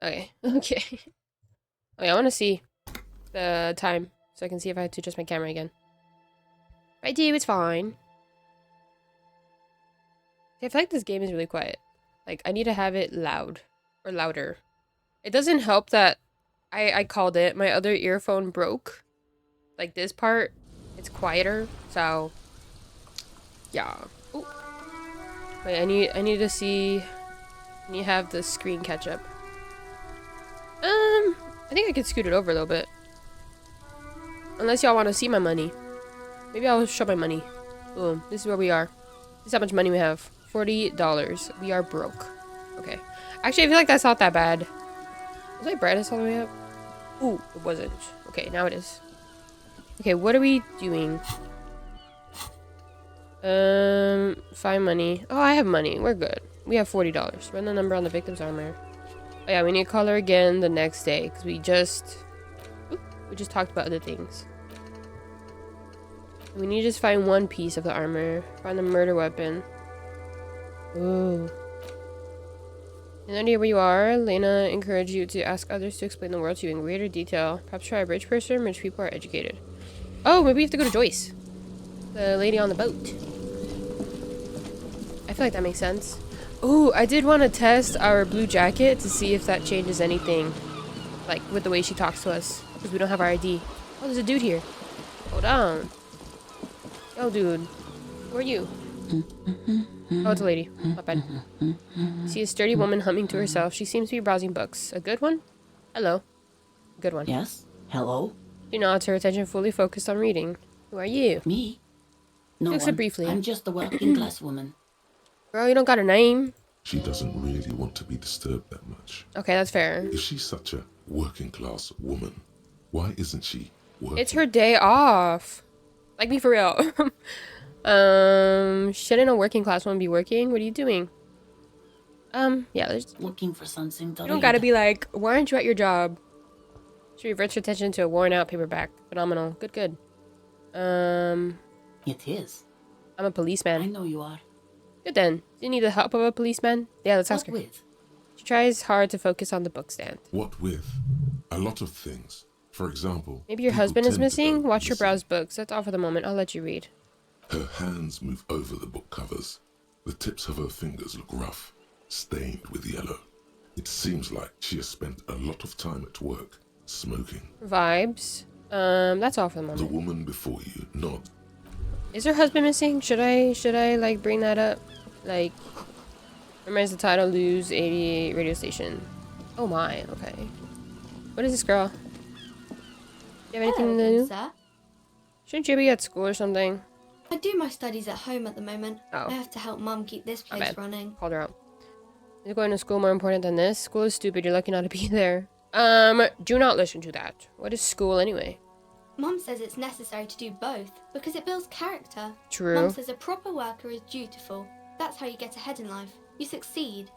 Okay. Okay. Okay, I want to see the time so I can see if I have to adjust my camera again. If I do, it's fine. I feel like this game is really quiet. Like, I need to have it loud or louder. It doesn't help that I called it. My other earphone broke. Like, this part, it's quieter. So, yeah. Ooh. Wait, I need to see. I need to have the screen catch up. I think I could scoot it over a little bit. Unless y'all want to see my money. Maybe I'll show my money. Boom. This is where we are. This is how much money we have. $40. We are broke. Okay. Actually, I feel like that's not that bad. Was my brightest all the way up? Ooh, it wasn't. Okay, now it is. Okay, what are we doing? Find money. Oh, I have money. We're good. We have $40. Run the number on the victim's armor. Oh yeah, we need to call her again the next day because we just talked about other things. We need to just find one piece of the armor. Find the murder weapon. Ooh. In the idea where you are, Lena encouraged you to ask others to explain the world to you in greater detail. Perhaps try a rich person. Rich people are educated. Oh, maybe we have to go to Joyce. The lady on the boat. I feel like that makes sense. Ooh, I did want to test our blue jacket to see if that changes anything. Like, with the way she talks to us. Because we don't have our ID. Oh, there's a dude here. Hold on. Yo, dude. Who are you? Oh, it's a lady. Not bad. See a sturdy woman humming to herself. She seems to be browsing books. A good one? Hello. Good one. Yes? Hello? She nods, her attention fully focused on reading. Who are you? Me? No Looks one. briefly. I'm just a working class woman. Girl, you don't got a name. She doesn't really want to be disturbed that much. Okay, that's fair. If she's such a working class woman, why isn't she working? It's her day off. Like me for real. Shouldn't a working class woman be working? What are you doing? Yeah, there's... Looking for something to You don't read. gotta be like, why aren't you at your job? She reverts her attention to a worn out paperback. Phenomenal. Good, good. It is. I'm a I policeman. know you are. Good then. Do you need the help of a policeman? Yeah, let's ask What her. with? She tries hard to focus on the book stand. What with? A lot of things. For example, Maybe your people husband is tend to missing? go Watch her missing. browse books. That's all for the moment. I'll let you read. Her hands move over the book covers. The tips of her fingers look rough, stained with yellow. It seems like she has spent a lot of time at work, smoking. Vibes. That's all for the The moment. woman before you nods. Is her husband missing? Should I like bring that up? Like, memorize the title, lose 88 radio station. Oh my, okay. What is this girl? Do you have anything Hello to again, do? sir. Shouldn't you be at school or something? I do my studies at home at the moment. Oh. I have to help Mum keep this My place bad. running. Called her out. Is going to school more important than this? School is stupid, you're lucky not to be there. Do not listen to that. What is school anyway? Mum says it's necessary to do both because it builds character. True. Mum says a proper worker is dutiful. That's how you get ahead in life. You succeed.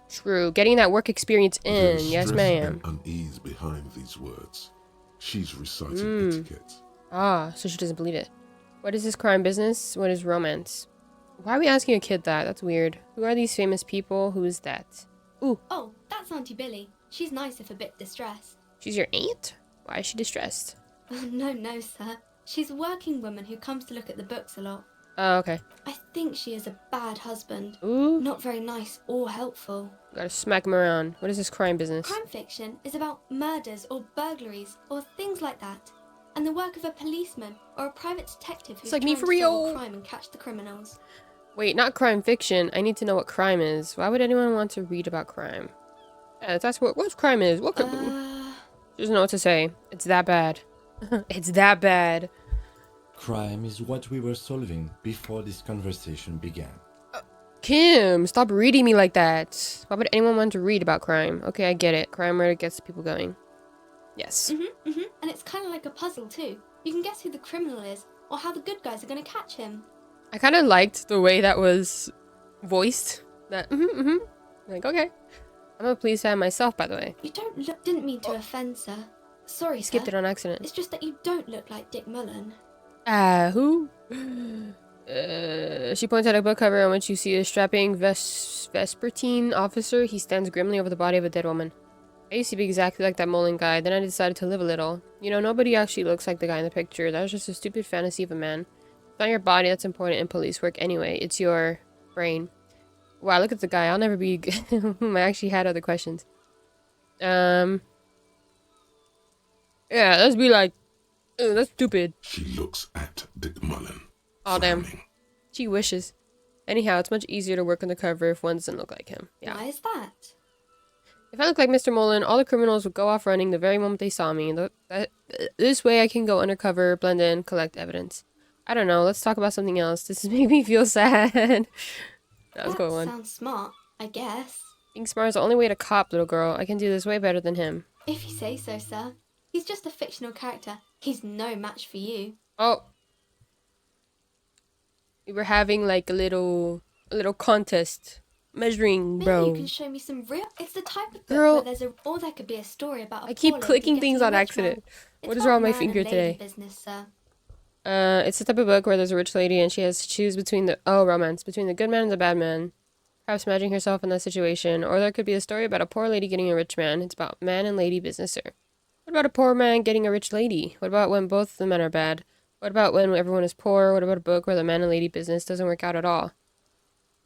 True. Getting that work experience in. There's Yes, stress ma'am. and unease behind these words. She's reciting etiquette. Ah, so she doesn't believe it. What is this crime business? What is romance? Why are we asking a kid that? That's weird. Who are these famous people? Who is that? Ooh, Oh, that's Auntie Billy. She's nice if a bit distressed. she's your aunt? Why is she distressed? No, sir. She's a working woman who comes to look at the books a lot. Oh, okay. I think she is a bad husband. Ooh, Not very nice or helpful. gotta smack him around. What is this crime business? Crime fiction is about murders or burglaries or things like that. And the work of a policeman or a private detective who's like me trying for to solve real. crime and catch the criminals. Wait, not crime fiction. I need to know what crime is. Why would anyone want to read about crime? Yeah, that's what crime is. What could... Doesn't know what to say. It's that bad. It's that bad. Crime is what we were solving before this conversation began. Kim, stop reading me like that. Why would anyone want to read about crime? Okay, I get it. Crime murder gets people going. Yes. And it's kind of like a puzzle too. You can guess who the criminal is or how the good guys are going to catch him. I kind of liked the way that was voiced. That, Like, okay. I'm a police fan myself, by the way. You don't look... Didn't mean to offend, sir. Sorry, I skipped sir. it on accident. It's just that you don't look like Dick Mullen. Who? She points out a book cover on which you see a strapping Vespertine officer. He stands grimly over the body of a dead woman. I used to be exactly like that Mullen guy, then I decided to live a little. You know, nobody actually looks like the guy in the picture. That was just a stupid fantasy of a man. It's not your body that's important in police work anyway. It's your brain. Wow, look at the guy. I'll never be... I actually had other questions. Yeah, let's be like... Ugh, that's stupid. She looks at Dick Mullen. Aw, damn. frowning. She wishes. Anyhow, it's much easier to work undercover if one doesn't look like him. Yeah. Why is that? If I look like Mr. Mullen, all the criminals would go off running the very moment they saw me. This way I can go undercover, blend in, collect evidence. I don't know, let's talk about something else. This is making me feel sad. That was a good one. Sounds smart, I guess. Being smart is the only way to cop, little girl. I can do this way better than him. If you say so, sir. He's just a fictional character. He's no match for you. Oh. We were having like a little contest. Measuring, Maybe bro. you can show me some real... It's the type of book Girl, where there's a... Or there could be a story about a I keep poor lady clicking getting things a on rich accident. man. What It's is wrong with my about man finger and lady today? business, sir. It's the type of book where there's a rich lady and she has to choose between the... Oh, romance. Between the good man and the bad man. Perhaps imagining herself in that situation. Or there could be a story about a poor lady getting a rich man. It's about man and lady business, sir. What about a poor man getting a rich lady? What about when both the men are bad? What about when everyone is poor? What about a book where the man and lady business doesn't work out at all?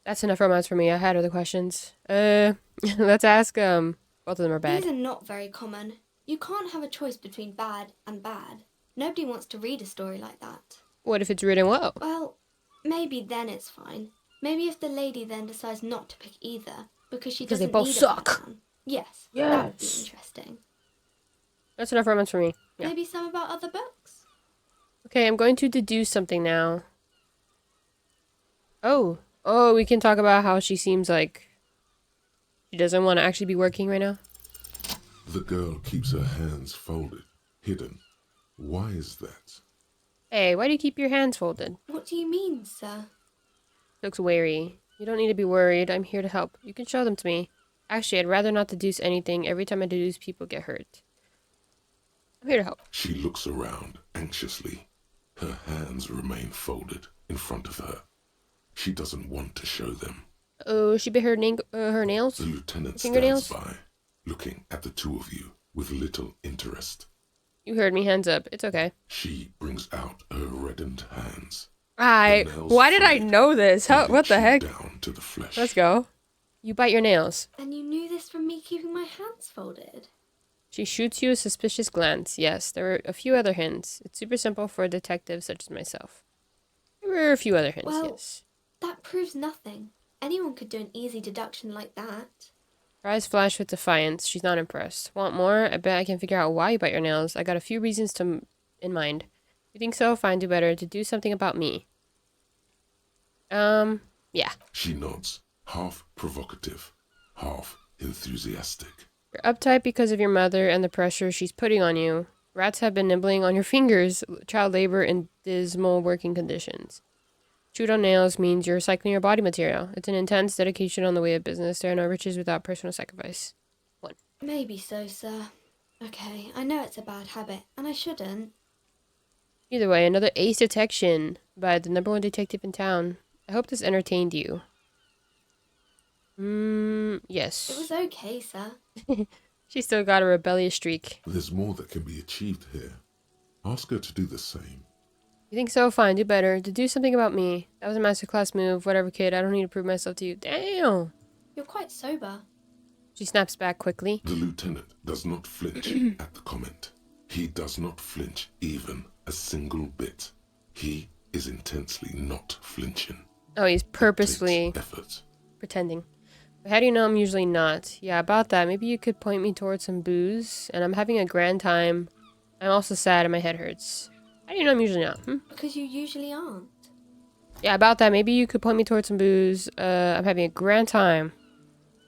That's enough romance for me. I had other questions. Let's ask, both of them are bad. These are not very common. You can't have a choice between bad and bad. Nobody wants to read a story like that. What if it's written well? Well, maybe then it's fine. Maybe if the lady then decides not to pick either, because she Because they doesn't both need a suck. bad man. Yes, that would be Yes. interesting. That's enough romance for me. Yeah. Maybe some about other books? Okay, I'm going to deduce something now. Oh. Oh, we can talk about how she seems like she doesn't want to actually be working right now. The girl keeps her hands folded, hidden. Why is that? Hey, why do you keep your hands folded? What do you mean, sir? Looks wary. You don't need to be worried. I'm here to help. You can show them to me. Actually, I'd rather not deduce anything. Every time I deduce, people get hurt. I'm here to help. She looks around anxiously. Her hands remain folded in front of her. She doesn't want to show them. Oh, she bit her nails? The lieutenant Fingernails? stands by, looking at the two of you with little interest. You heard me. Hands up. It's okay. She brings out her reddened hands. Why did I know this? How? They What the chew heck? Down to the flesh. Let's go. You bite your nails. And you knew this from me keeping my hands folded? She shoots you a suspicious glance. Yes, there were a few other hints. It's super simple for a detective such as myself. There were a few other hints, Well, yes. that proves nothing. Anyone could do an easy deduction like that. Her eyes flash with defiance. She's not impressed. Want more? I bet I can figure out why you bite your nails. I got a few reasons in mind. You think so? Fine, do better. To do something about me. Yeah. She nods, half provocative, half enthusiastic. You're uptight because of your mother and the pressure she's putting on you. Rats have been nibbling on your fingers. Child labor in dismal working conditions. Chewed on nails means you're recycling your body material. It's an intense dedication on the way of business. There are no riches without personal sacrifice. 1. Maybe so, sir. Okay, I know it's a bad habit, and I shouldn't. Either way, another ace detection by the #1 detective in town. I hope this entertained you. Yes. It was okay, sir. She still got a rebellious streak. There's more that can be achieved here. Ask her to do the same. You think so? Fine, do better. To do something about me. That was a masterclass move. Whatever, kid. I don't need to prove myself to you. Damn! You're quite sober. She snaps back quickly. The lieutenant does not flinch at the comment. He does not flinch even a single bit. He is intensely not flinching. Oh, he's purposefully Takes effort. pretending. But how do you know I'm usually not? Yeah, about that. Maybe you could point me towards some booze. And I'm having a grand time. I'm also sad and my head hurts. How do you know I'm usually not? Because you usually aren't. Yeah, about that. Maybe you could point me towards some booze. I'm having a grand time.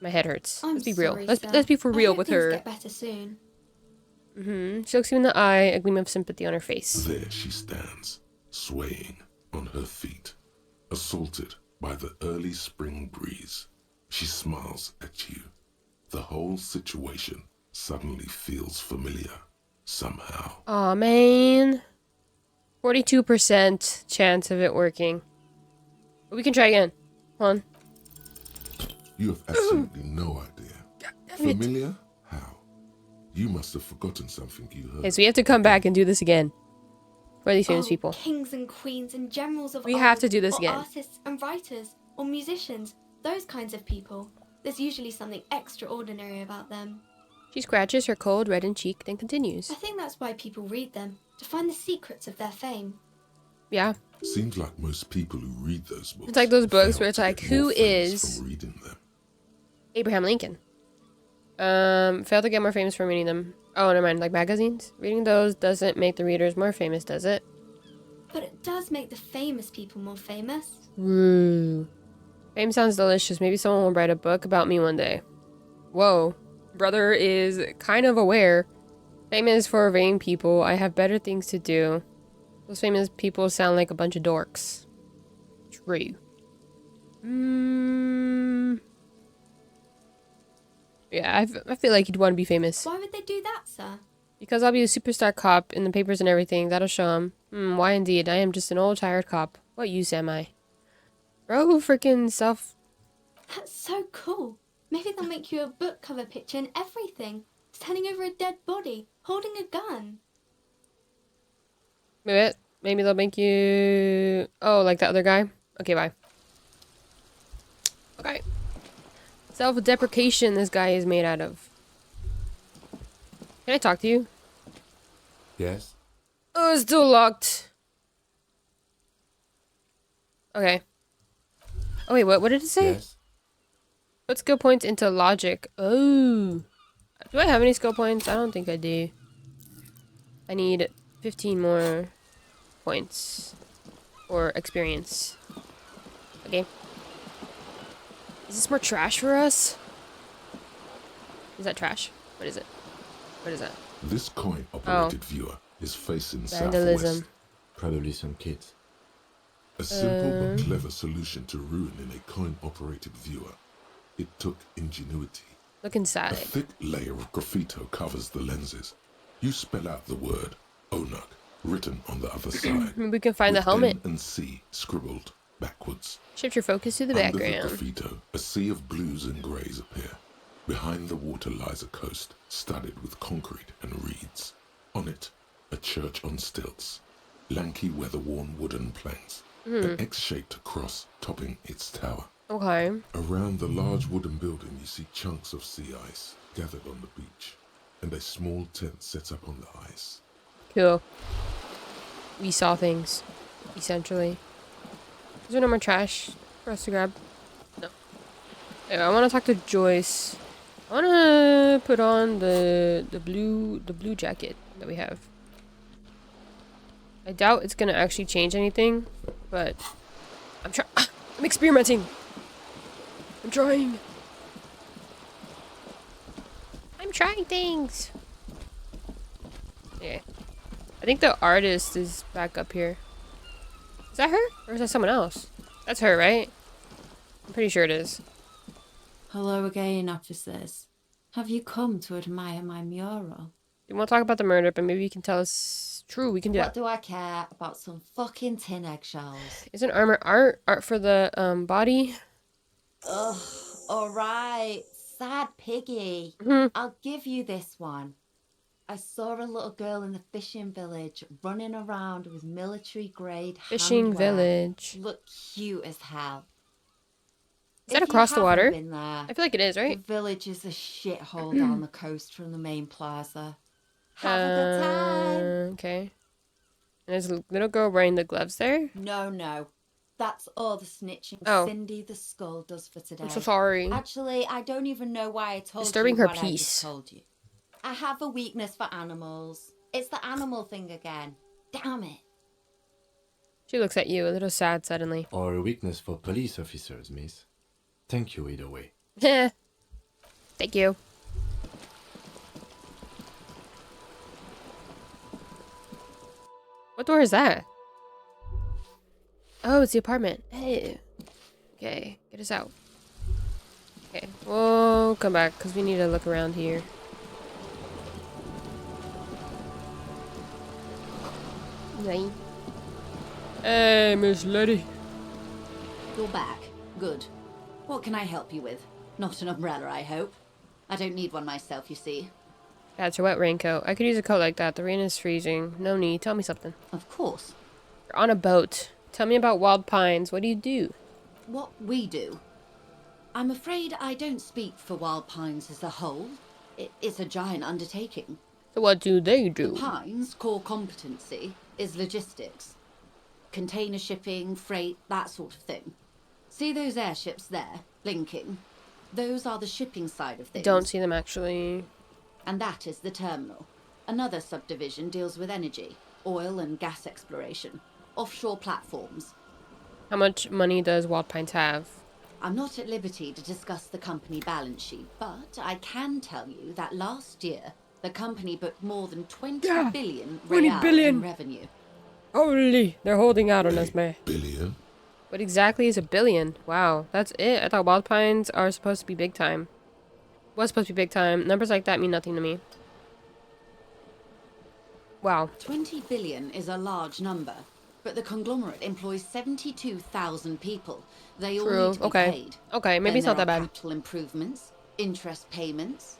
My head hurts. I'm Let's be sorry, real. sir. Let's be for I real hope with things her. Get better soon. She looks you in the eye, a gleam of sympathy on her face. There she stands, swaying on her feet, assaulted by the early spring breeze. She smiles at you. The whole situation suddenly feels familiar, somehow. Aw, man. 42% chance of it working. But we can try again. Hold on. You have absolutely no idea. Damn it. Familiar? How? You must have forgotten something you heard. Okay, so we have to come back and do this again. For these famous Oh, people. kings and queens and generals of We old, have to do this or again. artists and writers, or musicians, those kinds of people. There's usually something extraordinary about them. She scratches her cold, reddened cheek, then continues. I think that's why people read them, to find the secrets of their fame. Yeah. Seems like most people who read those books. It's like those books fail where it's to like, get who more famous is from reading them. Abraham Lincoln? Failed to get more famous from reading them. Oh, never mind. Like magazines? Reading those doesn't make the readers more famous, does it? But it does make the famous people more famous. Woo. Fame sounds delicious. Maybe someone will write a book about me one day. Whoa. Brother is kind of aware. Fame is for vain people. I have better things to do. Those famous people sound like a bunch of dorks. True. Yeah, I feel like you'd want to be famous. Why would they do that, sir? Because I'll be a superstar cop in the papers and everything. That'll show them. Why indeed? I am just an old tired cop. What use am I? Bro, freaking self. That's so cool. Maybe they'll make you a book cover picture and everything. Standing over a dead body, holding a gun. Maybe they'll make you... Oh, like that other guy? Okay, bye. Okay. Self-deprecation this guy is made out of. Can I talk to you? Yes? Oh, it's still locked. Okay. Oh, wait, what did it say? Yes? Put skill points into logic. Oh. Do I have any skill points? I don't think I do. I need 15 more points. Or experience. Okay. Is this more trash for us? Is that trash? What is it? What is that? This coin-operated viewer is facing Vandalism. southwest. Probably some kids. A simple but clever solution to ruining a coin-operated viewer. It took ingenuity. Look A inside. thick layer of graffito covers the lenses. You spell out the word Onuk written on the other side. Maybe we can find the with helmet. N and C scribbled backwards. Shift your focus to the Under background. the graffito, a sea of blues and greys appear. Behind the water lies a coast studded with concrete and reeds. On it, a church on stilts. Lanky, weather-worn wooden planks. An X-shaped cross topping its tower. Okay. Around the large wooden building, you see chunks of sea ice gathered on the beach, and a small tent set up on the ice. Cool. We saw things, essentially. Is there no more trash for us to grab? No. Anyway, I want to talk to Joyce. I want to put on the blue jacket that we have. I doubt it's gonna actually change anything, but I'm experimenting. I'm trying. I'm trying things. Okay. I think the artist is back up here. Is that her? Or is that someone else? That's her, right? I'm pretty sure it is. Hello again, officers. Have you come to admire my mural? We won't talk about the murder, but maybe you can tell us. True, we can do What that. do I care about some fucking tin eggshells? Isn't armor art for the body? Ugh, alright. Sad piggy. I'll give you this one. I saw a little girl in the fishing village running around with military grade Fishing handwear. village. Look cute as hell. Is that If you across the haven't water? been there, I feel like it is, right? the village is a shithole down the coast from the main plaza. Have a good time. Okay. And there's a little girl wearing the gloves there. No. That's all the snitching Oh. Cindy the Skull does for today. I'm so sorry. Actually, I don't even know why I told Disturbing you her what I peace. just told you. I have a weakness for animals. It's the animal thing again. Damn it. She looks at you, a little sad suddenly. Or a weakness for police officers, miss. Thank you either way. Thank you. What door is that? Oh, it's the apartment. Hey. Okay, get us out. Okay, we'll come back because we need to look around here. Right. Hey, Miss Lady. You're back. Good. What can I help you with? Not an umbrella, I hope. I don't need one myself, you see. That's your wet raincoat. I could use a coat like that. The rain is freezing. No need. Tell me something. Of course. You're on a boat. Tell me about Wild Pines. What do you do? What we do. I'm afraid I don't speak for Wild Pines as a whole. It's a giant undertaking. So what do they do? The Pines' core competency is logistics. Container shipping, freight, that sort of thing. See those airships there, blinking? Those are the shipping side of things. Don't see them actually. And that is the terminal. Another subdivision deals with energy, oil and gas exploration, offshore platforms. How much money does Wild Pines have? I'm not at liberty to discuss the company balance sheet, but I can tell you that last year, the company booked more than 20 billion 20 real billion. in revenue. Holy, they're holding out on us, man. Billion? What exactly is a billion? Wow, that's it. I thought Wild Pines are supposed to be big time. Was supposed to be big time. Numbers like that mean nothing to me. Wow. 20 billion is a large number, but the conglomerate employs 72,000 people. They all True. need to be Okay. paid. Okay, maybe Then it's not there that are bad. Capital improvements, interest payments.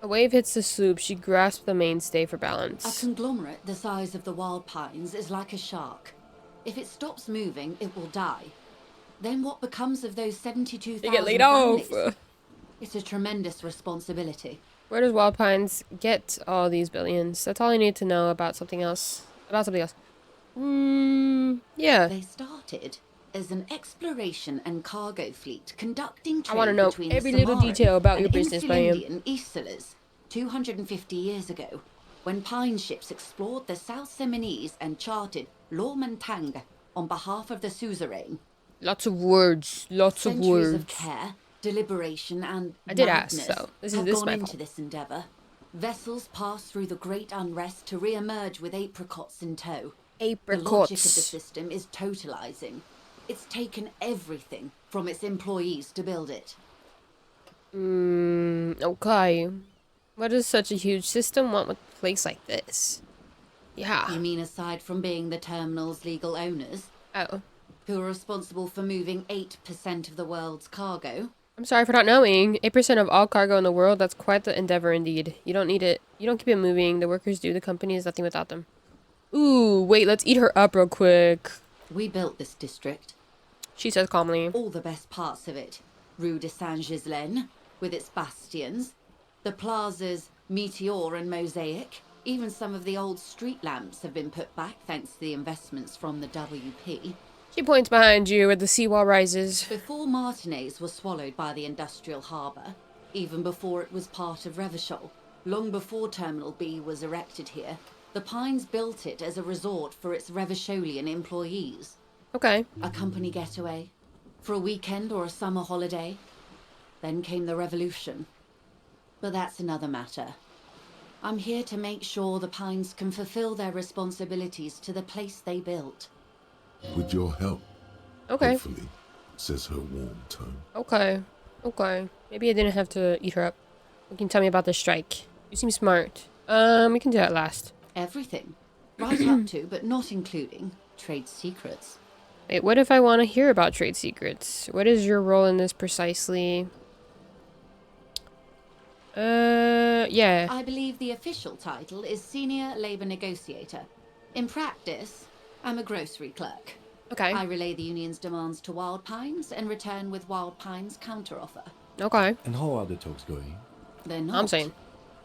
A wave hits the sloop. She grasps the mainstay for A balance. conglomerate the size of the Wild Pines is like a shark. If it stops moving, it will die. Then what becomes of those 72,000 They get laid families? off. It's a tremendous responsibility. Where does Wild Pines get all these billions? That's all I need to know about something else. About something else. Yeah. They started as an exploration and cargo fleet conducting trade I want to know between every the little Samoan detail about your and business, insular ma'am. Indian Isolas 250 years ago, when pine ships explored the South Seminese and charted Lormentang on behalf of the suzerain. Lots of words. Lots of Centuries words. of care, deliberation, and I did ask, madness so this have is gone my into fault. this endeavour. Vessels pass through the great unrest to re-emerge with apricots in tow. The logic of the Apricots. system is totalizing. It's taken everything from its employees to build it. Okay. What does such a huge system want with a place like this? Yeah. You mean aside from being the terminal's legal owners, Oh. who are responsible for moving 8% of the world's cargo? I'm sorry for not knowing. 8% of all cargo in the world, that's quite the endeavor indeed. You don't need it. You don't keep it moving. The workers do. The company is nothing without them. Ooh, wait, let's eat her up real quick. We built this district. She says calmly. All the best parts of it. Rue de Saint-Ghislain, with its bastions. The plazas Meteor and Mosaic. Even some of the old street lamps have been put back thanks to the investments from the WP. She points behind you where the seawall rises. Before Martinez was swallowed by the industrial harbour, even before it was part of Revachol, long before Terminal B was erected here, the Pines built it as a resort for its Revacholian employees. Okay. A company getaway, for a weekend or a summer holiday. Then came the revolution. But that's another matter. I'm here to make sure the Pines can fulfill their responsibilities to the place they built. With your help, Okay. hopefully, says her warm tone. Okay. Okay. Maybe I didn't have to eat her up. You can tell me about the strike. You seem smart. We can do that last. Everything. Right up to, but not including, trade secrets. Wait, what if I want to hear about trade secrets? What is your role in this precisely? Yeah. I believe the official title is Senior Labour Negotiator. In practice, I'm a grocery clerk. Okay. I relay the union's demands to Wild Pines and return with Wild Pines' counteroffer. Okay. And how are the talks going? They're not. I'm saying.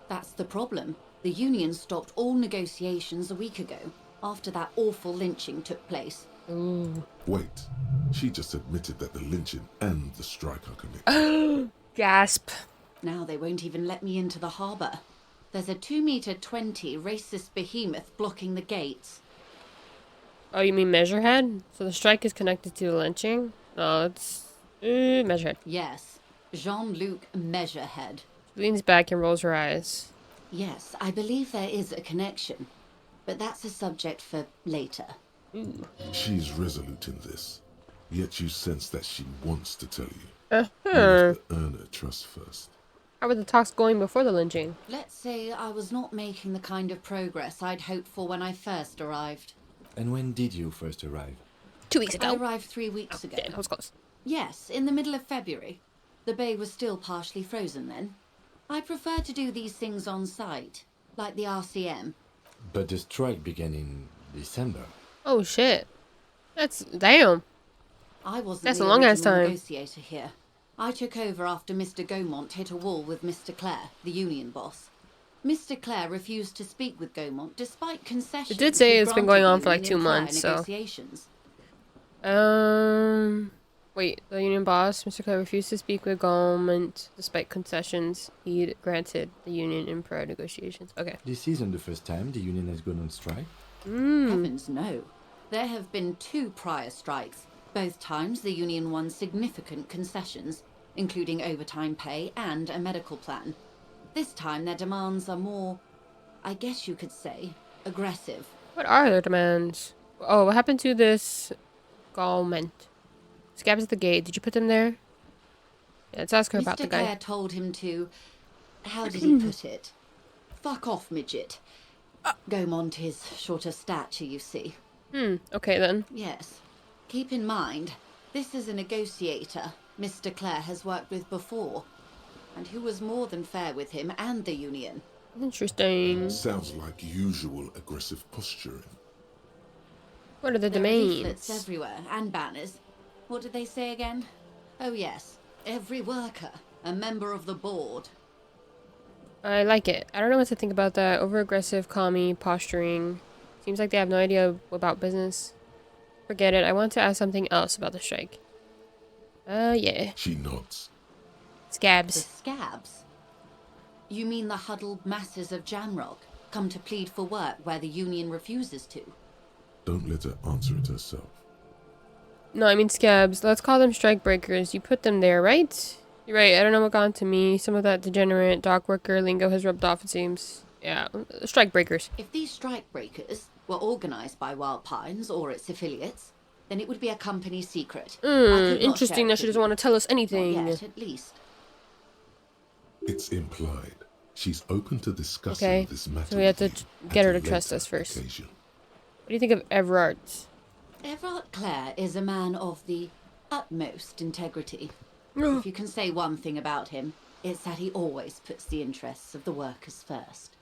That's the problem. The union stopped all negotiations a week ago, after that awful lynching took place. Ooh. Wait, she just admitted that the lynching and the strike are connected. Gasp. Now they won't even let me into the harbour. There's a 2-meter-20 racist behemoth blocking the gates. Oh, you mean Measurehead? So the strike is connected to the lynching? No, it's Measurehead. Yes, Jean-Luc Measurehead. She leans back and rolls her eyes. Yes, I believe there is a connection. But that's a subject for later. She's resolute in this, yet you sense that she wants to tell you. You Uh-huh. have to earn her trust first. How were the talks going before the lynching? Let's say I was not making the kind of progress I'd hoped for when I first arrived. And when did you first arrive? 2 weeks I ago. arrived 3 weeks ago. Damn, that was close. Yes, in the middle of February. The bay was still partially frozen then. I prefer to do these things on site. like the RCM. But the strike began in December. Oh shit. That's damn. I wasn't That's the a long ass original time. negotiator here. I took over after Mr. Gaumont hit a wall with Mr. Clare, the union boss. Mr. Clare refused to speak with Gaumont despite concessions. It did say he it's been granted going on the for like union 2 in prior months, so. negotiations. Wait, the union boss, Mr. Clare, refused to speak with government despite concessions he'd granted the union in prior negotiations. Okay. This isn't the first time the union has gone on strike. Heavens no. There have been 2 prior strikes. Both times the union won significant concessions, including overtime pay and a medical plan. This time their demands are more, I guess you could say, aggressive. What are their demands? Oh, what happened to this government? Scabs at the gate. Did you put them there? Yeah, let's ask her about the Mr. guy. Clare told him to, how did he put it? Fuck off, midget. Gaumont is short of stature, you see. Okay then. Yes. Keep in mind, this is a negotiator Mr. Clare has worked with before, and who was more than fair with him and the union. Interesting. Sounds like usual aggressive posturing. What are the There are leaflets domains? everywhere, and banners. What did they say again? Oh yes, every worker, a member of the board. I like it. I don't know what to think about that. Over-aggressive, commie, posturing. Seems like they have no idea about business. Forget it. I want to ask something else about the strike. Yeah. She nods. The Scabs. scabs? You mean the huddled masses of Jamrock, come to plead for work where the union refuses to? Don't let her answer it herself. No, I mean scabs. Let's call them strike breakers. You put them there, right? You're right. I don't know what got into me. Some of that degenerate dock worker lingo has rubbed off, it seems. Yeah, strike breakers. If these strike breakers were organized by Wild Pines or its affiliates, then it would be a company secret. I could not Interesting share that it she with doesn't want to tell us you. anything. Not yet, at least. It's implied. She's open to discussing Okay, this matter so we have to with you get her at to a trust later us first. occasion. What do you think of Everard? Everard Clare is a man of the utmost integrity. If you can say one thing about him, it's that he always puts the interests of the workers first.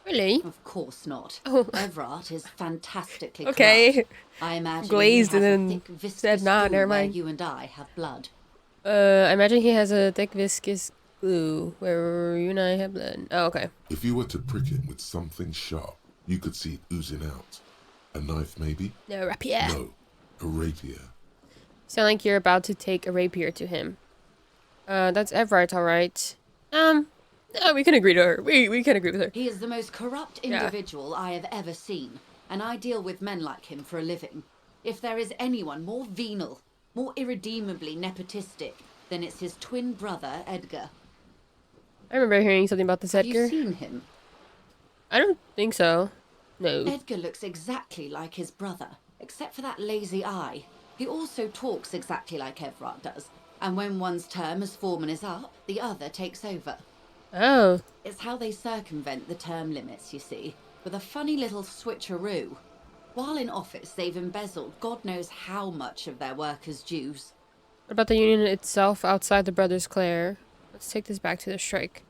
Really? Of course not. Oh. Everard is fantastically Okay. corrupt. I imagine Glazed he has and a then thick, viscous said, nah, glue never where mind. you and I have blood. I imagine he has a thick viscous glue where you and I have blood. Oh, okay. If you were to prick him with something sharp, you could see it oozing out. A knife, maybe? No, rapier. No, a rapier. Sound like you're about to take a rapier to him. That's Everard, alright. No, we can agree to her. We can agree with her. He is the most corrupt Yeah. individual I have ever seen, and I deal with men like him for a living. If there is anyone more venal, more irredeemably nepotistic, then it's his twin brother, Edgar. I remember hearing something about this Have you Edgar. seen him? I don't think so. No. Edgar looks exactly like his brother, except for that lazy eye. He also talks exactly like Everard does, and when one's term as foreman is up, the other takes over. Oh. It's how they circumvent the term limits, you see, with a funny little switcheroo. While in office, they've embezzled God knows how much of their workers' dues. What about the union itself outside the Brothers Clare? Let's take this back to the strike.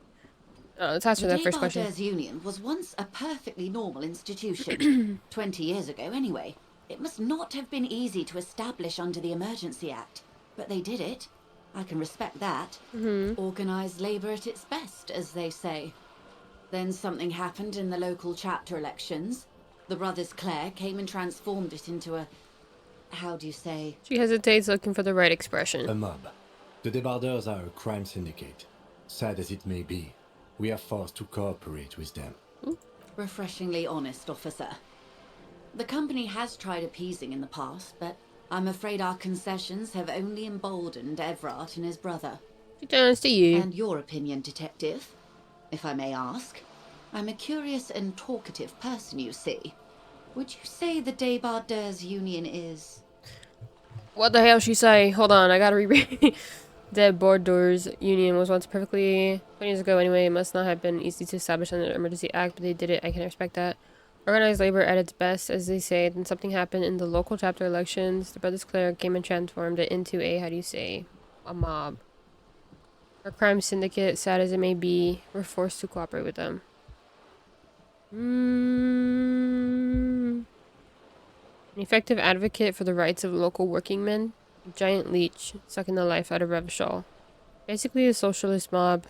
Let's ask her The that first question. Debardeurs Union was once a perfectly normal institution. 20 years ago, anyway. It must not have been easy to establish under the Emergency Act, but they did it. I can respect that. Organised labour at its best, as they say. Then something happened in the local chapter elections. The Brothers Clare came and transformed it into a... how do you say? She hesitates, looking for the right expression. A mob. The Debardeurs are a crime syndicate. Sad as it may be, we are forced to cooperate with them. Refreshingly honest, officer. The company has tried appeasing in the past, but I'm afraid our concessions have only emboldened Everard and his brother. She turns to you. And your opinion, detective, if I may ask. I'm a curious and talkative person, you see. Would you say the Debardeurs Union is... What the hell she say? Hold on, I gotta reread. The Borders Union was once perfectly 20 years ago anyway. It must not have been easy to establish under the Emergency Act, but they did it. I can respect that. Organized labor at its best, as they say. Then something happened in the local chapter elections. The Brothers Clare came and transformed it into a, how do you say, a mob. A crime syndicate, sad as it may be, we're forced to cooperate with them. An effective advocate for the rights of local working men. A giant leech sucking the life out of Revachol. Basically a socialist mob.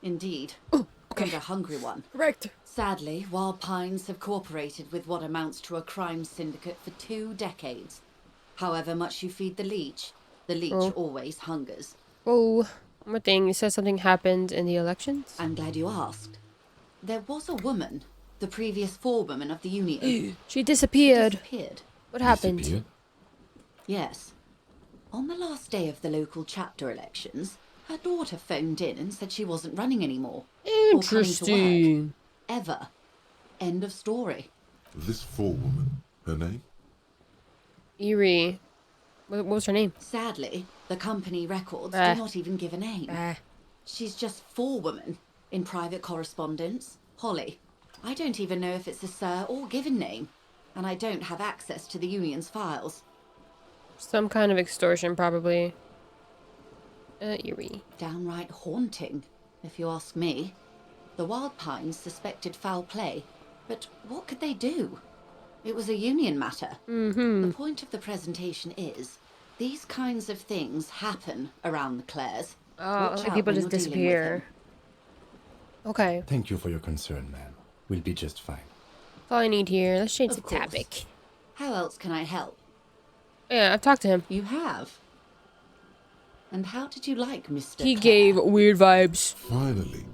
Indeed. Oh, okay. And a hungry one. Correct. Sadly, Wild Pines have cooperated with what amounts to a crime syndicate for 2 decades. However much you feed the leech always hungers. Oh, one more thing. You said something happened in the elections? I'm glad you asked. There was a woman, the previous forewoman of the union. She disappeared. Disappeared. What happened? Disappeared? Yes. On the last day of the local chapter elections, her daughter phoned in and said she wasn't running anymore. Or coming to work. Interesting. Ever. End of story. This forewoman, her name? Eerie. What was her name? Sadly, the company records Bah. do not even give a name. Ah. She's just forewoman in private correspondence. Holly. I don't even know if it's a sir or given name, and I don't have access to the union's files. Some kind of extortion, probably. Eerie. Downright haunting, if you ask me. The Wild Pines suspected foul play, but what could they do? It was a union matter. The point of the presentation is, these kinds of things happen around the Clares. Oh, Watch like out people when just you're dealing with disappear. Okay. Thank you for your concern, ma'am. We'll be just fine. That's all I need here. Let's change Of the course. topic. How else can I help? Yeah, I've talked to him. You have. And how did you like Mr. He Clare? gave weird vibes. Finally,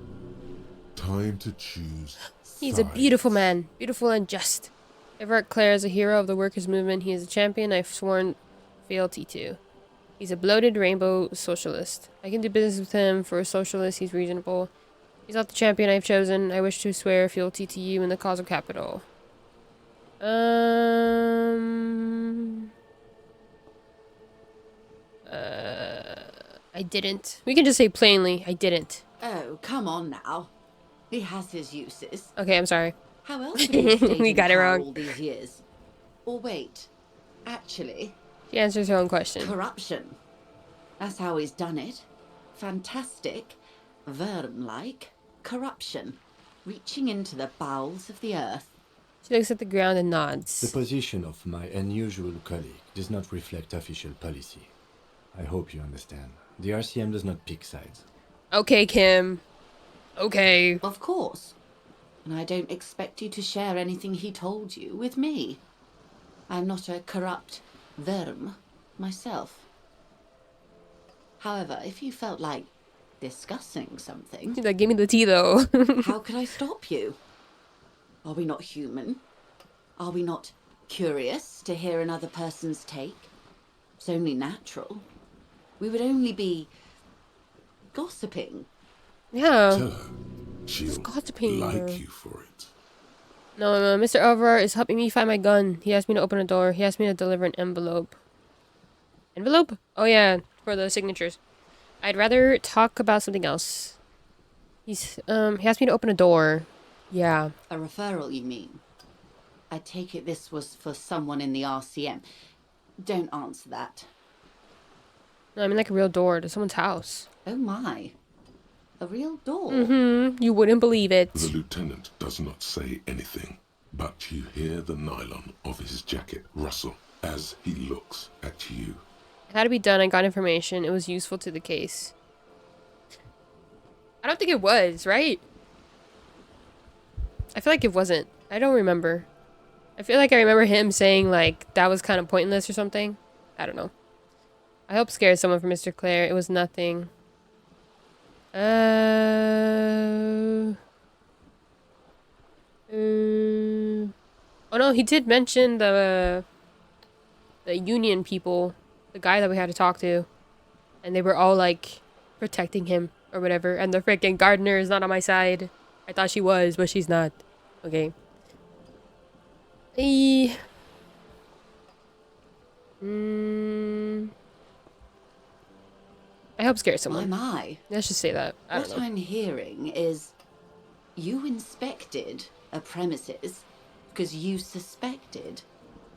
time to choose. He's a sides. beautiful man. Beautiful and just. Everett Clare is a hero of the workers' movement. He is a champion I've sworn fealty to. He's a bloated rainbow socialist. I can do business with him. For a socialist, he's reasonable. He's not the champion I've chosen. I wish to swear fealty to you in the cause of capital. I didn't. We can just say plainly, I didn't. Oh, come on now. He has his uses. Okay, I'm sorry. How else would he stay We in got it power wrong. all these years? Or wait, actually, She answers her own question. corruption. That's how he's done it. Fantastic, worm-like corruption, reaching into the bowels of the earth. She looks at the ground and The nods. position of my unusual colleague does not reflect official policy. I hope you understand. The RCM does not pick sides. Okay, Kim. Okay. Of course. And I don't expect you to share anything he told you with me. I'm not a corrupt worm myself. However, if you felt like discussing something, She's like, give me the tea, though. how could I stop you? Are we not human? Are we not curious to hear another person's take? It's only natural. We would only be gossiping. Yeah. Tell her she'll gossiping, like bro. you for it. No, Mr. Alvar is helping me find my gun. He asked me to open a door. He asked me to deliver an envelope. Envelope? Oh, yeah. For the signatures. I'd rather talk about something else. He asked me to open a door. Yeah. A referral, you mean? I take it this was for someone in the RCM. Don't answer that. No, I mean like a real door to someone's house. Oh my. A real door? You wouldn't believe it. The lieutenant does not say anything, but you hear the nylon of his jacket rustle as he looks at you. It had to be done. I got information. It was useful to the case. I don't think it was, right? I feel like it wasn't. I don't remember. I feel like I remember him saying, like, that was kind of pointless or something. I don't know. I hope scared someone from Mr. Clare. It was nothing. Oh no, he did mention the union people, the guy that we had to talk to, and they were all like protecting him or whatever. And the freaking gardener is not on my side. I thought she was, but she's not. Okay. I hope scared My, someone. my. Let's just say that. I don't What know. I'm hearing is you inspected a premises because you suspected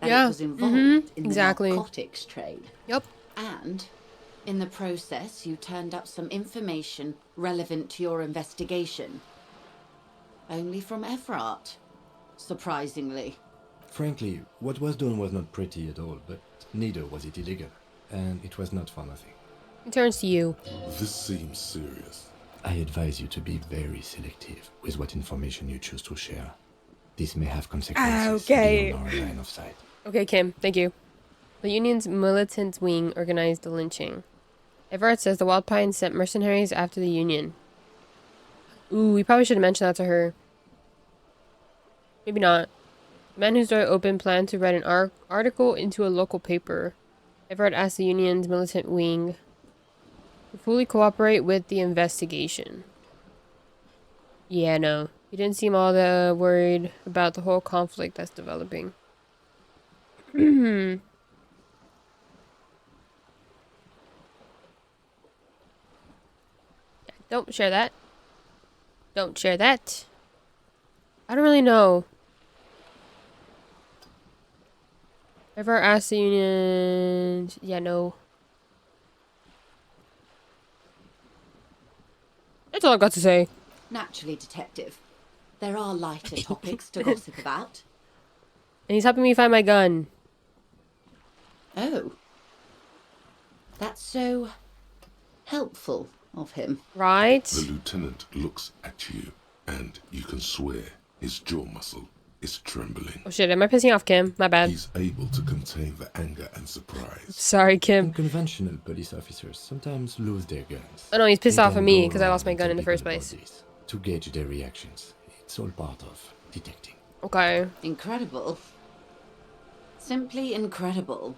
that Yeah, it was involved in exactly. the narcotics trade. Yep. And In the process, you turned up some information relevant to your investigation. Only from Everard, surprisingly. Frankly, what was done was not pretty at all, but neither was it illegal. And it was not for nothing. He turns to you. This seems serious. I advise you to be very selective with what information you choose to share. This may have consequences Okay. beyond our line of sight. Okay, Kim, thank you. The Union's militant wing organized the lynching. Everard says the Wild Pines sent mercenaries after the Union. Ooh, we probably should have mentioned that to her. Maybe not. The man whose door opened planned to write an article into a local paper. Everard asked the Union's militant wing to fully cooperate with the investigation. Yeah, no. He didn't seem all that worried about the whole conflict that's developing. Don't share that. Don't share that. I don't really know. Ever asked the Union... Yeah, no. That's all I've got to say. Naturally, Detective. There are lighter topics to gossip about. And he's helping me find my gun. Oh. That's so helpful of him. Right? The lieutenant looks at you, and you can swear his jaw muscle is trembling. Oh shit, am I pissing off Kim? My bad. He's able to contain the anger and surprise. Sorry, Kim. Unconventional police officers sometimes lose their guns. Oh no, he's pissed They off at don't me go because I lost my around gun in the telling first people about place. this. To gauge their reactions, it's all part of detecting. Okay. Incredible. Simply incredible.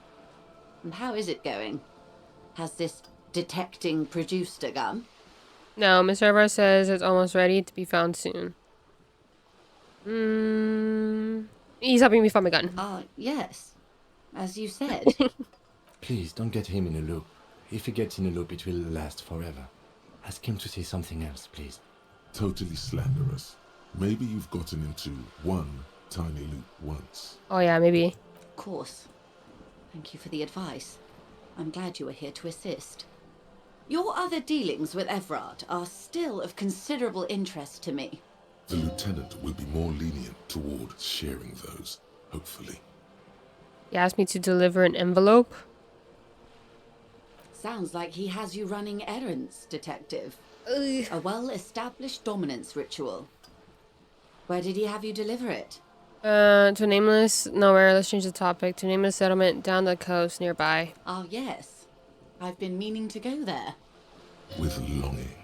And how is it going? Has this detecting produced a gun? No, Mr. Everard says it's almost ready to be found soon. He's helping me find my gun. Yes. As you said. Please don't get him in a loop. If he gets in a loop, it will last forever. Ask him to say something else, please. Totally slanderous. Maybe you've gotten into one tiny loop once. Oh yeah, maybe. Of course. Thank you for the advice. I'm glad you were here to assist. Your other dealings with Everard are still of considerable interest to me. The lieutenant will be more lenient toward sharing those, hopefully. He asked me to deliver an envelope. Sounds like he has you running errands, Detective. A well-established dominance ritual. Where did he have you deliver it? To a nameless... Nowhere, let's change the topic. To a nameless settlement down the coast nearby. Ah, yes. I've been meaning to go there. With longing.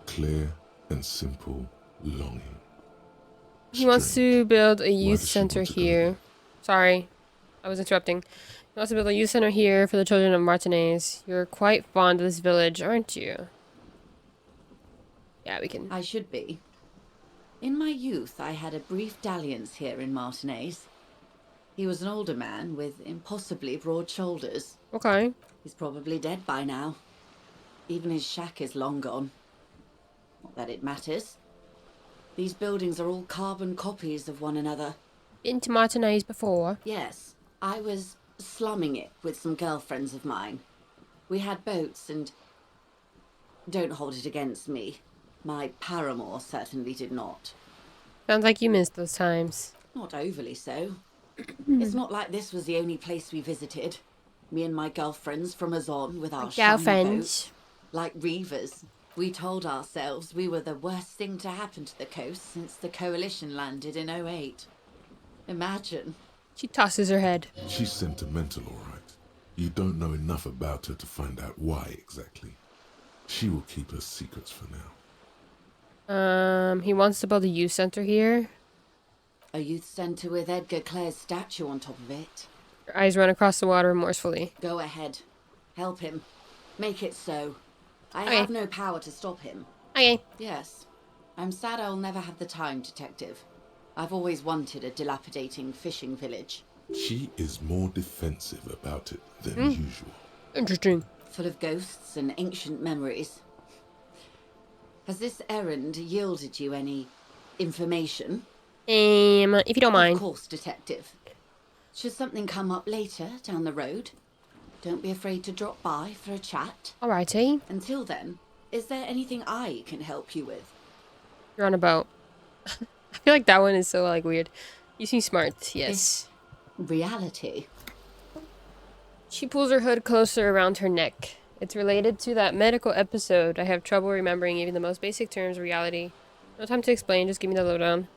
Clear and simple longing. He wants to build a youth does she center want to go here. there? Sorry, I was interrupting. He wants to build a youth center here for the children of Martinez. You're quite fond of this village, aren't you? Yeah, we can. I should be. In my youth, I had a brief dalliance here in Martinez. He was an older man with impossibly broad shoulders. Okay. He's probably dead by now. Even his shack is long gone. Not that it matters. These buildings are all carbon copies of one another. Been to Martinez before. Yes, I was slumming it with some girlfriends of mine. We had boats and... Don't hold it against me. My paramour certainly did not. Sounds like you missed those times. Not overly so. It's not like this was the only place we visited. Me and my girlfriends from Azon with our shiny Girlfriends. boat. Like reavers. We told ourselves we were the worst thing to happen to the coast since the coalition landed in '08. Imagine. She tosses her head. She's sentimental, all right. You don't know enough about her to find out why exactly. She will keep her secrets for now. He wants to build a youth center here. A youth centre with Edgar Clare's statue on top of it. Her eyes run across the water remorsefully. Go ahead. Help him. Make it so. I Okay. have no power to stop him. Okay. Yes. I'm sad I'll never have the time, Detective. I've always wanted a dilapidating fishing village. She is more defensive about it than usual. Interesting. Full of ghosts and ancient memories. Has this errand yielded you any information? If you don't mind. Of course, Detective. Should something come up later down the road, Don't be afraid to drop by for a chat. Alrighty. Until then, is there anything I can help you with? You're on a boat. I feel like that one is so like weird. You seem smart. Yes. Reality. She pulls her hood closer around her neck. It's related to that medical episode. I have trouble remembering even the most basic terms of reality. No time to explain, just give me the lowdown.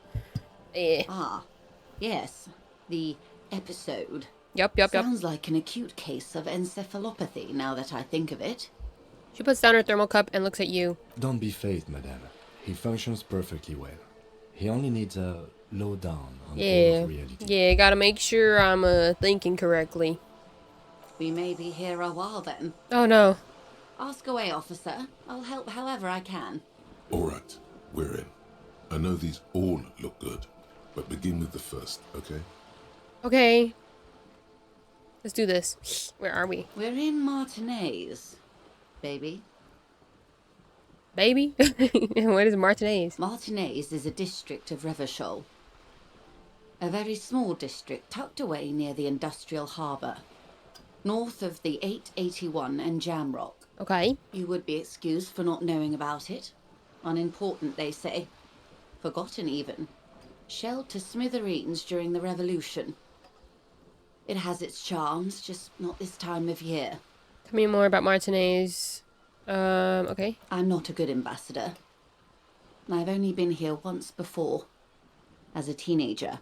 Eh. Ah, yes. The episode. Yup. Sounds like an acute case of encephalopathy now that I think of it. She puts down her thermal cup and looks at you. Don't be phased, madame. He functions perfectly well. He only needs a lowdown on all Yeah. of reality. Yeah, gotta make sure I'm thinking correctly. We may be here a while then. Oh no. Ask away, officer. I'll help however I can. All right, we're in. I know these all look good, but begin with the first, okay? Okay. Let's do this. Where are we? We're in Martinez, baby. Baby? What is Martinez? Martinez is a district of Revachol. A very small district tucked away near the industrial harbour. North of the 881 and Jamrock. Okay. You would be excused for not knowing about it. Unimportant, they say. Forgotten, even. Shelled to smithereens during the Revolution. It has its charms, just not this time of year. Tell me more about Martinez. Okay. I'm not a good ambassador. I've only been here once before. As a teenager.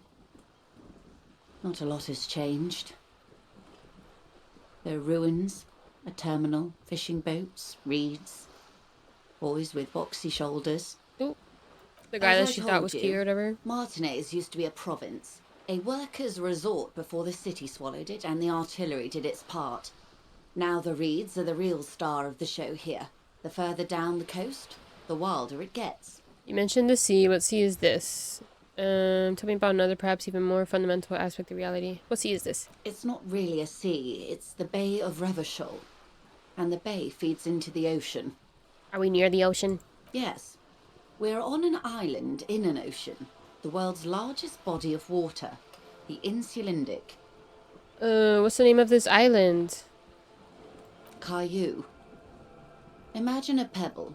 Not a lot has changed. There are ruins, a terminal, fishing boats, reeds. Boys with boxy shoulders. Ooh. The guy As that I she told thought was you, cute or whatever. Martinez used to be a province. A workers' resort before the city swallowed it and the artillery did its part. Now the reeds are the real star of the show here. The further down the coast, the wilder it gets. You mentioned the sea. What sea is this? Tell me about another, perhaps even more fundamental aspect of reality. What sea is this? It's not really a sea, it's the Bay of Revachol. And the bay feeds into the ocean. Are we near the ocean? Yes. We're on an island in an ocean. The world's largest body of water. The Insulindic. What's the name of this island? Caillou. Imagine a pebble.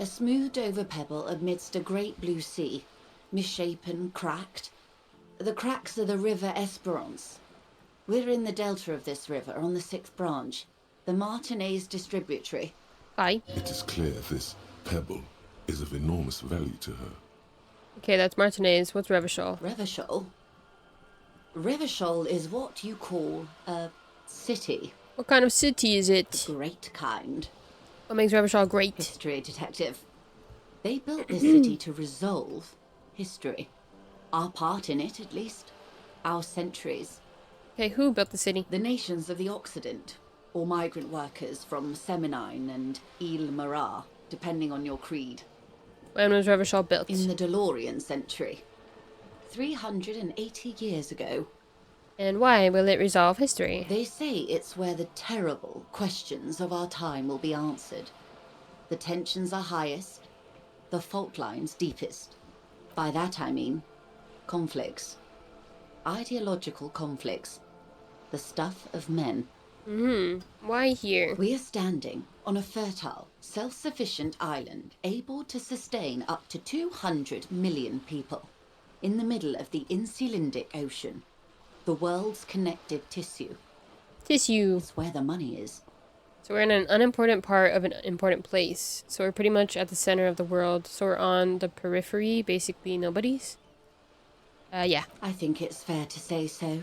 A smoothed over pebble amidst a great blue sea. Misshapen, cracked. The cracks are the river Esperance. We're in the delta of this river on the 6th branch. The Martinez distributary. Hi. It is clear this pebble is of enormous value to her. Okay, that's Martinez. What's Revachol? Revachol? Revachol is what you call a city. What kind of city is it? Great kind. What makes Revachol great? History detective. They built this city to resolve history. Our part in it, at least. Our centuries. Okay, who built the city? The nations of the Occident, or migrant workers from Seminine and Ile-Marat, depending on your creed. When was Revachol built? In the DeLorean century. 380 years ago. And why will it resolve history? They say it's where the terrible questions of our time will be answered. The tensions are highest, the fault lines deepest. By that I mean conflicts. Ideological conflicts. The stuff of men. Why here? We are standing on a fertile, self-sufficient island able to sustain up to 200 million people in the middle of the Insulindic Ocean, the world's connective tissue. Tissue. It's where the money is. So we're in an unimportant part of an important place. So we're pretty much at the center of the world. So we're on the periphery, basically nobody's. Yeah. I think it's fair to say so.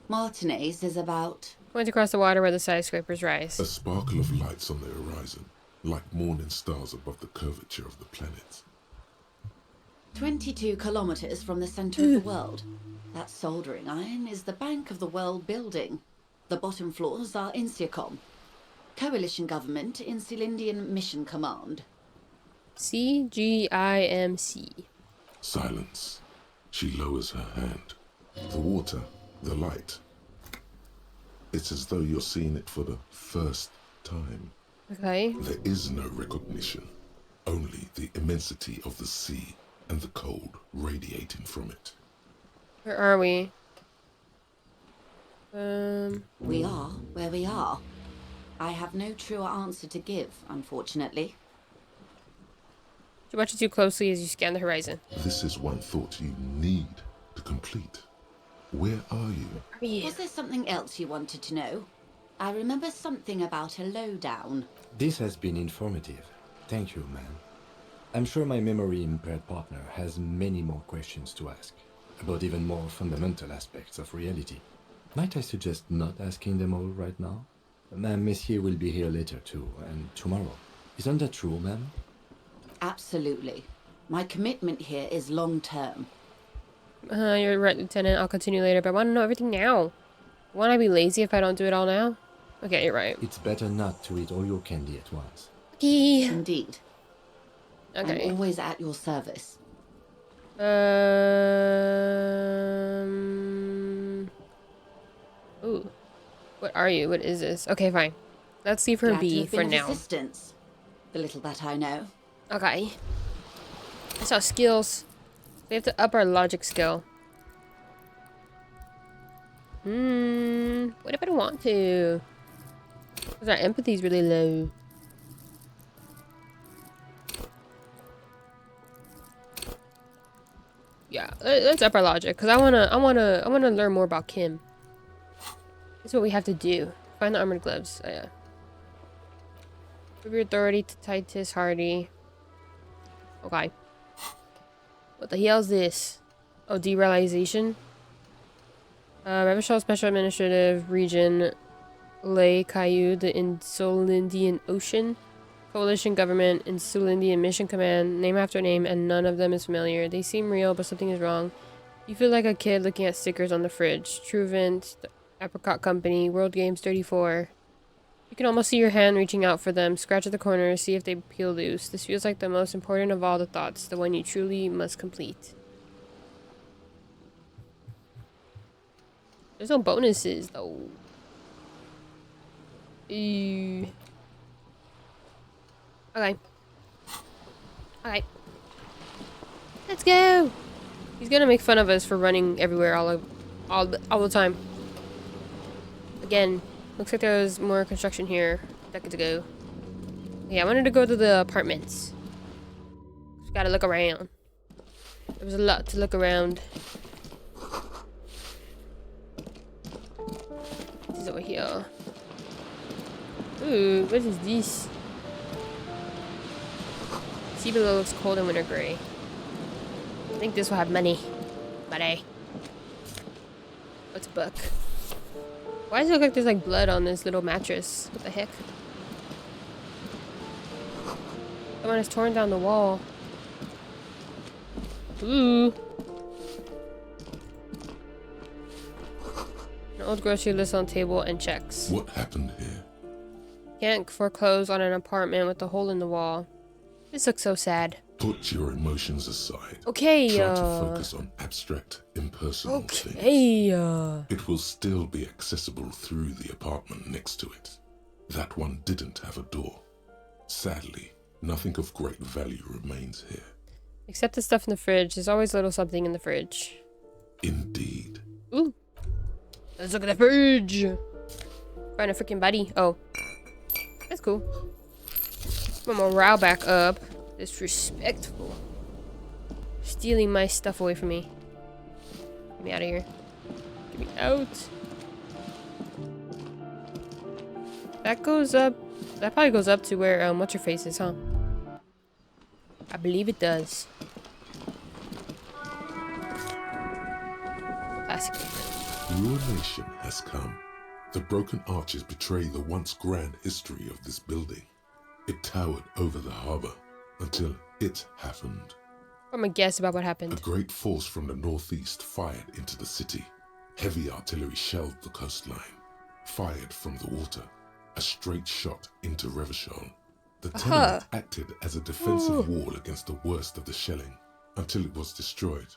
Martinez is about... Points across the water where the skyscrapers rise. A sparkle of lights on the horizon, like morning stars above the curvature of the planets. 22 kilometers from the center of the world. That soldering iron is the bank of the world building. The bottom floors are INSIACOM. Coalition government, Insulindian Mission Command. CGIMC. Silence. She lowers her hand. The water, the light. It's as though you're seeing it for the first time. Okay. There is no recognition, only the immensity of the sea and the cold radiating from it. Where are we? We are where we are. I have no truer answer to give, unfortunately. You watch it too closely as you scan the horizon. This is one thought you need to complete. Where are you? Yeah. Was there something else you wanted to know? I remember something about a lowdown. This has been informative. Thank you, ma'am. I'm sure my memory-impaired partner has many more questions to ask, about even more fundamental aspects of reality. Might I suggest not asking them all right now? Ma'am, Messier will be here later too, and tomorrow. Isn't that true, ma'am? Absolutely. My commitment here is long-term. You're right, Lieutenant. I'll continue later, but I want to know everything now. Won't I be lazy if I don't do it all now? Okay, you're right. It's better not to eat all your candy at once. Okay. Indeed. Okay. I'm always at your service. Ooh. What are you? What is this? Okay, fine. Let's leave her Glad to be have for been of now. assistance. The little that I know. Okay. I saw skills. We have to up our logic skill. What if I don't want to? Because our empathy is really low. Yeah, let's up our logic because I wanna learn more about Kim. That's what we have to do. Find the armored gloves. Oh, yeah. Prove your authority to Titus Hardy. Okay. What the hell is this? Oh, derealization. Revachol Special Administrative Region, Lay Caillou, the Insulindian Ocean. Coalition Government, Insulindian Mission Command, name after name, and none of them is familiar. They seem real, but something is wrong. You feel like a kid looking at stickers on the fridge. Truvent, the Apricot Company, World Games 34. You can almost see your hand reaching out for them. Scratch at the corners, see if they peel loose. This feels like the most important of all the thoughts, the one you truly must complete. There's no bonuses, though. Ew. Okay. Okay. Let's go! He's gonna make fun of us for running everywhere all the time. Again, looks like there was more construction here decades ago. Yeah, I wanted to go to the apartments. Just gotta look around. There was a lot to look around. This is over here. Ooh, what is this? Sea below looks cold and winter gray. I think this will have money. Money. What's a book? Why does it look like there's like blood on this little mattress? What the heck? Someone has torn down the wall. Ooh. An old grocery list on table and checks. What happened here? Can't foreclose on an apartment with a hole in the wall. This looks so sad. Put your emotions aside. Okay, Try to focus on abstract, impersonal things. Okay, It will still be accessible through the apartment next to it. That one didn't have a door. Sadly, nothing of great value remains here. Except the stuff in the fridge. There's always a little something in the fridge. Indeed. Ooh. Let's look at the fridge. Find a freaking body. Oh. That's cool. My morale back up. Disrespectful. Stealing my stuff away from me. Get me out of here. Get me out. That goes up. That probably goes up to where, what's your face is, huh? I believe it does. Classic. Ruination has come. The broken arches betray the once grand history of this building. It towered over the harbor until it happened. I'm gonna guess about what A happened. great force from the northeast fired into the city. Heavy artillery shelled the coastline. Fired from the water. A straight shot into Revachol. The tenement acted as a defensive wall against the worst of the shelling until it was destroyed,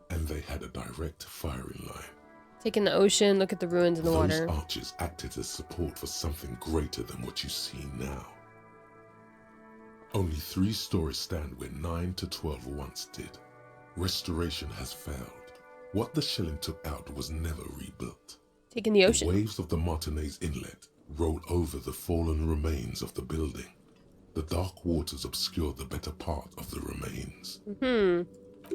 and they had a direct firing line. Take in the ocean, look at the ruins in the Those water. arches acted as support for something greater than what you see now. Only 3 stories stand where 9 to 12 once did. Restoration has failed. What the shelling took out was never rebuilt. Taking the The ocean. waves of the Martinez Inlet roll over the fallen remains of the building. The dark waters obscure the better part of the remains.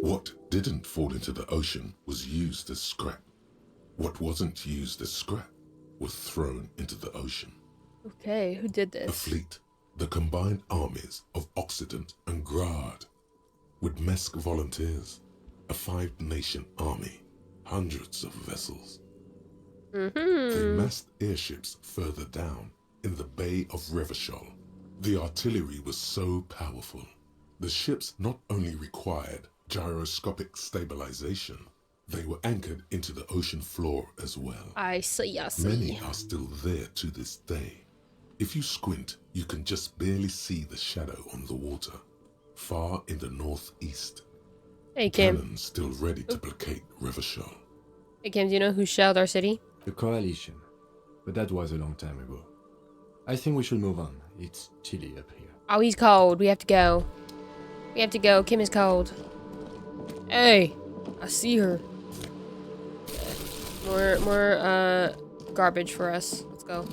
What didn't fall into the ocean was used as scrap. What wasn't used as scrap was thrown into the ocean. Okay, who did A this? fleet, the combined armies of Occident and Grad, with Mesk volunteers, a 5-nation army, hundreds of vessels. They massed airships further down in the Bay of Revachol. The artillery was so powerful. The ships not only required gyroscopic stabilization, they were anchored into the ocean floor as well. I see. Many are still there to this day. If you squint, you can just barely see the shadow on the water, far in the northeast. Hey, Kim. Cannons still ready to placate Revachol. Hey, Kim, do you know who shelled our city? The coalition. But that was a long time ago. I think we should move on. It's chilly up here. Oh, he's cold. We have to go. We have to go. Kim is cold. Hey, I see her. More garbage for us. Let's go.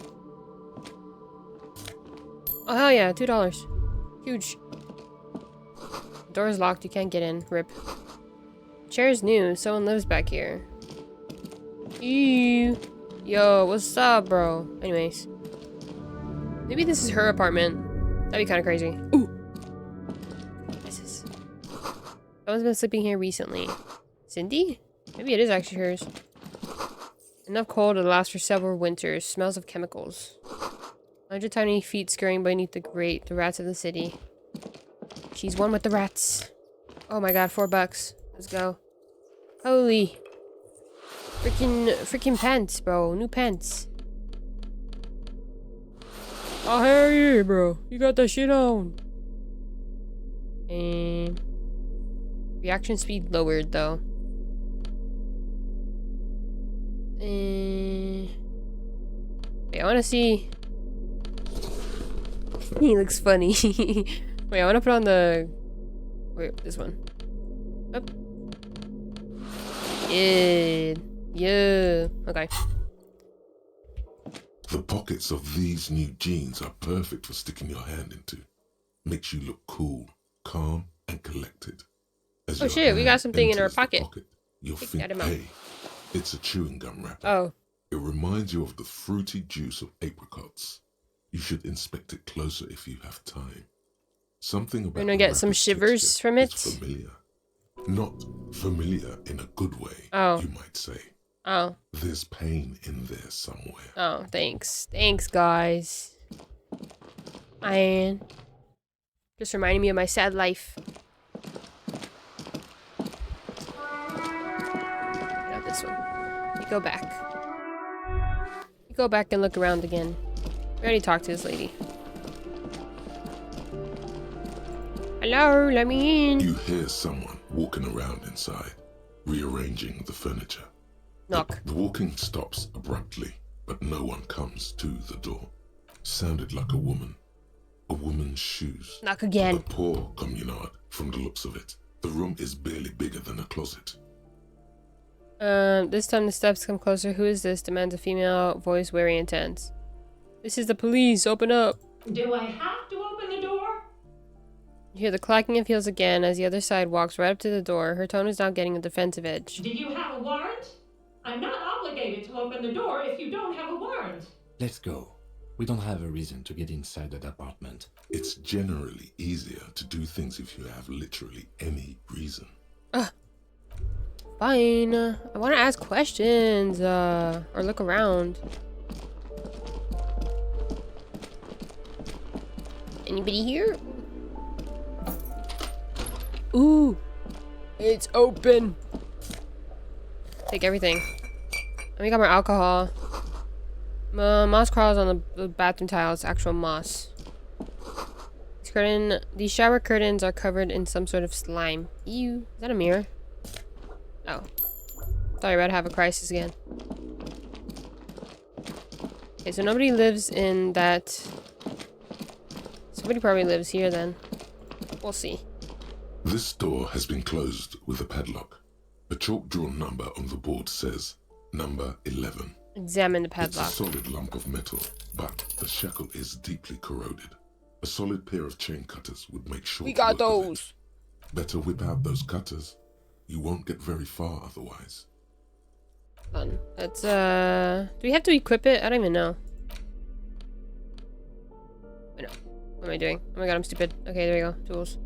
Oh, hell yeah. $2. Huge. Door's locked. You can't get in. Rip. Chair's new. Someone lives back here. Ew. Yo, what's up, bro? Anyways. Maybe this is her apartment. That'd be kind of crazy. Ooh. This is... Someone's been sleeping here recently. Cindy? Maybe it is actually hers. Enough cold to last for several winters. Smells of chemicals. 100 tiny feet scurrying beneath the grate. The rats of the city. She's one with the rats. Oh my god, $4. Let's go. Holy. Freaking pants, bro. New pants. Oh, hell yeah, bro. You got that shit on. And... reaction speed lowered, though. And... wait, I want to see... he looks funny. Wait, I want to put on the... wait, this one. Up. Yeah. Yeah. Okay. The pockets of these new jeans are perfect for sticking your hand into. Makes you look cool, calm, and collected. As Oh your shit, we got hand something in our enters the pocket. You'll Take think, that amount. hey, it's a chewing gum wrapper. Oh. It reminds you of the fruity juice of apricots. You should inspect it closer if you have time. Something about Gonna the get some wrapper's shivers texture from it? is familiar. Not familiar in a good way, Oh. you might say. Oh. There's pain in there somewhere. Oh, thanks. Thanks, guys. Man. Just reminding me of my sad life. Get out this one. You go back. You go back and look around again. We already talked to this lady. Hello, let me in. You hear someone walking around inside, rearranging the furniture. Knock. The walking stops abruptly, but no one comes to the door. Sounded like a woman. A woman's shoes. Knock A again. poor communard, from the looks of it. The room is barely bigger than a closet. This time the steps come closer. Who is this? Demands a female voice, very intense. This is the police. Open up. Do I have to open the door? You hear the clacking of heels again as the other side walks right up to the door. Her tone is now getting a defensive edge. Do you have a warrant? I'm not obligated to open the door if you don't have a warrant. Let's go. We don't have a reason to get inside that apartment. It's generally easier to do things if you have literally any reason. Fine. I want to ask questions, or look around. Anybody here? Ooh. It's open. Take everything. Let me got more alcohol. Moss crawls on the bathroom tiles. Actual moss. These shower curtains are covered in some sort of slime. Ew. Is that a mirror? Oh. Thought you were about to have a crisis again. Okay, so nobody lives in that... Somebody probably lives here then. We'll see. This door has been closed with a padlock. A chalk-drawn number on the board says, number 11. Examine the It's a padlock. solid lump of metal, but the shackle is deeply corroded. A solid pair of chain cutters would make short We got work of it. those. Better whip out those cutters. You won't get very far otherwise. Fun. Let's do we have to equip it? I don't even know. I know. What am I doing? Oh my god, I'm stupid. Okay, there you go. Tools.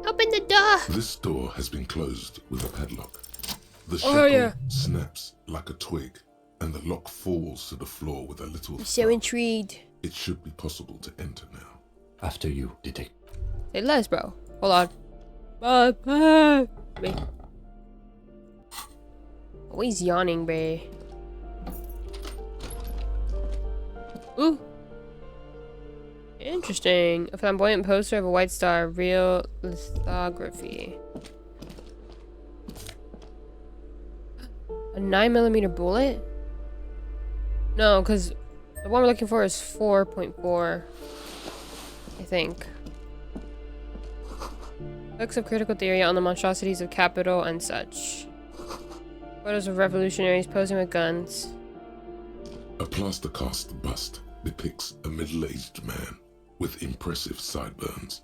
Open the door! This door has been closed with a padlock. The Oh, shackle yeah. snaps like a twig, and the lock falls to the floor with a little I'm so thud. intrigued. It should be possible to enter now. After you, detective. Say less, bro. Hold on. Wait. Always yawning, bae. Ooh. Interesting. A flamboyant poster of a white star. Real lithography. A 9mm bullet? No, because the one we're looking for is 4.4. I think. Books of critical theory on the monstrosities of capital and such. Photos of revolutionaries posing with guns. A plaster cast bust depicts a middle-aged man with impressive sideburns.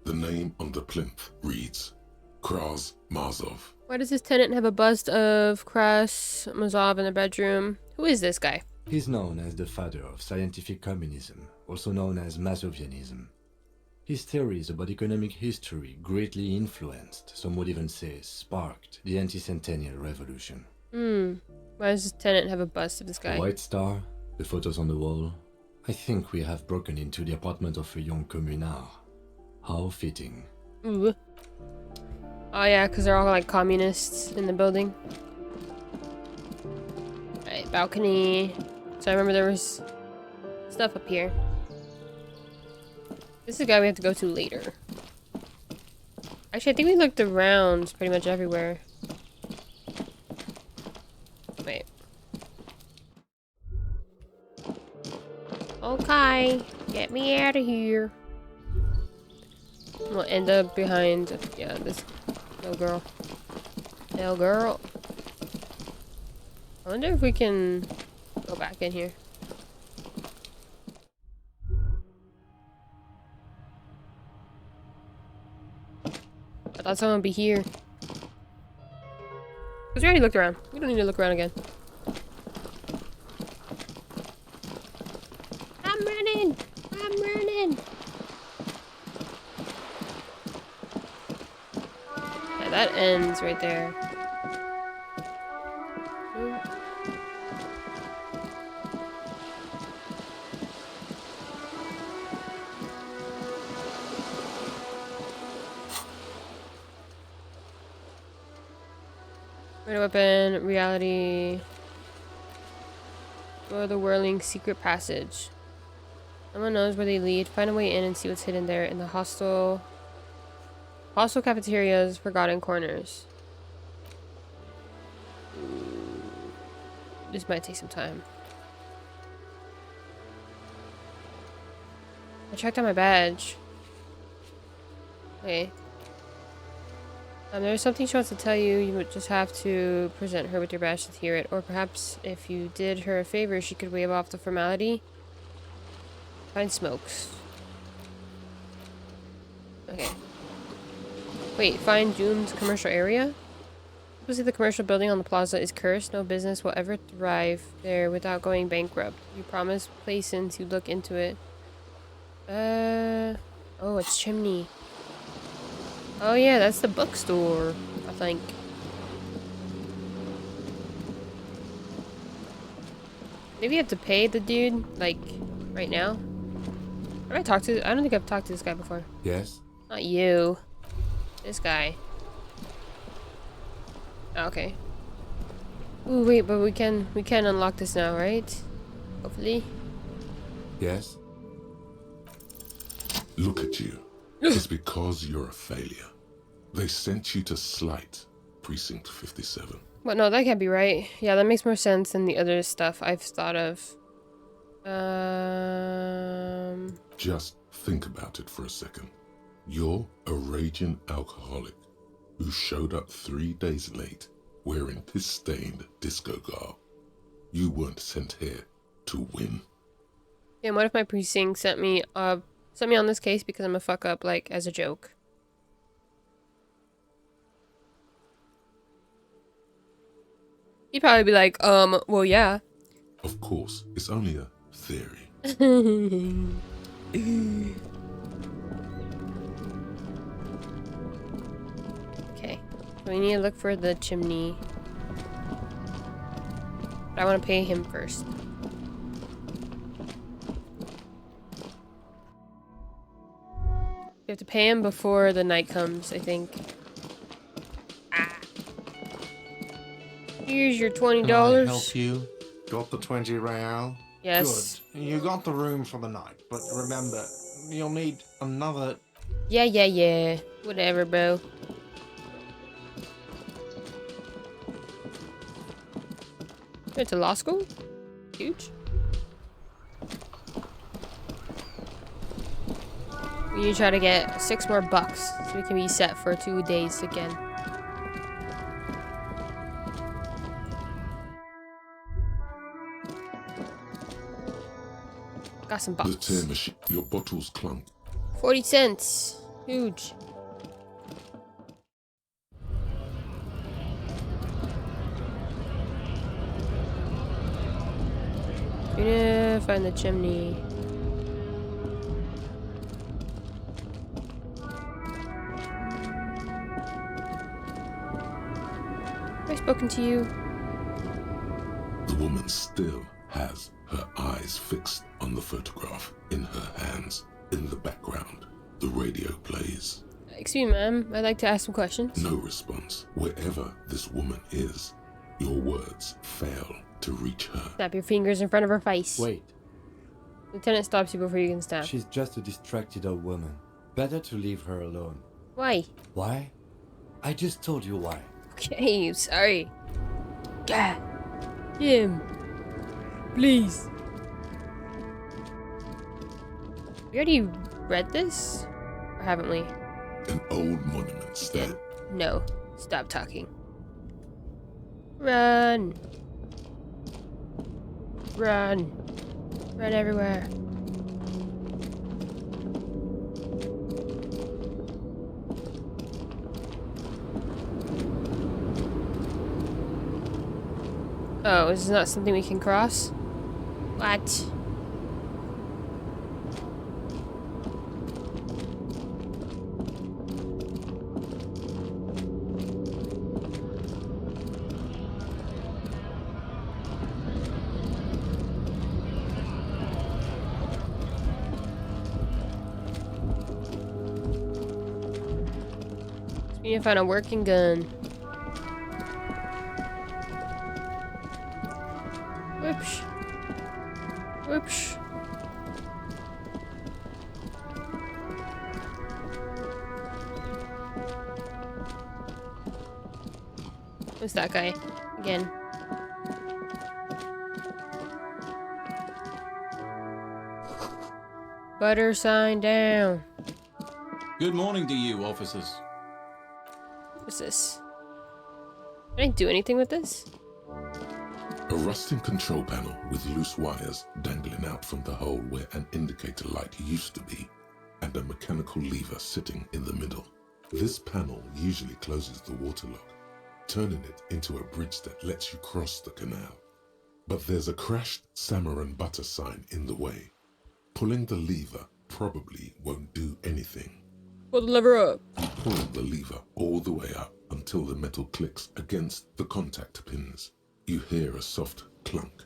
The name on the plinth reads Kraz Mazov. Why does this tenant have a bust of Kras Mazov in the bedroom? Who is this guy? He's known as the father of scientific communism, also known as Mazovianism. His theories about economic history greatly influenced, some would even say sparked, the anti-centennial revolution. Why does this tenant have a bust of this guy? The White Star, the photos on the wall. I think we have broken into the apartment of a young communard. How fitting. Ooh. Oh yeah, because they're all like communists in the building. Alright, balcony. So I remember there was stuff up here. This is the guy we have to go to later. Actually, I think we looked around pretty much everywhere. Wait. Okay, get me out of here. We'll end up behind, yeah, this little girl. Little girl. I wonder if we can go back in here. I thought someone would be here. Because we already looked around. We don't need to look around again. I'm running! I'm running! Yeah, that ends right there. Ooh. Red weapon, reality. Or the whirling secret passage. Someone knows where they lead. Find a way in and see what's hidden there in the hostel cafeteria's forgotten corners. This might take some time. I tracked down my badge. Okay. There's something she wants to tell you. You would just have to present her with your badge to hear it. Or perhaps if you did her a favor, she could waive off the formality. Find smokes. Okay. Wait, find Doom's commercial area? Supposedly the commercial building on the plaza is cursed. No business will ever thrive there without going bankrupt. You promised Playson to look into it. Oh, it's Chimney. Oh yeah, that's the bookstore, I think. Maybe you have to pay the dude, like, right now? Have I talked to... I don't think I've talked to this guy before. Yes? Not you. This guy. Oh, okay. Ooh, wait, but we can unlock this now, right? Hopefully. Yes? Look at you. It's because you're a failure. They sent you to Slight, Precinct 57. But no, that can't be right. Yeah, that makes more sense than the other stuff I've thought of. Just think about it for a second. You're a raging alcoholic who showed up 3 days late wearing piss-stained disco garb. You weren't sent here to win. Yeah, and what if my precinct sent me on this case because I'm a fuck up, like, as a joke? He'd probably be like, well, yeah. Of course, it's only a theory. Okay, so we need to look for the chimney. But I want to pay him first. We have to pay him before the night comes, I think. Ah. Here's your $20. Can I help you? Got the 20 real? Yes. Good. You got the room for the night, but remember, you'll need another... Yeah. Whatever, bro. Went to law school? Huge. We need to try to get 6 more bucks so we can be set for 2 days again. Got some The bucks. tear machine, your bottles clunk. 40 cents. Huge. Gonna find the chimney. Have I spoken to you? The woman still has her eyes fixed on the photograph in her hands. In the background, the radio plays. Excuse me, ma'am. I'd like to ask some questions. No response. Wherever this woman is, your words fail to reach her. Snap your fingers in front of her face. Wait, Lieutenant stops you before you can snap. she's just a distracted old woman. Better to leave her alone. Why? Why? I just told you why. Okay, sorry. God. Jim. Please. We already read this? Or haven't we? An old monument stand. No. Stop talking. Run. Run. Run everywhere. Oh, is this not something we can cross? What? We need to find a working gun. Whoops. Whoops. What's that guy? Again. Butter sign down. Good morning to you, officers. What's this? Can I do anything with this? A rusting control panel with loose wires dangling out from the hole where an indicator light used to be, and a mechanical lever sitting in the middle. This panel usually closes the water lock, turning it into a bridge that lets you cross the canal. But there's a crashed salmon and butter sign in the way. Pulling the lever probably won't do anything. Pull the lever up. You pull the lever all the way up until the metal clicks against the contact pins. You hear a soft clunk.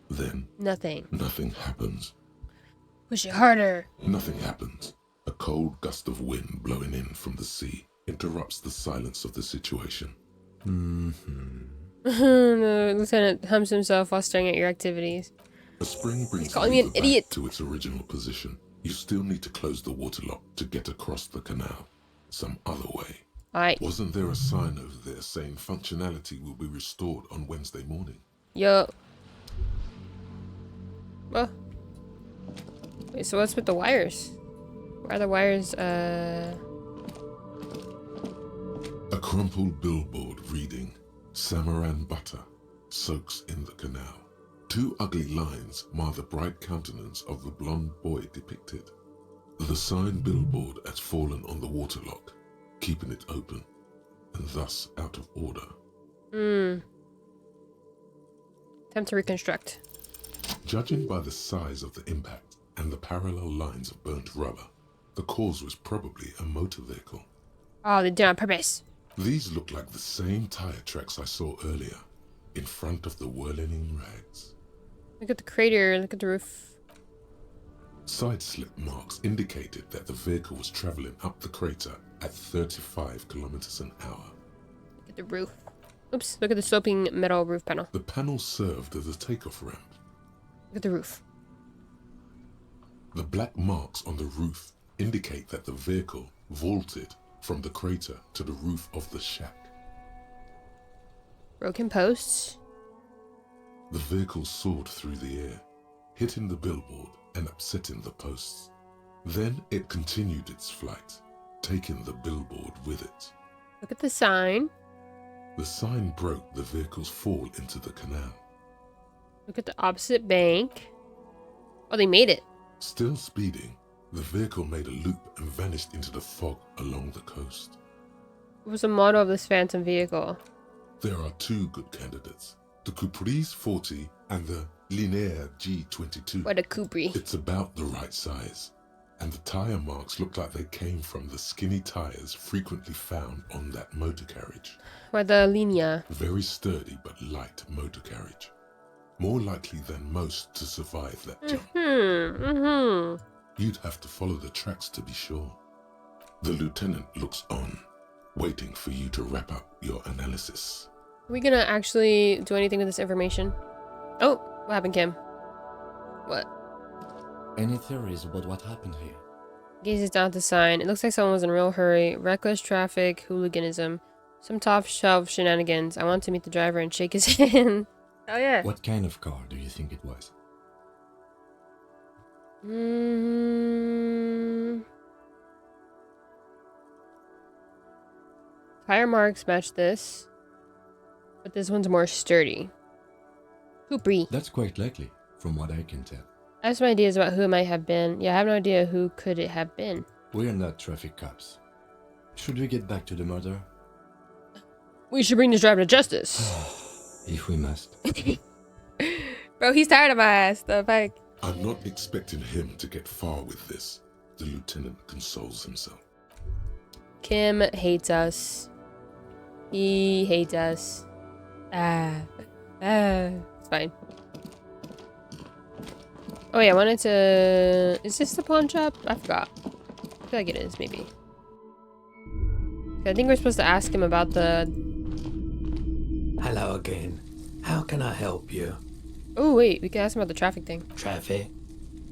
Then Nothing. nothing happens. Push it harder. Nothing happens. A cold gust of wind blowing in from the sea interrupts the silence of the situation. The lieutenant hums himself while staring at your activities. A spring brings He's the calling me an lever back idiot. to its original position. You still need to close the water lock to get across the canal. Some other way. Alright. Wasn't there a sign over there saying functionality will be restored on Wednesday morning? Yo. Well. Wait, so what's with the wires? Why are the wires, A crumpled billboard reading, Samaran butter soaks in the canal. 2 ugly lines mar the bright countenance of the blonde boy depicted. The sign billboard has fallen on the waterlock, keeping it open, and thus out of order. Time to reconstruct. Judging by the size of the impact and the parallel lines of burnt rubber, the cause was probably a motor vehicle. Oh, they did on purpose. These look like the same tire tracks I saw earlier, in front of the whirling rags. Look at the crater, look at the roof. Side slip marks indicated that the vehicle was traveling up the crater at 35 kilometers an hour. Look at the roof. Oops, look at the sloping metal roof panel. The panel served as a takeoff ramp. Look at the roof. The black marks on the roof indicate that the vehicle vaulted from the crater to the roof of the shack. Broken posts. The vehicle soared through the air, hitting the billboard and upsetting the posts. Then it continued its flight, taking the billboard with it. Look at the sign. The sign broke the vehicle's fall into the canal. Look at the opposite bank. Oh, they made it. Still speeding, the vehicle made a loop and vanished into the fog along the coast. What was the model of this phantom vehicle? There are 2 good candidates, the Caprice 40 and the Linear G22. What a Capri. It's about the right size, and the tire marks look like they came from the skinny tires frequently found on that motor carriage. What the Linea? Very sturdy but light motor carriage. More likely than most to survive that jump. You'd have to follow the tracks to be sure. The lieutenant looks on, waiting for you to wrap up your analysis. Are we gonna actually do anything with this information? Oh, what happened, Kim? What? Any theories about what happened here? Gazes down at the sign. It looks like someone was in a real hurry. Reckless traffic, hooliganism, some top shelf shenanigans. I want to meet the driver and shake his hand. Oh yeah. What kind of car do you think it was? Tire marks match this, but this one's more sturdy. Capri. That's quite likely, from what I can tell. I have some ideas about who it might have been. Yeah, I have no idea who could it have been. We're not traffic cops. Should we get back to the murder? We should bring this driver to justice. If we must. Bro, he's tired of my ass, the fuck. I'm not expecting him to get far with this, the lieutenant consoles himself. Kim hates us. He hates us. It's fine. Oh yeah, I wanted to... Is this the pawn shop? I forgot. I feel like it is, maybe. I think we're supposed to ask him about the... Hello again. How can I help you? Oh wait, we can ask him about the traffic thing. Traffic?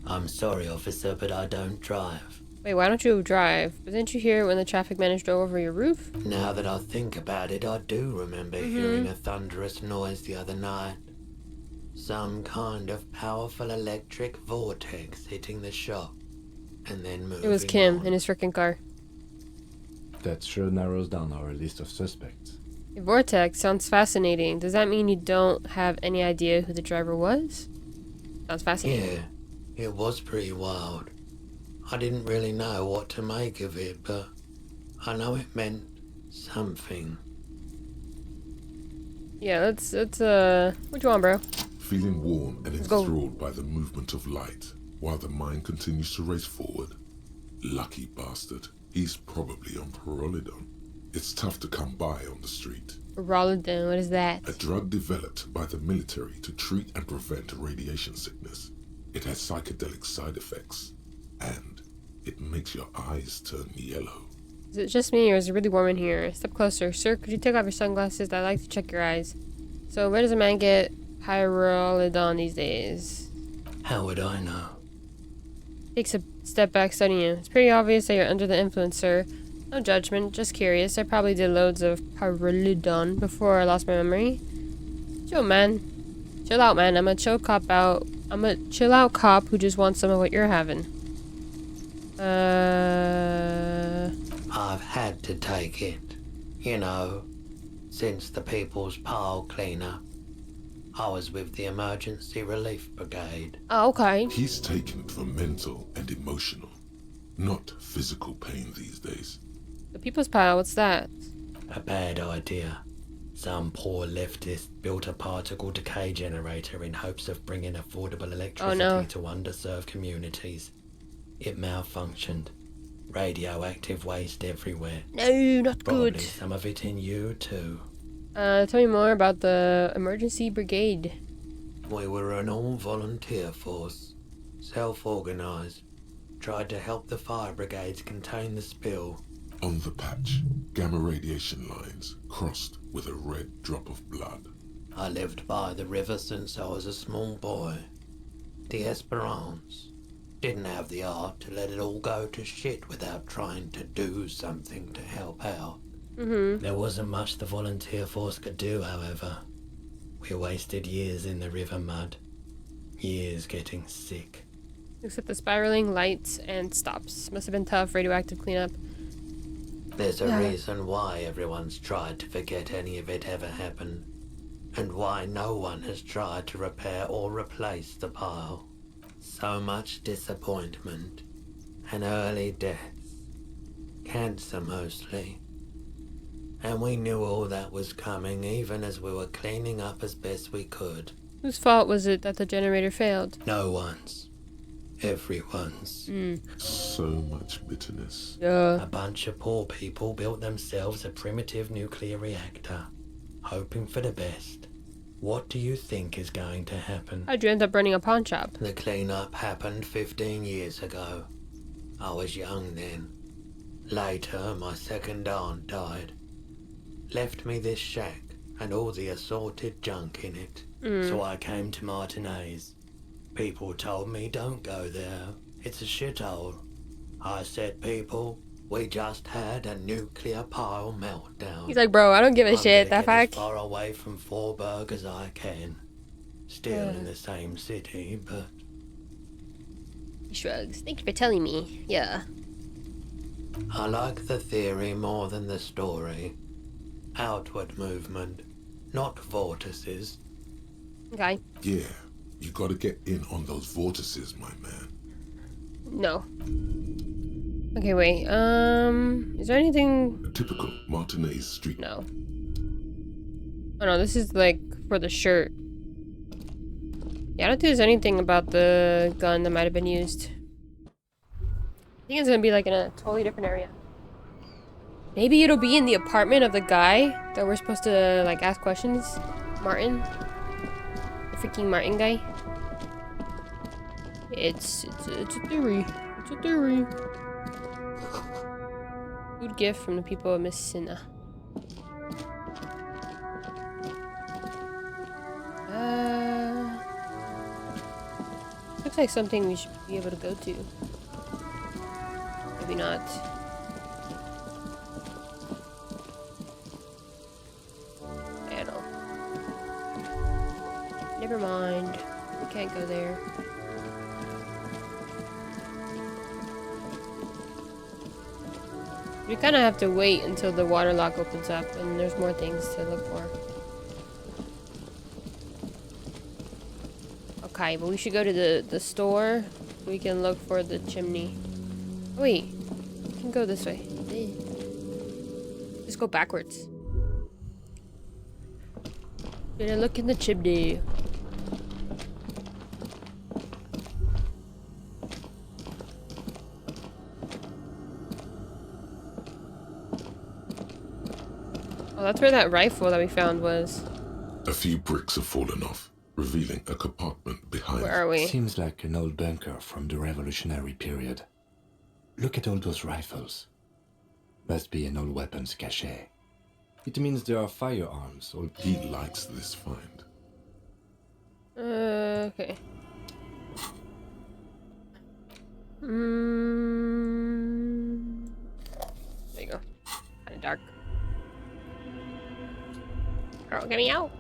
I'm sorry, officer, but I don't drive. Wait, why don't you drive? Didn't you hear when the traffic man drove over your roof? Now that I think about it, I do remember hearing a thunderous noise the other night. Some kind of powerful electric vortex hitting the shop, and then moving It was Kim on. in his freaking car. That sure narrows down our list of suspects. A vortex sounds fascinating. Does that mean you don't have any idea who the driver was? Sounds fascinating. Yeah, it was pretty wild. I didn't really know what to make of it, but I know it meant something. Yeah, let's what you want, bro? Feeling warm and Let's go. enthralled by the movement of light, while the mind continues to race forward. Lucky bastard. He's probably on Pyrrolidon. It's tough to come by on the street. Rolladin, what is that? A drug developed by the military to treat and prevent radiation sickness. It has psychedelic side effects, and it makes your eyes turn yellow. Is it just me or is it really warm in here? Step closer. Sir, could you take off your sunglasses? I'd like to check your eyes. So where does a man get Pyrrolidon these days? How would I know? Takes a step back studying you. It's pretty obvious that you're under the influence, sir. No judgment, just curious. I probably did loads of Pyrrolidon before I lost my memory. Chill, man. Chill out, man. I'm a chill out cop who just wants some of what you're having. I've had to take it. You know, Since the People's Pile cleanup, I was with the Emergency Relief Brigade. Oh, okay. He's taken for mental and emotional, not physical pain these days. The People's Pile, what's that? A bad idea. Some poor leftist built a particle decay generator in hopes of bringing affordable electricity to underserved communities. It malfunctioned. Radioactive waste everywhere. No, not Probably good. some of it in you too. Tell me more about the Emergency Brigade. We were an all-volunteer force, self-organized. Tried to help the fire brigades contain the spill. On the patch, gamma radiation lines crossed with a red drop of blood. I lived by the river since I was a small boy. The Esperance. Didn't have the art to let it all go to shit without trying to do something to help out. There wasn't much the volunteer force could do, however. We wasted years in the river mud. Years getting sick. Except the spiraling, lights, and stops. Must have been tough, radioactive cleanup. There's a reason why everyone's tried to forget any of it ever happened. And why no one has tried to repair or replace the pile. So much disappointment. And early deaths. Cancer mostly. And we knew all that was coming even as we were cleaning up as best we could. Whose fault was it that the generator failed? No one's. Everyone's. So much bitterness. A bunch of poor people built themselves a primitive nuclear reactor, hoping for the best. What do you think is going to happen? How'd you end up running a pawn shop? The cleanup happened 15 years ago. I was young then. Later, my second aunt died. Left me this shack and all the assorted junk in it. So I came to Martinez. People told me don't go there. It's a shithole. I said, people, we just had a nuclear pile meltdown. He's like, bro, I don't give a I'm shit. gonna That get as fact. far away from Forburg as I can. Still in the same city, but He shrugs. Thank you for telling me. Yeah. I like the theory more than the story. Outward movement, not vortices. Okay. Yeah, you gotta get in on those vortices, my man. No. Okay, wait. Is there anything? A typical Martinez street. No. Oh no, this is like for the shirt. Yeah, I don't think there's anything about the gun that might have been used. I think it's gonna be like in a totally different area. Maybe it'll be in the apartment of the guy that we're supposed to like ask questions. Martin. The freaking Martin guy. It's a theory. It's a theory. Good gift from the people of Miss Sinna. Looks like something we should be able to go to. Maybe not. I don't know. Never mind. We can't go there. We kind of have to wait until the water lock opens up and there's more things to look for. Okay, but we should go to the store. We can look for the chimney. Oh, wait, we can go this way. Just go backwards. Gonna look in the chimney. Oh, that's where that rifle that we found was. A few bricks have fallen off, revealing a compartment behind. Where are we? Seems like an old bunker from the revolutionary period. Look at all those rifles. Must be an old weapons cache. It means there are firearms. Or He likes this find. Okay. There you go. Kinda dark. Girl, get me out.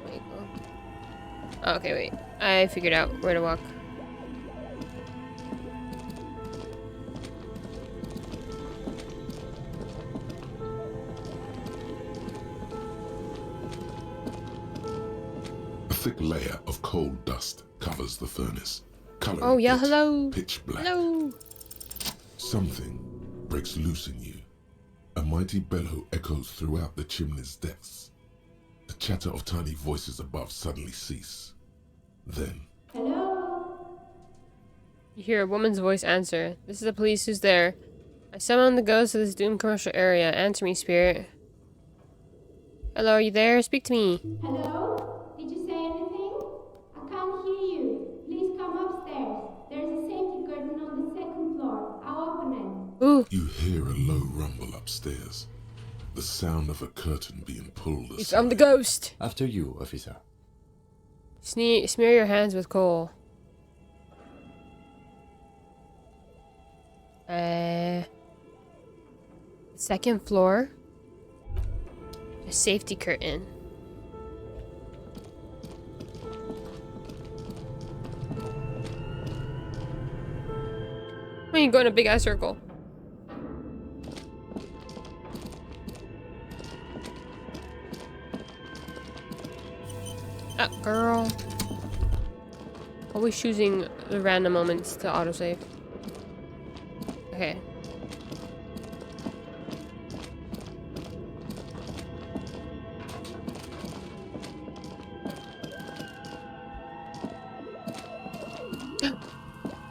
There you go. Oh, okay, wait. I figured out where to walk. thick layer of coal dust covers the furnace, coloring Oh yeah, it hello. pitch black. Hello. Something breaks loose in you. A mighty bellow echoes throughout the chimney's depths. The chatter of tiny voices above suddenly cease. Then, Hello? You hear a woman's voice answer. This is the police. Who's there? I summon the ghost of this doomed commercial area. Answer me, spirit. Hello, are you there? Speak to me. Hello? Did you say anything? I can't hear you. Please come upstairs. There's a safety curtain on the second floor. I'll open it. Ooh. you hear a low rumble upstairs. The sound of a curtain being pulled aside. You found the ghost. After you, officer. Smear your hands with coal. Second floor. A safety curtain. Why are you going in a big ass circle? Ah, girl. Always choosing the random moments to autosave. Okay.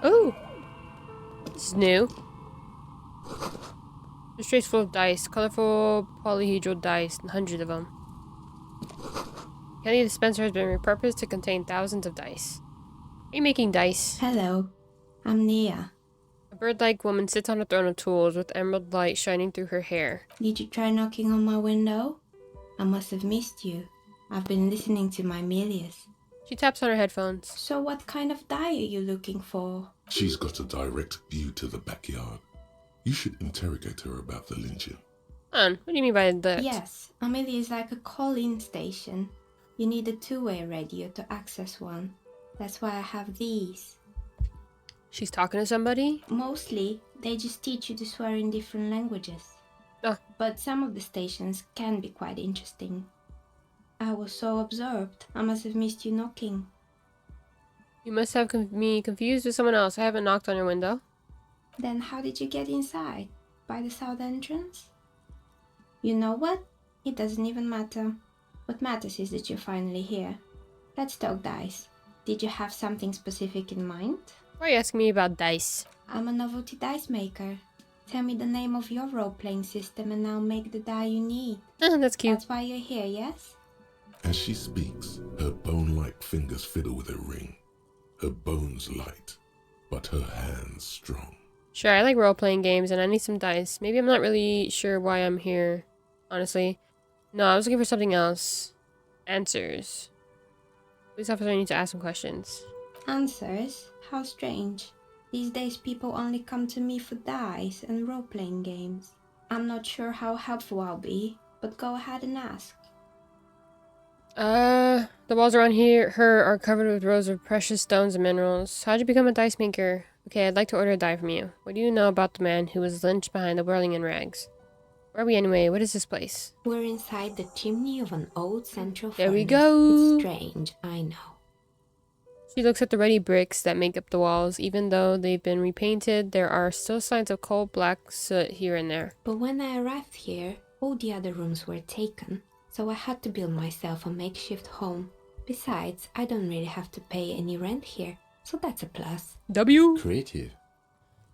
Oh! This is new. The trays full of dice. Colorful polyhedral dice. Hundreds of them. Candy dispenser has been repurposed to contain thousands of dice. Are you making dice? Hello, I'm Nia. A bird-like woman sits on a throne of tools with emerald light shining through her hair. Did you try knocking on my window? I must have missed you. I've been listening to my Melius. She taps on her headphones. So what kind of die are you looking for? She's got a direct view to the backyard. You should interrogate her about the lynching. What do you mean by that? Yes, Amelia is like a call-in station. You need a two-way radio to access one. That's why I have these. She's talking to somebody? Mostly, they just teach you to swear in different languages. Oh. But some of the stations can be quite interesting. I was so absorbed, I must have missed you knocking. You must have me confused with someone else. I haven't knocked on your window. Then how did you get inside? By the south entrance? You know what? It doesn't even matter. What matters is that you're finally here. Let's talk dice. Did you have something specific in mind? Why are you asking me about dice? I'm a novelty dice maker. Tell me the name of your role-playing system and I'll make the die you need. That's cute. That's why you're here, yes? As she speaks, her bone-like fingers fiddle with a ring. Her bones light, but her hands strong. Sure, I like role-playing games and I need some dice. Maybe I'm not really sure why I'm here, honestly. No, I was looking for something else. Answers. Police officer, I need to ask some questions. Answers? How strange. These days people only come to me for dice and role-playing games. I'm not sure how helpful I'll be, but go ahead and ask. The walls around her are covered with rows of precious stones and minerals. How'd you become a dice maker? Okay, I'd like to order a die from you. What do you know about the man who was lynched behind the whirling in rags? Where are we anyway? What is this place? We're inside the chimney of an old central There furnace. we go. It's strange, I know. She looks at the ruddy bricks that make up the walls. Even though they've been repainted, there are still signs of coal black soot here and there. But when I arrived here, all the other rooms were taken, so I had to build myself a makeshift home. Besides, I don't really have to pay any rent here, so that's a plus. W? Creative.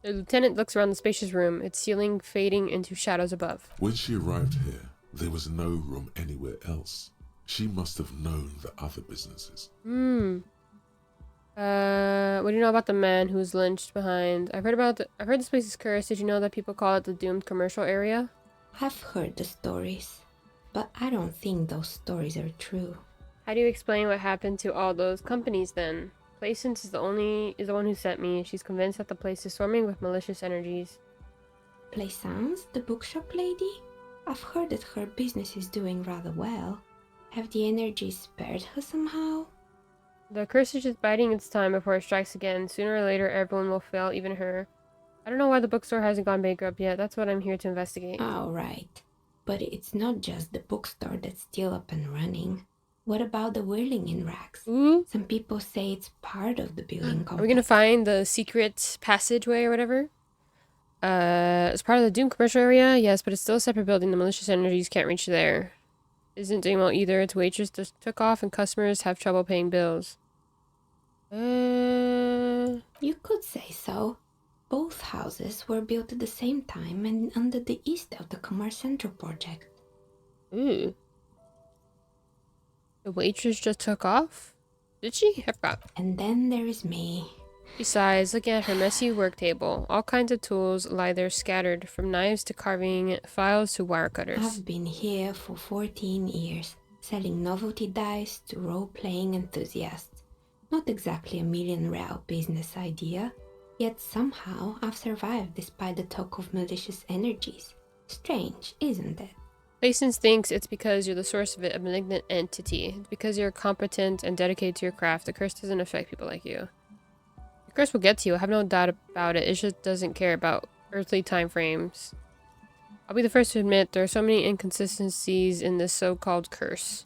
The lieutenant looks around the spacious room, its ceiling fading into shadows above. When she arrived here, there was no room anywhere else. She must have known the other businesses. What do you know about the man who was lynched behind? I've heard this place is cursed. Did you know that people call it the doomed commercial area? I've heard the stories, but I don't think those stories are true. How do you explain what happened to all those companies then? Placence is the one who sent me. She's convinced that the place is swarming with malicious energies. Plaisance, the bookshop lady? I've heard that her business is doing rather well. Have the energies spared her somehow? The curse is just biding its time before it strikes again. Sooner or later, everyone will fail, even her. I don't know why the bookstore hasn't gone bankrupt yet. That's what I'm here to investigate. Oh, right. But it's not just the bookstore that's still up and running. What about the whirling in racks? Ooh. Some people say it's part of the building complex. Are we gonna find the secret passageway or whatever? It's part of the Doom commercial area? Yes, but it's still a separate building. The malicious energies can't reach there. Isn't doing well either. Its waitress just took off and customers have trouble paying bills. You could say so. Both houses were built at the same time and under the east of the Commerce Center project. Ooh. The waitress just took off? Did she? I forgot. And then there is me. Besides, looking at her messy work table, all kinds of tools lie there scattered, from knives to carving files to wire cutters. I've been here for 14 years, selling novelty dice to role-playing enthusiasts. Not exactly a million-real business idea, yet somehow I've survived despite the talk of malicious energies. Strange, isn't it? Patience thinks it's because you're the source of it, a malignant entity. It's because you're competent and dedicated to your craft. The curse doesn't affect people like you. The curse will get to you, I have no doubt about it. It just doesn't care about earthly time frames. I'll be the first to admit there are so many inconsistencies in this so-called curse.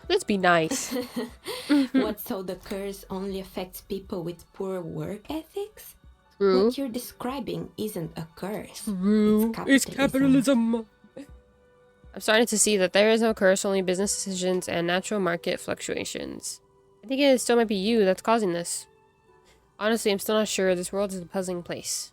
Let's be nice. What, so the curse only affects people with poor work ethics? True. What you're describing isn't a curse. True. It's capitalism. I'm starting to see that there is no curse, only business decisions and natural market fluctuations. I think it still might be you that's causing this. Honestly, I'm still not sure. This world is a puzzling place.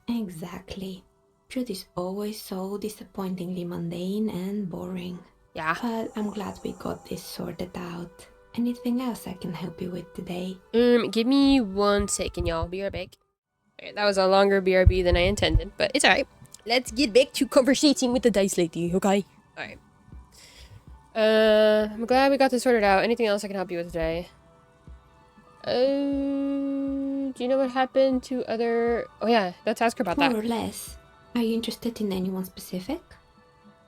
Exactly. Truth is always so disappointingly mundane and boring. Yeah. But I'm glad we got this sorted out. Anything else I can help you with today? Give me 1 second, y'all. Be right back. Okay, that was a longer BRB than I intended, but it's alright. Let's get back to conversating with the dice lady, okay? Alright. I'm glad we got this sorted out. Anything else I can help you with today? Do you know what happened to other... Oh yeah, let's ask her about that. More or less. Are you interested in anyone specific?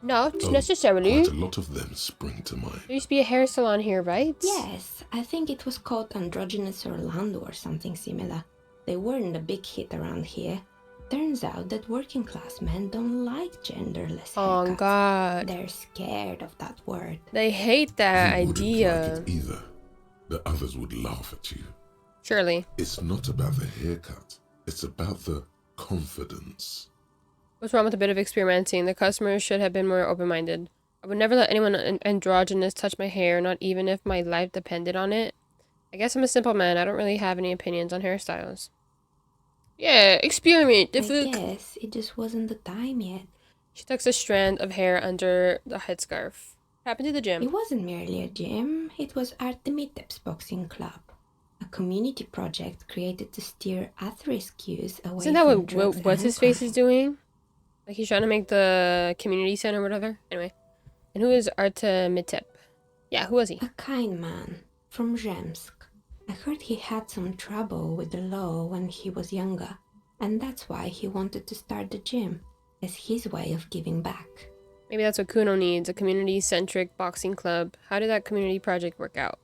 Not necessarily. Quite a lot of them spring to mind. There used to be a hair salon here, right? Yes, I think it was called Androgynous Orlando or something similar. They weren't a big hit around here. Turns out that working class men don't like genderless haircuts. Oh god. They're scared of that word. They hate that You idea. wouldn't like it either. The others would laugh at you. Surely. It's not about the haircut. It's about the confidence. What's wrong with a bit of experimenting? The customers should have been more open-minded. I would never let anyone androgynous touch my hair, not even if my life depended on it. I guess I'm a simple man. I don't really have any opinions on hairstyles. Yeah, experiment. I guess it just wasn't the time yet. She tucks a strand of hair under the headscarf. What happened to the gym? It wasn't merely a gym. It was Artemitep's boxing club. A community project created to steer at-risk youth away Isn't that from drugs what what's and his face crime. is doing? Like he's trying to make the community center or whatever? Anyway. And who is Artemitep? Yeah, who was he? A kind man from Zemsk. I heard he had some trouble with the law when he was younger, and that's why he wanted to start the gym, as his way of giving back. Maybe that's what Kuno needs, a community-centric boxing club. How did that community project work out?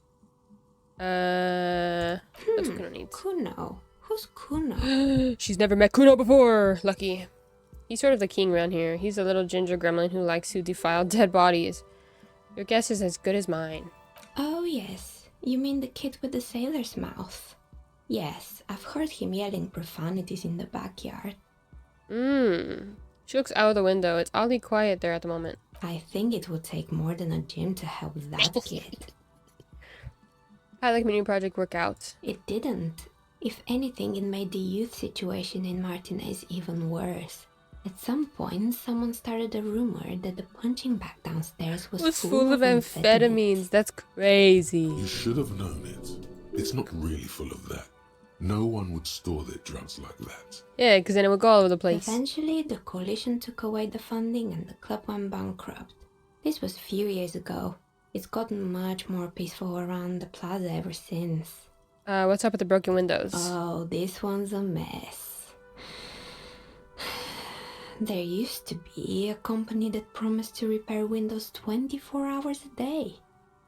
That's what Kuno needs. Kuno? Who's Kuno? She's never met Kuno before! Lucky. He's sort of the king around here. He's a little ginger gremlin who likes to defile dead bodies. Your guess is as good as mine. Oh yes. You mean the kid with the sailor's mouth? Yes, I've heard him yelling profanities in the backyard. She looks out of the window. It's oddly quiet there at the moment. I think it would take more than a gym to help that kid. How did the community project work out? It didn't. If anything, it made the youth situation in Martinez even worse. At some point, someone started a rumor that the punching bag downstairs was full of amphetamines. That's crazy. You should have known it. It's not really full of that. No one would store their drugs like that. Yeah, because then it would go all over the place. Eventually, the coalition took away the funding and the club went bankrupt. This was a few years ago. It's gotten much more peaceful around the plaza ever since. What's up with the broken windows? Oh, this one's a mess. There used to be a company that promised to repair windows 24 hours a day.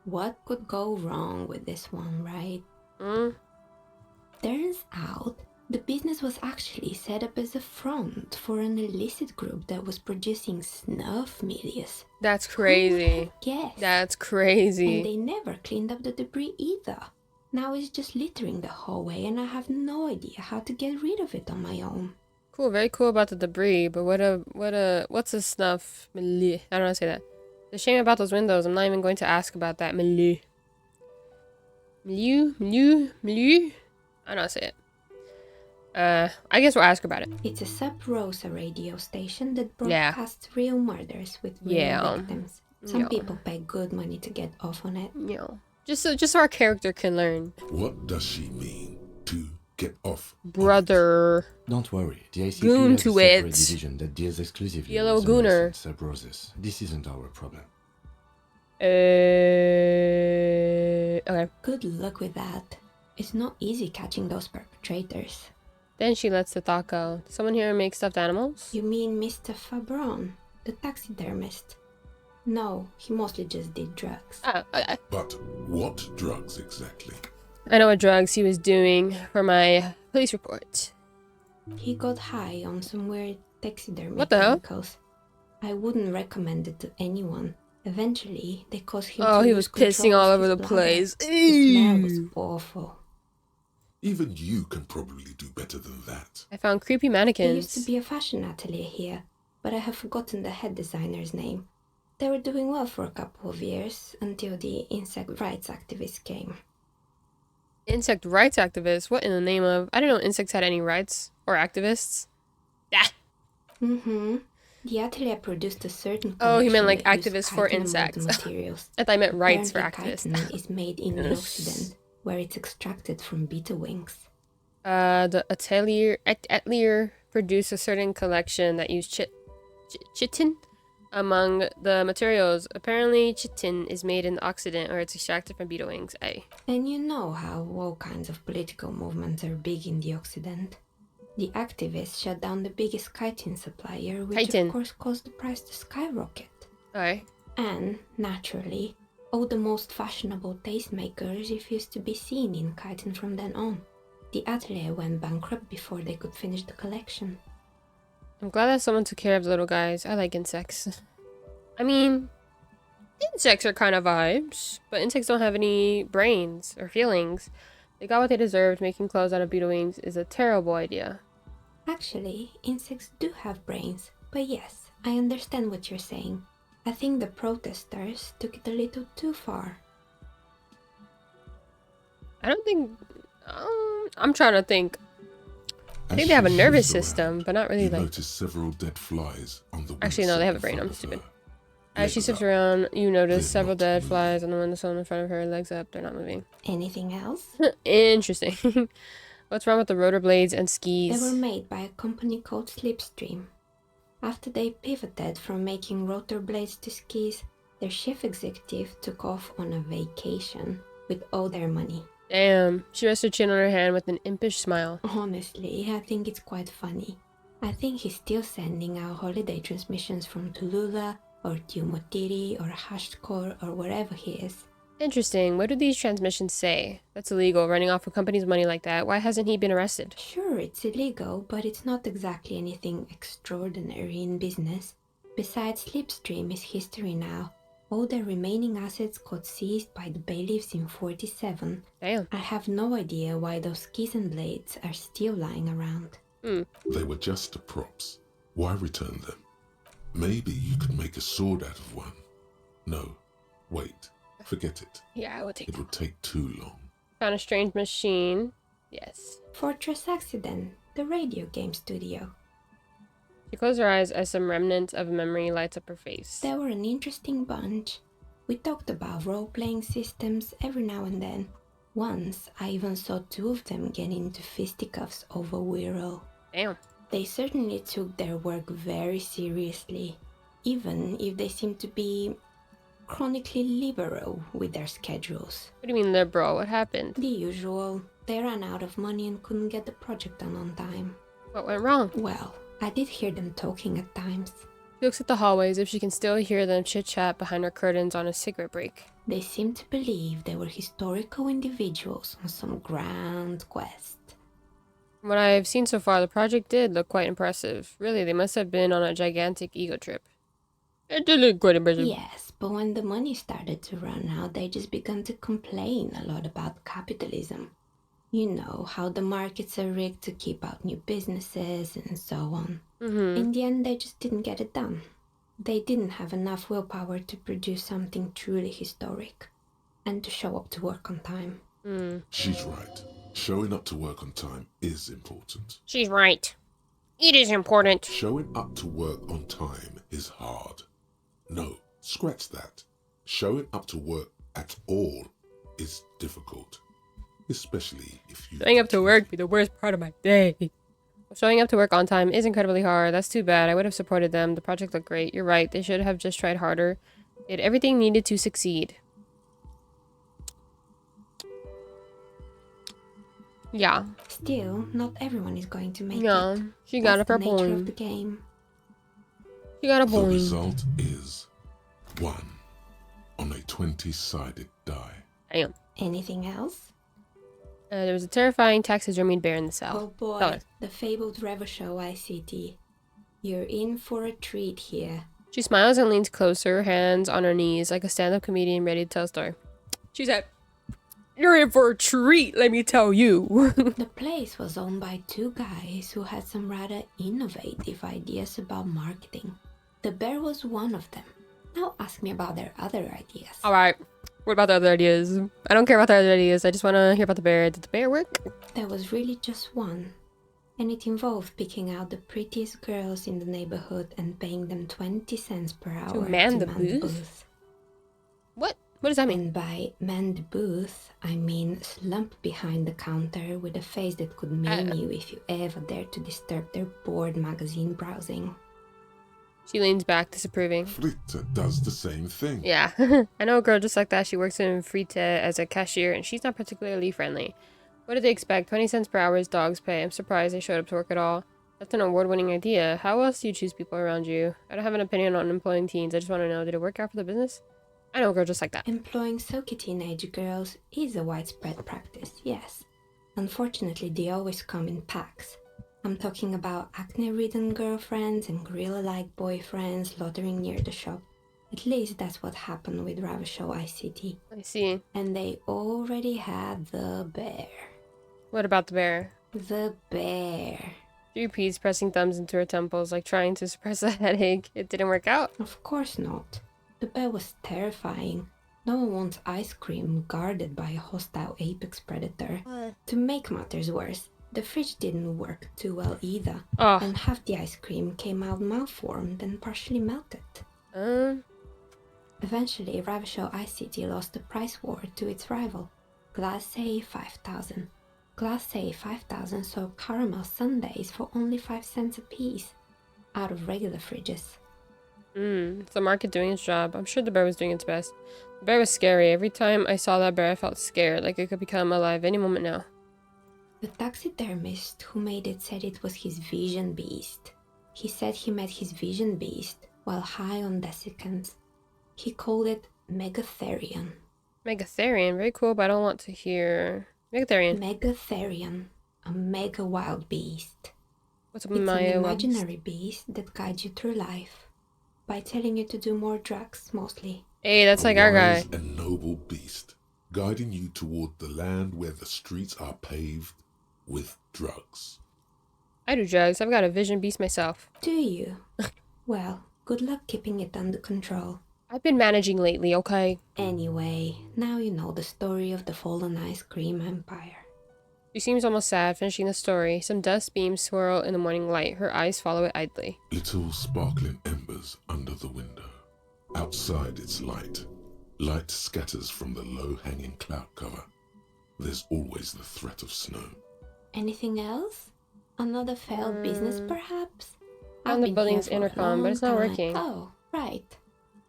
What could go wrong with this one, right? Turns out The business was actually set up as a front for an illicit group that was producing snuff medias. That's Who would have crazy. guessed? That's crazy. And they never cleaned up the debris either. Now it's just littering the hallway and I have no idea how to get rid of it on my own. Cool, very cool about the debris, but what's a snuff milieu? I don't know how to say that. The shame about those windows. I'm not even going to ask about that milieu. Milieu. I don't know how to say it. I guess we'll ask about it. It's a Sub Rosa radio station that broadcasts real murders with real victims. Some people pay good money to get off on it. Yeah. Just so our character can learn. What does she mean to get off? Brother. Don't worry, the ICP Goon has to a separate it. division that deals exclusively Yellow with Gooner. sub-roses. This isn't our problem. Okay. Good luck with that. It's not easy catching those perpetrators. Then she lets the thought go. Someone here make stuffed animals? You mean Mr. Fabron, the taxidermist? No, he mostly just did drugs. Oh, okay. But what drugs exactly? I know what drugs he was doing for my police report. He got high on some weird taxidermy What the hell? chemicals. I wouldn't recommend it to anyone. Eventually, they caused him Oh, to he lose was pissing control all of over his the bladder. place. The smell was Ew. awful. Even you can probably do better than that. I found creepy There used to mannequins. be a fashion atelier here, but I have forgotten the head designer's name. They were doing well for a couple of years until the insect rights activists came. Insect rights activists? What in the name of? I didn't know insects had any rights. Or activists. Ah. Mm-hmm. The atelier produced a certain Oh, he meant like collection that activists used for chitin and insects. mold materials. I thought I meant rights for Apparently, activists. chitin is made in the Occident, where it's extracted from beetle wings. The atelier produced a certain collection that used chitin among the materials. Apparently, chitin is made in the Occident, or it's extracted from beetle wings. Aye. And you know how all kinds of political movements are big in the Occident. The activists shut down the biggest chitin supplier, which Chitin. of course caused the price to skyrocket. Aye. And, naturally, all the most fashionable tastemakers refused to be seen in chitin from then on. The atelier went bankrupt before they could finish the collection. I'm glad that someone took care of the little guys. I like insects. I mean, insects are kind of vibes, but insects don't have any brains or feelings. They got what they deserved. Making clothes out of beetle wings is a terrible idea. Actually, insects do have brains, but yes, I understand what you're saying. I think the protesters took it a little too far. I don't think... I'm trying to think. I think they have a nervous system, but not really You like... notice several dead flies on the Actually, no, they have a brain. I'm stupid. As she sifts around, you notice several dead flies on the windowsill in front of her. Legs up, they're not moving. Anything else? Interesting. What's wrong with the rotor blades and skis? They were made by a company called Slipstream. After they pivoted from making rotor blades to skis, their chief executive took off on a vacation with all their money. Damn. She rests her chin on her hand with an impish smile. Honestly, I think it's quite funny. I think he's still sending out holiday transmissions from Tulula or Tiumotiri or Hashtkor or wherever he is. Interesting. What do these transmissions say? That's illegal, running off a company's money like that. Why hasn't he been arrested? Sure, it's illegal, but it's not exactly anything extraordinary in business. Besides, Slipstream is history now. All their remaining assets got seized by the bailiffs in 47. Damn. I have no idea why those skis and blades are still lying around. They were just props. Why return them? Maybe you could make a sword out of one. No, wait. Forget it. Yeah, I will take it. It would take too long. Found a strange machine. Yes. Fortress Accident, the radio game studio. She closed her eyes as some remnant of memory lights up her face. They were an interesting bunch. We talked about role-playing systems every now and then. Once, I even saw two of them get into fisticuffs over Wirral. Damn. They certainly took their work very seriously, even if they seemed to be chronically liberal with their schedules. What do you mean liberal? What happened? The usual. They ran out of money and couldn't get the project done on time. What went wrong? Well, I did hear them talking at times. She looks at the hallways if she can still hear them chit-chat behind her curtains on a cigarette break. They seemed to believe they were historical individuals on some grand quest. From what I've seen so far, the project did look quite impressive. Really, they must have been on a gigantic ego trip. It did look quite impressive. Yes, but when the money started to run out, they just began to complain a lot about capitalism. You know, how the markets are rigged to keep out new businesses and so on. In the end, they just didn't get it done. They didn't have enough willpower to produce something truly historic and to show up to work on time. She's right. Showing up to work on time is important. She's right. It is important. Showing up to work on time is hard. No, scratch that. Showing up to work at all is difficult. Especially if you... Showing up to work be the worst part of my day. Showing up to work on time is incredibly hard. That's too bad. I would have supported them. The project looked great. You're right. They should have just tried harder. They had everything needed to succeed. Yeah. Still, not everyone is going to make it. Yeah, she got up her That's the nature of point. the game. She got a The point. result is 1 on a 20-sided die. Damn. Anything else? There was a terrifying taxidermied bear in the cell. Oh boy, Tell her. the fabled Revachol ICT. You're in for a treat here. She smiles and leans closer, hands on her knees, like a stand-up comedian ready to tell a story. She said, "You're in for a treat, let me tell you." The place was owned by two guys who had some rather innovative ideas about marketing. The bear was one of them. Now ask me about their other ideas. Alright, what about the other ideas? I don't care about the other ideas, I just want to hear about the bear. Did the bear work? There was really just one. And it involved picking out the prettiest girls in the neighborhood and paying them 20 cents per hour man the booth? What? What does that mean? And by man the booth, I mean slump behind the counter with a face that could maim you if you ever dared to disturb their bored magazine browsing. She leans back, disapproving. Fritte does the same thing. Yeah, I know a girl just like that. She works in Fritte as a cashier, and she's not particularly friendly. What did they expect? 20 cents per hour is dog's pay. I'm surprised they showed up to work at all. That's an award-winning idea. How else do you choose people around you? I don't have an opinion on employing teens. I just want to know, did it work out for the business? I know a girl just like that. Employing silky teenage girls is a widespread practice, yes. Unfortunately, they always come in packs. I'm talking about acne-ridden girlfriends and gorilla-like boyfriends loitering near the shop. At least that's what happened with Revachol ICT. I see. And they already had the bear. What about the bear? The bear. She repeats, pressing thumbs into her temples, like trying to suppress a headache. It didn't work out. Of course not. The bear was terrifying. No one wants ice cream guarded by a hostile apex predator. To make matters worse, the fridge didn't work too well either. And half the ice cream came out malformed and partially melted. Eventually, Revachol ICT lost the price war to its rival, Glace 5000. Glace 5000 sold caramel sundaes for only 5 cents a piece, out of regular fridges. It's the market doing its job. I'm sure the bear was doing its best. The bear was scary. Every time I saw that bear, I felt scared, like it could become alive any moment now. The taxidermist who made it said it was his vision beast. He said he met his vision beast while high on desiccants. He called it Megatherion. Megatherion, very cool, but I don't want to hear... Megatherion. Megatherion, a mega wild beast. What's It's an imaginary beast that guides you through life by telling you to do more drugs, mostly. Hey, that's like our guy. A noble beast, guiding you toward the land where the streets are paved with drugs. I do drugs. I've got a vision beast myself. Do you? Well, good luck keeping it under control. I've been managing lately, okay? Anyway, now you know the story of the fallen ice cream empire. She seems almost sad, finishing the story. Some dust beams swirl in the morning light. Her eyes follow it idly. Little sparkling embers under the window. Outside it's light. Light scatters from the low-hanging cloud cover. There's always the threat of snow. Anything else? Another failed business, perhaps? Found the building's intercom, but it's not working. Oh, right.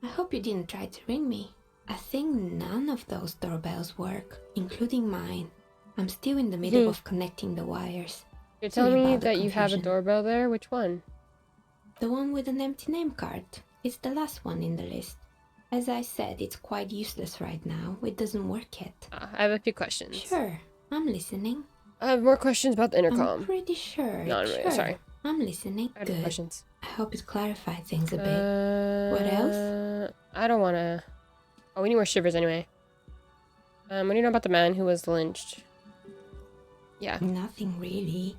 I hope you didn't try to ring me. I think none of those doorbells work, including mine. I'm still in the middle of connecting the wires. You're telling me that you have a doorbell there? Which one? The one with an empty name card. It's the last one in the list. As I said, it's quite useless right now. It doesn't work yet. I have a few questions. Sure, I'm listening. I have more questions about the I'm intercom. pretty sure. No, Sure. sorry. I'm listening. I have Good. questions. I hope it clarified things a bit. What else? I don't want to... Oh, we need more shivers anyway. What do you know about the man who was lynched? Yeah. Nothing really.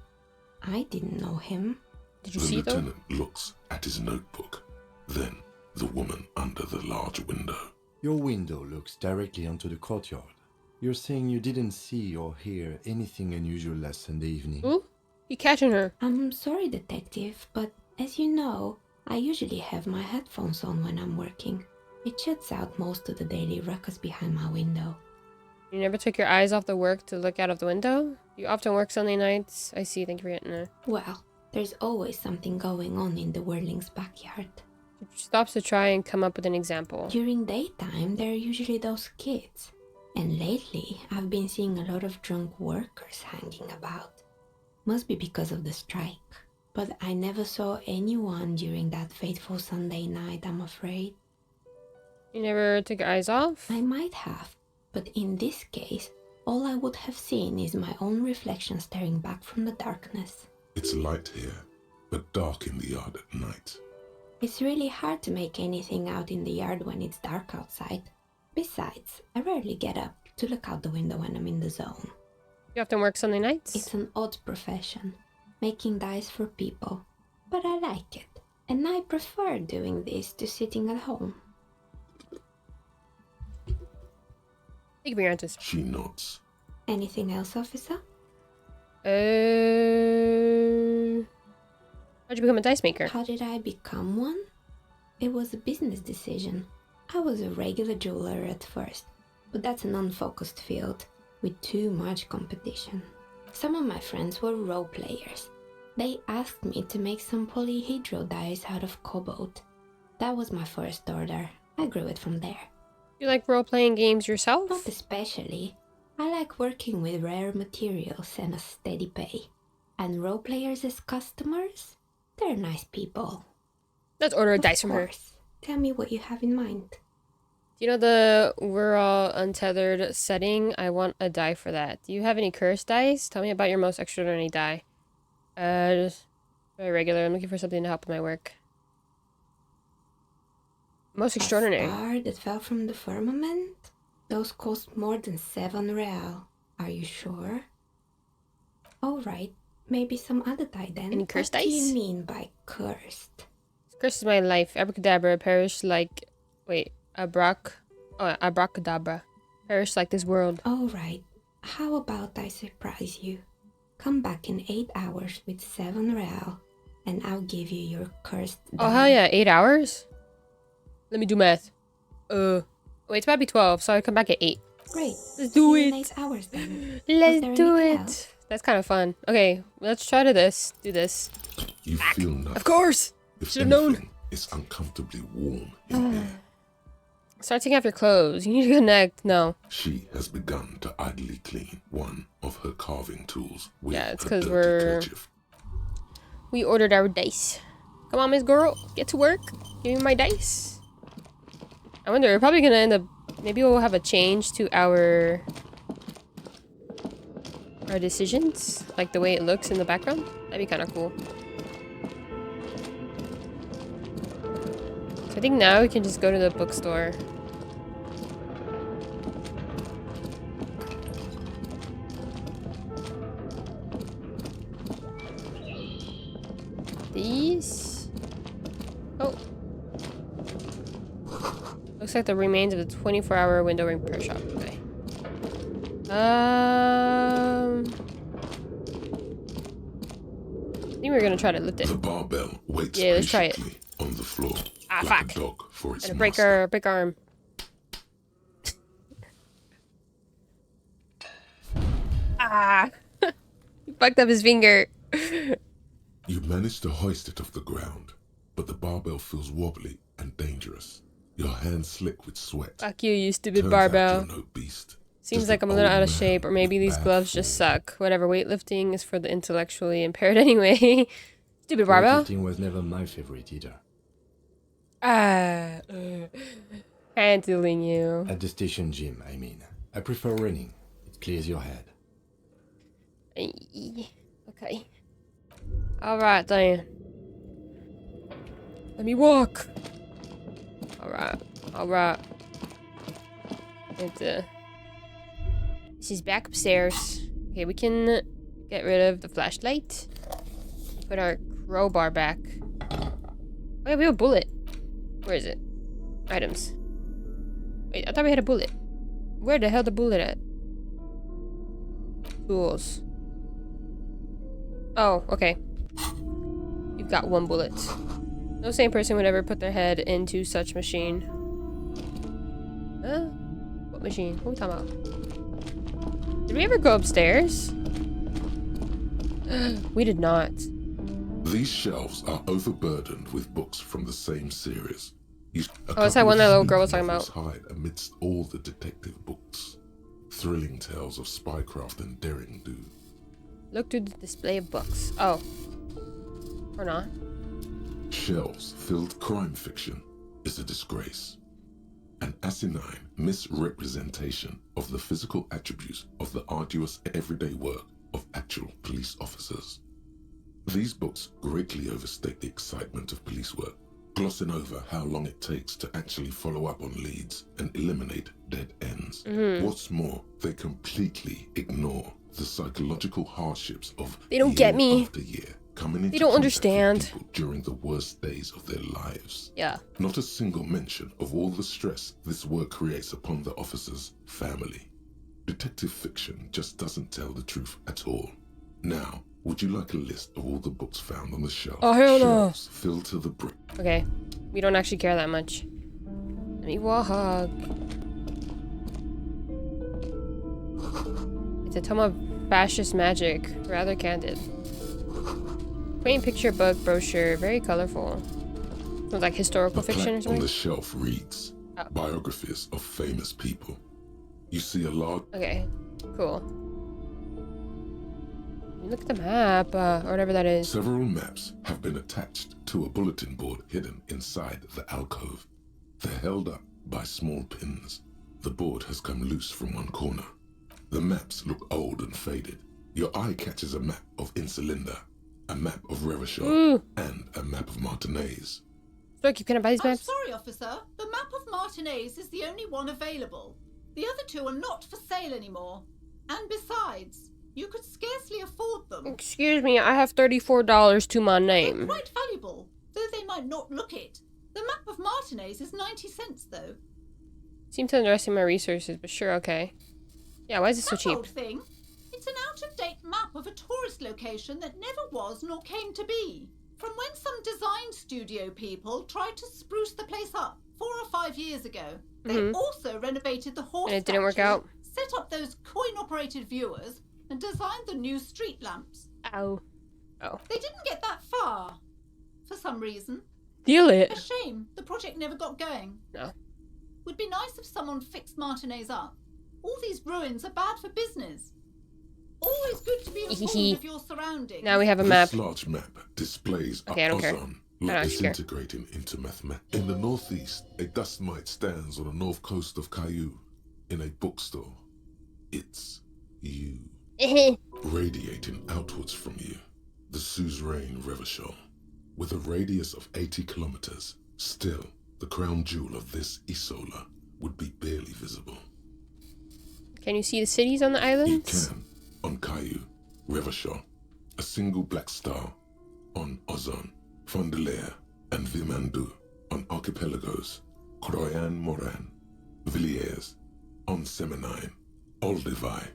I didn't know him. Did you The see it though? lieutenant looks at his notebook. Then the woman under the large window. Your window looks directly onto the courtyard. You're saying you didn't see or hear anything unusual last Sunday evening? Ooh, you catching her. I'm sorry, detective, but as you know, I usually have my headphones on when I'm working. It shuts out most of the daily ruckus behind my window. You never took your eyes off the work to look out of the window? You often work Sunday nights? I see, thank you for getting there. Well, there's always something going on in the Whirling's backyard. She stops to try and come up with an example. During daytime, there are usually those kids. And lately, I've been seeing a lot of drunk workers hanging about. Must be because of the strike. But I never saw anyone during that fateful Sunday night, I'm afraid. You never took your eyes off? I might have, but in this case, all I would have seen is my own reflection staring back from the darkness. It's light here, but dark in the yard at night. It's really hard to make anything out in the yard when it's dark outside. Besides, I rarely get up to look out the window when I'm in the zone. You often work Sunday nights? It's an odd profession, making dice for people. But I like it, and I prefer doing this to sitting at home. Thank you for your answers. She nods. Anything else, officer? How'd you become a dice maker? How did I become one? It was a business decision. I was a regular jeweler at first, but that's an unfocused field with too much competition. Some of my friends were role players. They asked me to make some polyhedral dice out of cobalt. That was my first order. I grew it from there. You like role-playing games yourself? Not especially. I like working with rare materials and a steady pay. And role players as customers? They're nice people. Let's order a dice from her. Tell me what you have in mind. Do you know the we're all untethered setting? I want a die for that. Do you have any cursed dice? Tell me about your most extraordinary die. Just very regular. I'm looking for something to help with my work. Most extraordinary. A star that fell from the firmament? Those cost more than 7 real. Are you sure? Alright, maybe some other die then. Any cursed dice? What do you mean by cursed? Cursed is my life. Abracadabra. Perish like... Wait. Abracadabra. Perish like this world. Alright, how about I surprise you? Come back in 8 hours with 7 real, and I'll give you your cursed die. Oh, hell yeah. 8 hours? Let me do math. Wait, it's about to be 12, so I come back at 8. Great. Let's do See you in it. 8 hours then. Let's do anything it. else? That's kind of fun. Okay, let's try to do this. You feel nothing. Of course. If Should have known. anything, it's uncomfortably warm in here. Start taking off your clothes. You need to connect. No. She has begun to idly clean one of her carving tools with Yeah, it's her 'cause dirty we're- kerchief. We ordered our dice. Come on, Miss Girl. Get to work. Give me my dice. I wonder, we're probably gonna end up... Maybe we'll have a change to our decisions. Like the way it looks in the background. That'd be kind of cool. So I think now we can just go to the bookstore. These? Oh. Looks like the remains of the 24-hour window repair shop. Okay. I think we're gonna try to lift it. The barbell waits Yeah, let's try it. patiently on the floor Ah, like fuck. a dog for its And a master. break arm. Ah! He fucked up his finger. You manage to hoist it off the ground, but the barbell feels wobbly and dangerous. Your hands slick with sweat. Fuck you stupid Turns barbell. out you're no beast. Seems Just like an I'm a little old out of man shape, or maybe with these bad gloves just form. suck. Whatever, weightlifting is for the intellectually impaired anyway. Stupid barbell. Weightlifting was never my favorite either. Handling you. At the station gym, I mean. I prefer running. It clears your head. Okay. Alright then. Let me walk. Alright. And, this is back upstairs. Okay, we can get rid of the flashlight. Put our crowbar back. Oh yeah, we have a bullet. Where is it? Items. Wait, I thought we had a bullet. Where the hell the bullet at? Tools. Oh, okay. You've got one bullet. No sane person would ever put their head into such machine. Huh? What machine? What are we talking about? Did we ever go upstairs? We did not. These shelves are overburdened with books from the same series. Oh, it's that one that little girl was talking about. Hide amidst all the detective books. Thrilling tales of spycraft and daring do. Look through the display of books. Oh. Or not. Shelves filled crime fiction is a disgrace. An asinine misrepresentation of the physical attributes of the arduous everyday work of actual police officers. These books greatly overstate the excitement of police work, glossing over how long it takes to actually follow up on leads and eliminate dead ends. What's more, they completely ignore the psychological hardships of they don't get me. After year coming into they don't understand people during the worst days of their lives. Yeah. Not a single mention of all the stress this work creates upon the officer's family. Detective fiction just doesn't tell the truth at all. Now, would you like a list of all the books found on the shelf? Oh, hell no. Shelves filled to the brim. Okay. We don't actually care that much. Let me walk. It's a tome of fascist magic. Rather candid. Quaint picture book, brochure. Very colorful. Sounds like historical fiction or something? On the shelf reads biographies of famous people. You see a large... Okay. Cool. Look at the map, or whatever that is. Several maps have been attached to a bulletin board hidden inside the alcove. They're held up by small pins. The board has come loose from one corner. The maps look old and faded. Your eye catches a map of Insulinda, a map of Revachol, and a map of Martinez. Look, can I buy these maps? I'm sorry, officer. The map of Martinez is the only one available. The other two are not for sale anymore. And besides, you could scarcely afford them. Excuse me, I have $34 to my name. They're quite valuable, though they might not look it. The map of Martinez is 90 cents, though. Seem to underestimate my resources, but sure, okay. Yeah, why is it so cheap? Old thing. It's an out-of-date map of a tourist location that never was nor came to be. From when some design studio people tried to spruce the place up 4 or 5 years ago. They also renovated the horse and it didn't work out. Set up those coin-operated viewers, and designed the new street lamps. Ow. Oh. They didn't get that far. For some reason. Deal it. A shame the project never got going. No. Would be nice if someone fixed Martinez up. All these ruins are bad for business. Always good to be informed of your surroundings. Now we have a map. This large map displays okay, I don't care. like disintegrating into mathematics. In the northeast, a dust mite stands on the north coast of Caillou. In a bookstore, it's you. Radiating outwards from you, the suzerain Revachol. With a radius of 80 kilometers, still, the crown jewel of this Isola would be barely visible. Can you see the cities on the islands? You can, on Caillou, Revachol, a single black star, on Ozon, Fondelaire, and Vimandu, on archipelagos, Croyan Moran, Villiers, on Seminine, Olduvai,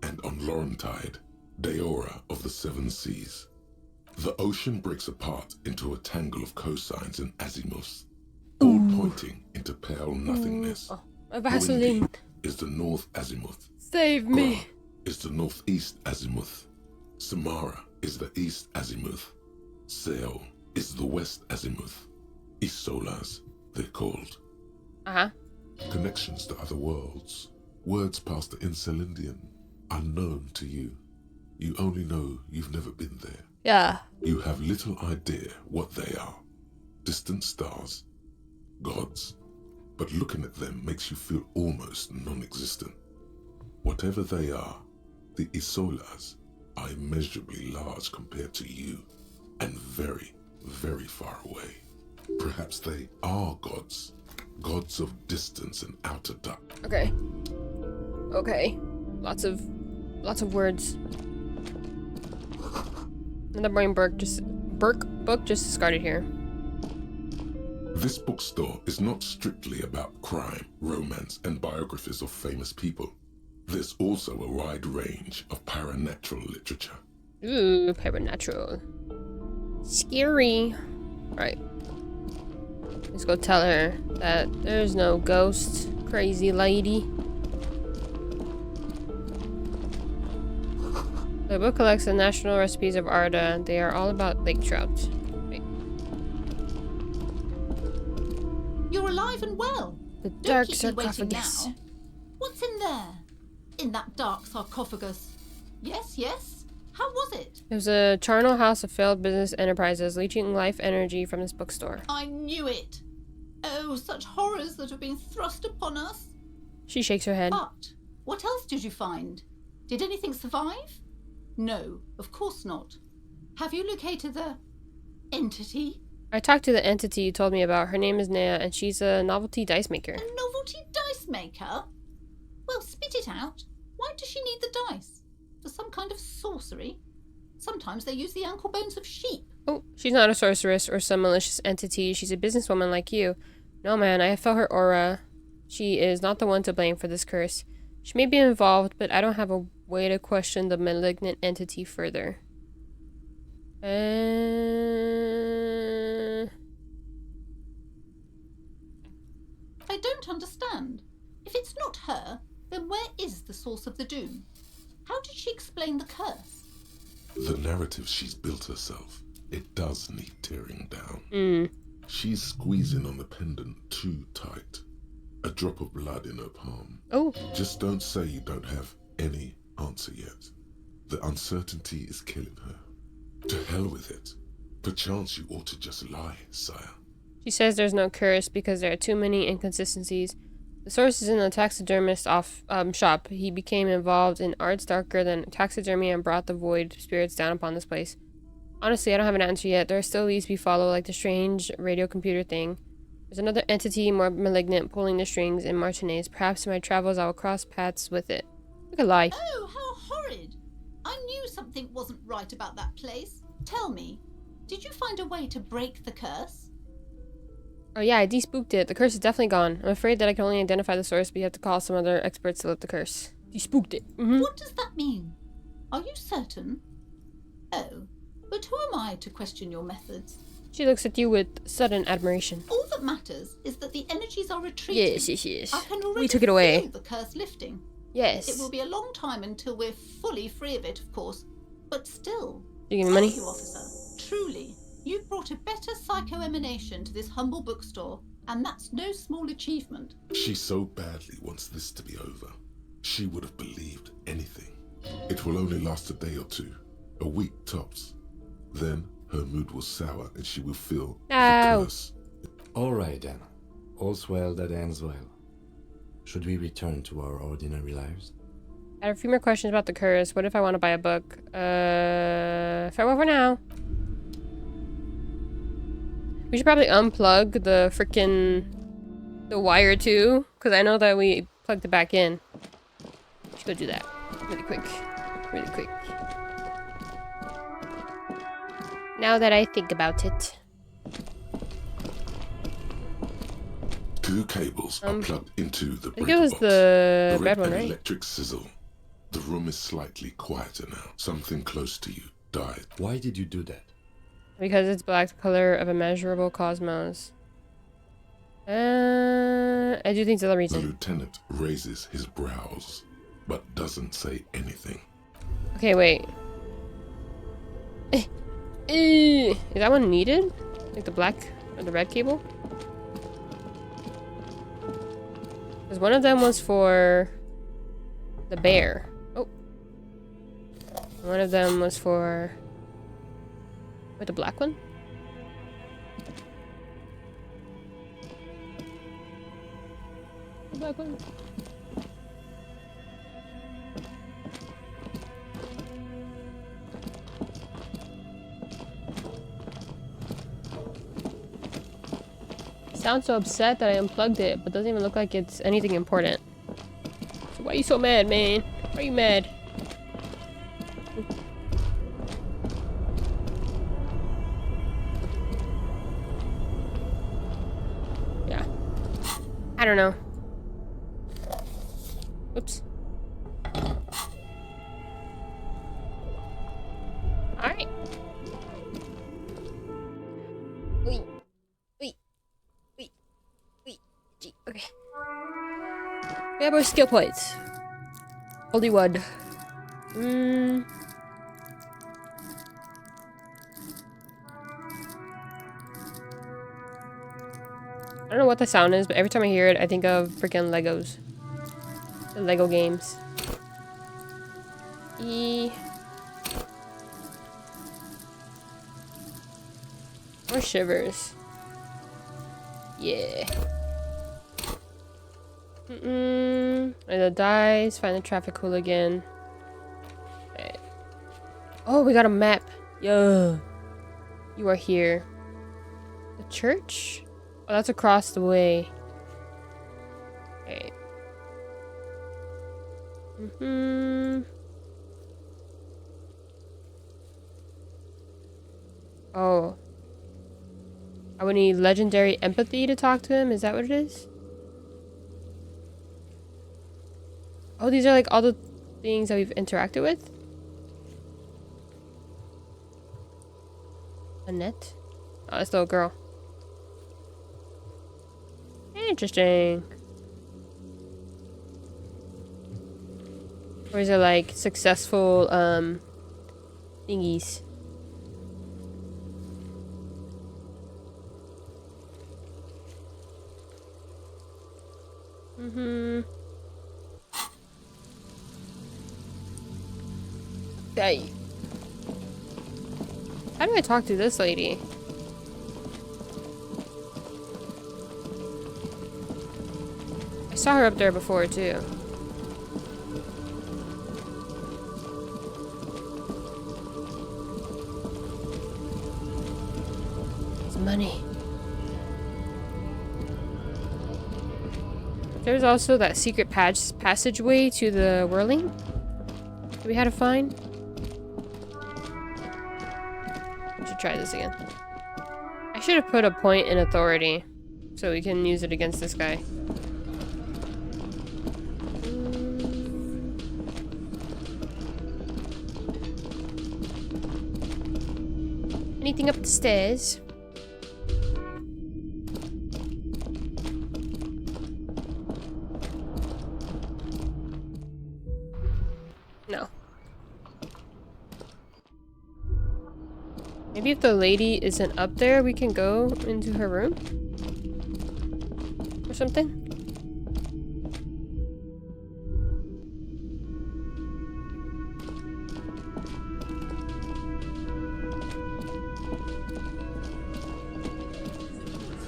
and on Laurentide, Deora of the Seven Seas. The ocean breaks apart into a tangle of cosines and azimuths, all pointing into pale nothingness. My Vaseline Windy is the north azimuth. Save me. Gra is the northeast azimuth. Samara is the east azimuth. Seo is the west azimuth. Isolas, they're called. Connections to other worlds. Words past the Insulindian, unknown to you. You only know you've never been there. Yeah. You have little idea what they are. Distant stars, gods. But looking at them makes you feel almost non-existent. Whatever they are, the Isolas are immeasurably large compared to you, and very, very far away. Perhaps they are gods. Gods of distance and outer dark. Okay. Okay. Lots of words. Another boring book just discarded here. This bookstore is not strictly about crime, romance, and biographies of famous people. There's also a wide range of paranatural literature. Ooh, paranatural. Scary. Right. Let's go tell her that there's no ghost, crazy lady. The book collects the national recipes of Arda. They are all about lake trout. Right. You're alive and well. The Don't dark keep me waiting sarcophagus. now. What's in there? In that dark sarcophagus? Yes, yes. How was it? It was a charnel house of failed business enterprises, leeching life energy from this bookstore. I knew it. Oh, such horrors that have been thrust upon us. She shakes her head. But what else did you find? Did anything survive? No, of course not. Have you located the entity? I talked to the entity you told me about. Her name is Nea, and she's a novelty dice maker. A novelty dice maker? Well, spit it out. Why does she need the dice? For some kind of sorcery? Sometimes they use the ankle bones of sheep. Oh, she's not a sorceress or some malicious entity. She's a businesswoman like you. No, man, I felt her aura. She is not the one to blame for this curse. She may be involved, but I don't have a way to question the malignant entity further. I don't understand. If it's not her, then where is the source of the doom? How did she explain the curse? The narrative she's built herself, it does need tearing down. She's squeezing on the pendant too tight. A drop of blood in her palm. Oh. Just don't say you don't have any answer yet. The uncertainty is killing her. To hell with it. Perchance you ought to just lie, sire. She says there's no curse because there are too many inconsistencies. The source is in the taxidermist shop. He became involved in arts darker than taxidermy and brought the void spirits down upon this place. Honestly, I don't have an answer yet. There are still leads we follow, like the strange radio computer thing. There's another entity more malignant pulling the strings in Martinez. Perhaps in my travels I will cross paths with it. Look at lie. Oh, how horrid! I knew something wasn't right about that place. Tell me, did you find a way to break the curse? Oh yeah, I de-spooked it. The curse is definitely gone. I'm afraid that I can only identify the source, but you have to call some other experts to lift the curse. De-spooked it. What does that mean? Are you certain? Oh, but who am I to question your methods? She looks at you with sudden admiration. All that matters is that the energies are retreating. Yes. I can already We took it away. feel the curse lifting. Yes. It will be a long time until we're fully free of it, of course. But still. You give me money? Thank you, officer. Truly, you've brought a better psycho-emanation to this humble bookstore, and that's no small achievement. She so badly wants this to be over. She would have believed anything. It will only last a day or two, a week tops. Then her mood will sour and she will feel the curse. All right then. All's well that ends well. Should we return to our ordinary lives? I have a few more questions about the curse. What if I want to buy a book? Farewell for now. We should probably unplug the the wire too, because I know that we plugged it back in. We should go do that really quick. Really quick. Now that I think about it. Two cables are plugged into the I think breaker it was box. the red one, and right? electric sizzle. The room is slightly quieter now. Something close to you died. Why did you do that? Because it's black, the color of immeasurable cosmos. I do think it's the The reason. lieutenant raises his brows, but doesn't say anything. Okay, wait. Is that one needed? Like the black or the red cable? Because one of them was for the bear. Oh. One of them was for... With the black one? The black one. sounds so upset that I unplugged it, but doesn't even look like it's anything important. So why are you so mad, man? Why are you mad? Yeah. I don't know. Oops. Alright. Wait. Gee, okay. We have our skill points. Only one. I don't know what the sound is, but every time I hear it, I think of freaking Legos. The Lego games. Or shivers. Yeah. And the dice. Find the traffic hooligan. Okay. Oh, we got a map. Yo. You are here. The church? Oh, that's across the way. Okay. Oh. I would need legendary empathy to talk to him. Is that what it is? Oh, these are like all the things that we've interacted with? Annette? Oh, that's the little girl. Interesting. Or is it like successful thingies? Hey. How do I talk to this lady? I saw her up there before too. It's money. There's also that secret passageway to the whirling that we had to find. We should try this again. I should have put a point in authority so we can use it against this guy. Anything up the stairs? No. Maybe if the lady isn't up there, we can go into her room? Or something?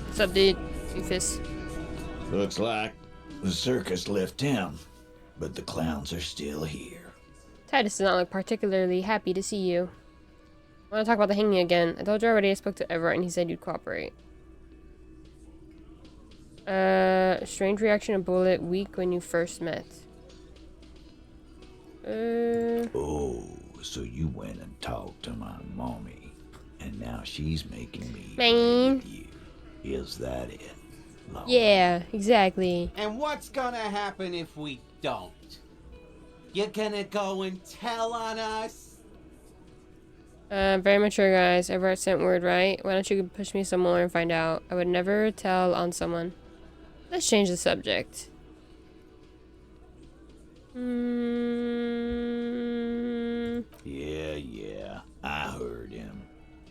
What's up, dude? Doofus. Looks like the circus left town, but the clowns are still here. Titus does not look particularly happy to see you. I want to talk about the hanging again. I told you already I spoke to Everett and he said you'd cooperate. Strange reaction to bullet, weak when you first met. Oh, so you went and talked to my mommy, and now she's making me Man. you. Is that it? Lord? Yeah, exactly. And what's gonna happen if we don't? You're gonna go and tell on us? Very mature, guys. Everett sent word, right? Why don't you push me some more and find out? I would never tell on someone. Let's change the subject. Yeah, I heard him.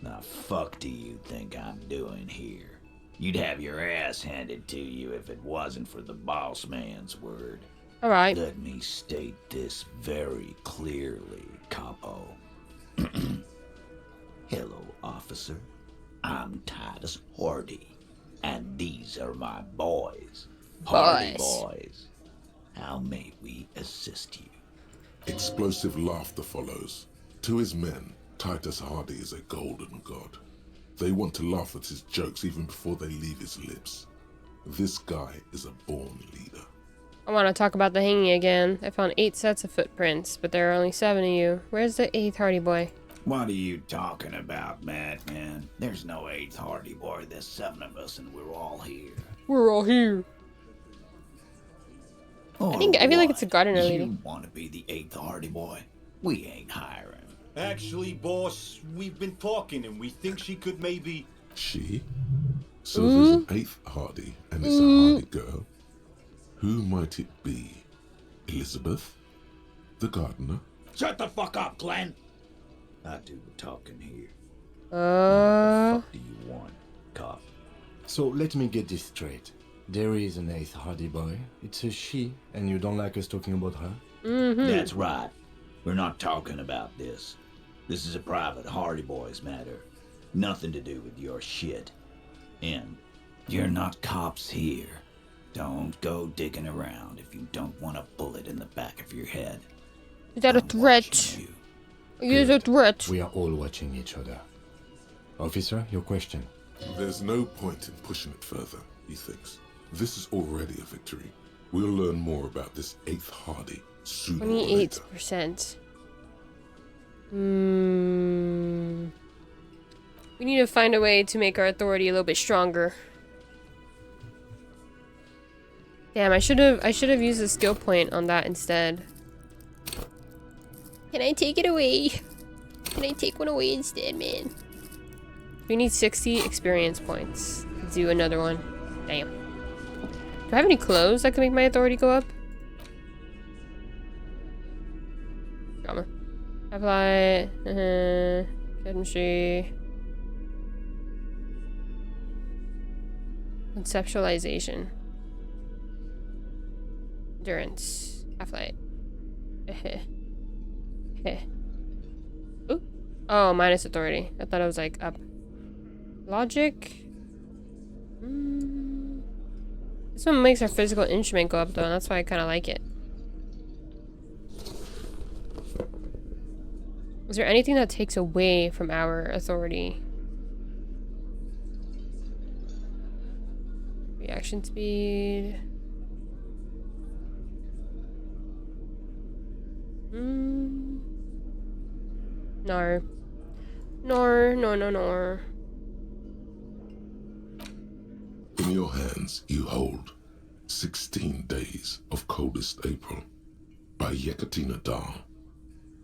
Now fuck do you think I'm doing here? You'd have your ass handed to you if it wasn't for the boss man's word. Alright. Let me state this very clearly, Capo. Hello, officer. I'm Titus Hardy, and these are my boys. Hardy boys. How may we assist you? Explosive laughter follows. To his men, Titus Hardy is a golden god. They want to laugh at his jokes even before they leave his lips. This guy is a born leader. I want to talk about the hanging again. I found 8 sets of footprints, but there are only 7 of you. Where's the 8th Hardy Boy? What are you talking about, madman? There's no 8th Hardy Boy. There's 7 of us, and we're all here. We're all here. I feel like it's a gardener lady. You want to be the 8th Hardy Boy? We ain't hiring. Actually, boss, we've been talking, and we think she could maybe... She? So there's an 8th Hardy, and it's a Hardy girl. Who might it be? Elizabeth? The gardener? Shut the fuck up, Glenn! I do the talking here. What the fuck do you want, cop? So let me get this straight. There is an 8th Hardy Boy. It's a she, and you don't like us talking about her? That's right. We're not talking about this. This is a private Hardy Boys matter. Nothing to do with your shit. And you're not cops here. Don't go digging around if you don't want a bullet in the back of your head. Is that a threat? Is a threat. We are all watching each other. Officer, your question. There's no point in pushing it further, he thinks. This is already a victory. We'll learn more about this 8th Hardy sooner or later. 28%. We need to find a way to make our authority a little bit stronger. Damn, I should have used a skill point on that instead. Can I take it away? Can I take one away instead, man? We need 60 experience points to do another one. Damn. Do I have any clothes that can make my authority go up? Drama. Apply. Chemistry. Conceptualization. Endurance. Half-light. Ooh. Oh, minus authority. I thought it was like up. Logic. This one makes our physical instrument go up though, and that's why I kind of like it. Is there anything that takes away from our authority? Reaction speed. No. No. In your hands, you hold 16 Days of Coldest April by Yekatina Dahl.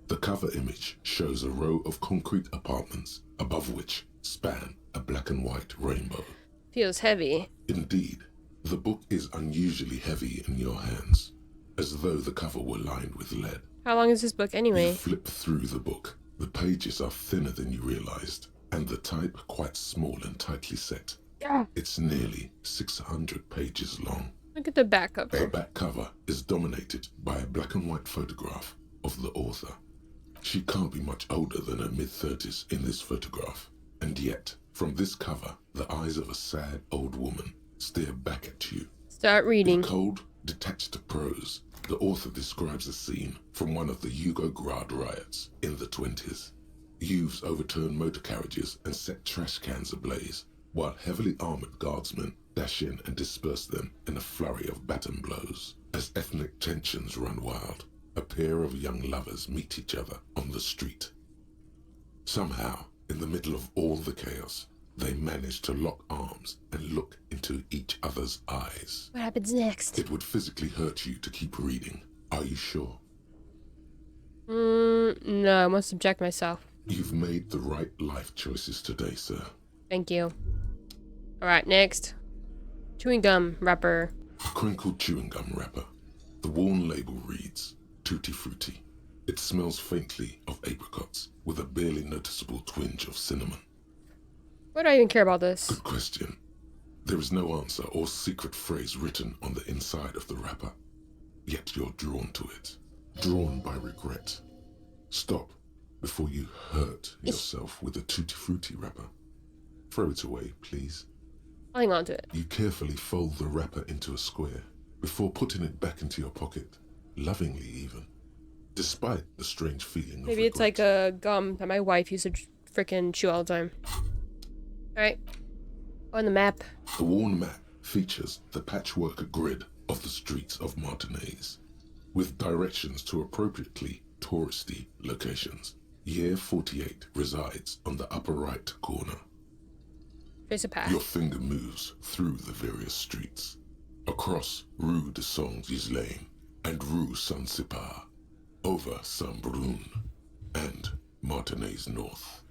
The cover image shows a row of concrete apartments above which span a black and white rainbow. Feels heavy. Indeed, the book is unusually heavy in your hands, as though the cover were lined with lead. How long is this book anyway? You flip through the book. The pages are thinner than you realized, and the type quite small and tightly set. Yeah. It's nearly 600 pages long. Look at the back cover. The back cover is dominated by a black and white photograph of the author. She can't be much older than her mid-30s in this photograph, and yet, from this cover, the eyes of a sad old woman stare back at you. Start reading. In cold, detached prose, the author describes a scene from one of the Yugograd riots in the 20s. Youths overturned motor carriages and set trash cans ablaze, while heavily armored guardsmen dash in and disperse them in a flurry of baton blows. As ethnic tensions run wild, a pair of young lovers meet each other on the street. Somehow, in the middle of all the chaos, they manage to lock arms and look into each other's eyes. What happens next? It would physically hurt you to keep reading. Are you sure? No, I must subject myself. You've made the right life choices today, sir. Thank you. Alright, next. Chewing gum wrapper. A crinkled chewing gum wrapper. The worn label reads, Tutti Frutti. It smells faintly of apricots, with a barely noticeable twinge of cinnamon. Why do I even care about this? Good question. There is no answer or secret phrase written on the inside of the wrapper. Yet you're drawn to it. Drawn by regret. Stop before you hurt yourself with a Tutti Frutti wrapper. Throw it away, please. I'll hang on to it. You carefully fold the wrapper into a square before putting it back into your pocket, lovingly even, despite the strange feeling of Maybe it's like a gum that my wife used to freaking chew all the time. Alright. On the map. The worn map features the patchwork grid of the streets of Martinez, with directions to appropriately touristy locations. Year 48 resides on the upper right corner. There's a path. Your finger moves through the various streets, across Rue de Saint-Ghislain and Rue Saint-Cypar, over Saint-Brun and Martinez North.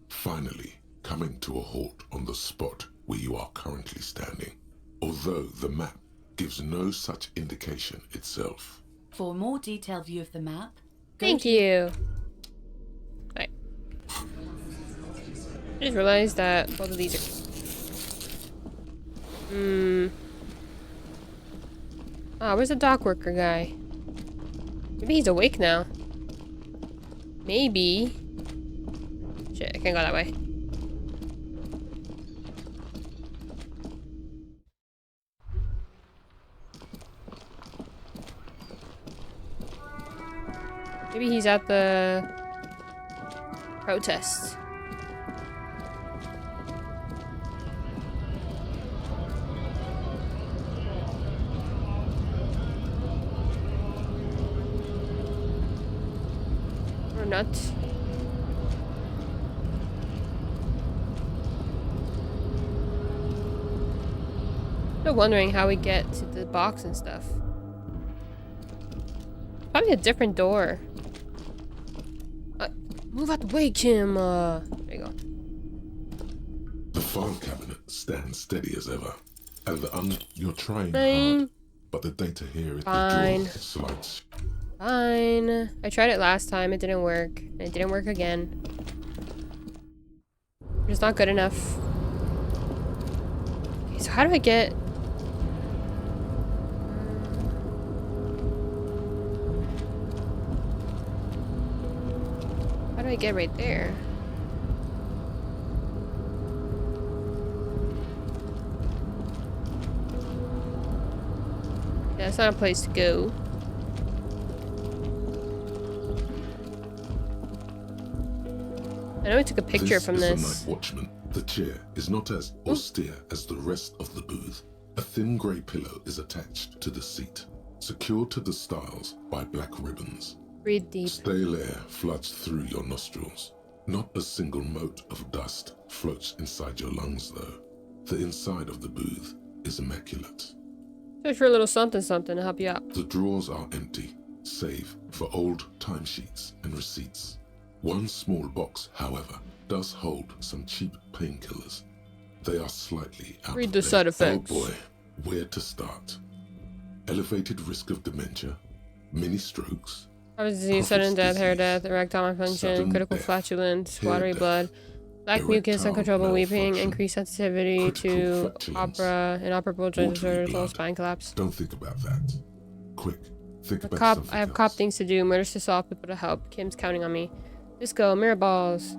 Finally, coming to a halt on the spot where you are currently standing, although the map gives no such indication itself. For a more detailed view of the map, Thank you. Right. I just realized that both of these are... Ah, where's the dock worker guy? Maybe he's awake now. Maybe. Shit, I can't go that way. Maybe he's at the protest. Or not. Still wondering how we get to the box and stuff. Probably a different door. Move out the way, Kim. There you go. The file cabinet stands steady as ever, and you're trying Fine. hard, but the data here is Fine. slides. Fine. I tried it last time. It didn't work. And it didn't work again. It's not good enough. Okay, so how do I get... How do I get right there? Yeah, it's not a place to go. I know I took a picture from This this. is the night watchman. The chair is not as austere as the rest of the booth. A thin grey pillow is attached to the seat, secured to the stiles by black ribbons. Breathe deep. Stale air floods through your nostrils. Not a single mote of dust floats inside your lungs, though. The inside of the booth is immaculate. Just for a little something something to help you out. The drawers are empty, save for old timesheets and receipts. One small box, however, does hold some cheap painkillers. They are slightly out Read of the date. side effects. Oh boy, where to start? Elevated risk of dementia, mini strokes, Heart disease, sudden death, hair death, erectile malfunction, sudden critical death, flatulence, hair watery death, blood, black mucus, erectile uncontrollable weeping, malfunction, increased sensitivity to flatulence, inoperable joint watery disorders, total blood. spine collapse. Don't think about that. Quick, think about Cop, something I have else. cop things to do, murders to solve, people to help. Kim's counting on me. Disco, mirror balls,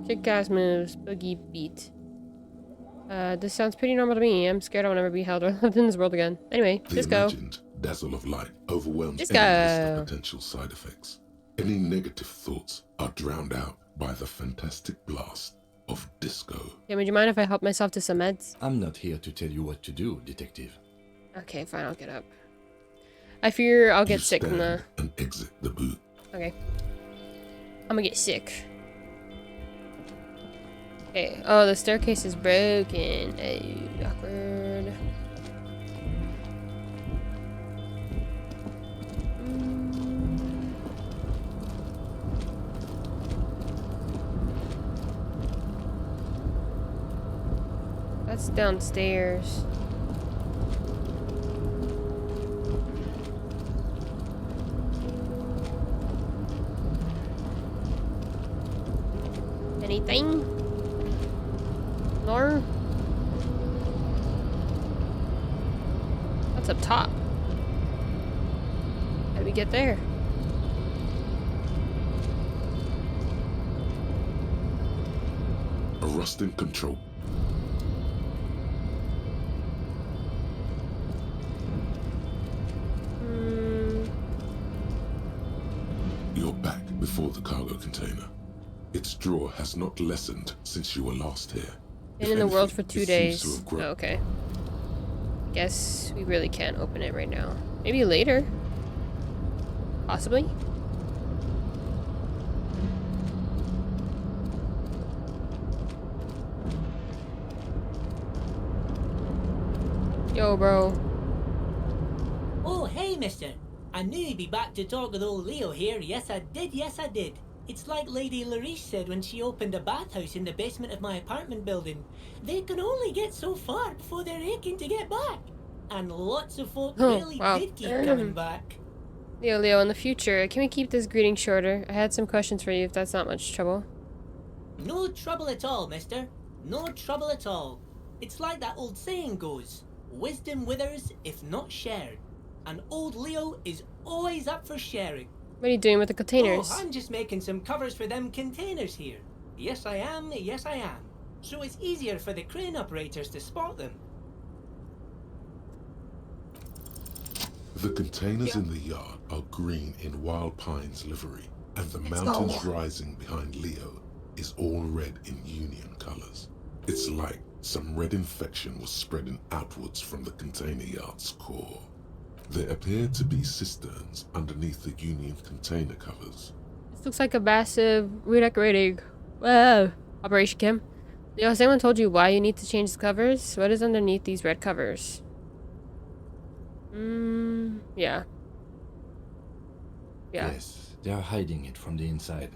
kick-ass moves, boogie beat. This sounds pretty normal to me. I'm scared I will never be held or loved in this world again. Anyway, The Disco. imagined dazzle of light overwhelms Disco. any list of potential side effects. Any negative thoughts are drowned out by the fantastic blast of disco. Yeah, would you mind if I help myself to some meds? I'm not here to tell you what to do, detective. Okay, fine, I'll get up. I fear I'll get sick from the... And exit the booth. Okay. I'm gonna get sick. Okay, oh, the staircase is broken. Oh, awkward. That's downstairs. Anything? No? What's up top? How do we get there? A rusting control. You're back before the cargo container. Its draw has not lessened since you were last here. Been If in the world anything, for 2 it seems days. to have grown. Oh, okay. Guess we really can't open it right now. Maybe later. Possibly. Yo, bro. Oh, hey, mister. I knew you'd be back to talk with old Leo here. Yes, I did. Yes, I did. It's like Lady Larice said when she opened a bathhouse in the basement of my apartment building. They can only get so far before they're aching to get back. And lots of folk really did keep coming back. Leo, in the future, can we keep this greeting shorter? I had some questions for you if that's not much trouble. No trouble at all, mister. No trouble at all. It's like that old saying goes, wisdom withers if not shared. And old Leo is always up for sharing. What are you doing with the containers? Oh, I'm just making some covers for them containers here. Yes, I am. Yes, I am. So it's easier for the crane operators to spot them. The containers in the yard are green in Wild Pine's livery, and the mountains rising behind Leo is all red in Union colors. It's like some red infection was spreading outwards from the container yard's core. There appear to be cisterns underneath the Union container covers. This looks like a massive redecorating. Whoa. Operation Kim. Leo, has anyone told you why you need to change the covers? What is underneath these red covers? Yeah. Yes, they are hiding it from the inside.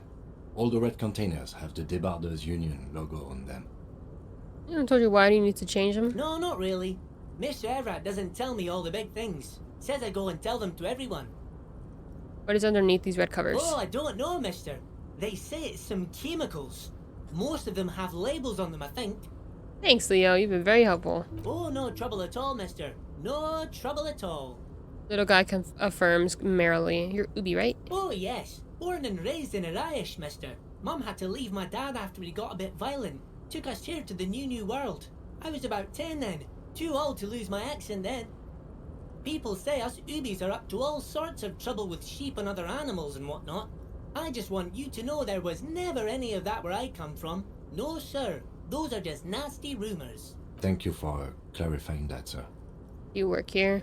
All the red containers have the Debarders Union logo on them. Anyone told you why do you need to change them? No, not really. Mr. Everett doesn't tell me all the big things. Says I go and tell them to everyone. What is underneath these red covers? Oh, I don't know, mister. They say it's some chemicals. Most of them have labels on them, I think. Thanks, Leo. You've been very helpful. Oh, no trouble at all, mister. No trouble at all. Little guy affirms merrily. You're Ubi, right? Oh, yes. Born and raised in Irish, mister. Mum had to leave my dad after he got a bit violent. Took us here to the new world. I was about 10 then. Too old to lose my accent then. People say us Ubis are up to all sorts of trouble with sheep and other animals and whatnot. I just want you to know there was never any of that where I come from. No, sir. Those are just nasty rumors. Thank you for clarifying that, sir. You work here?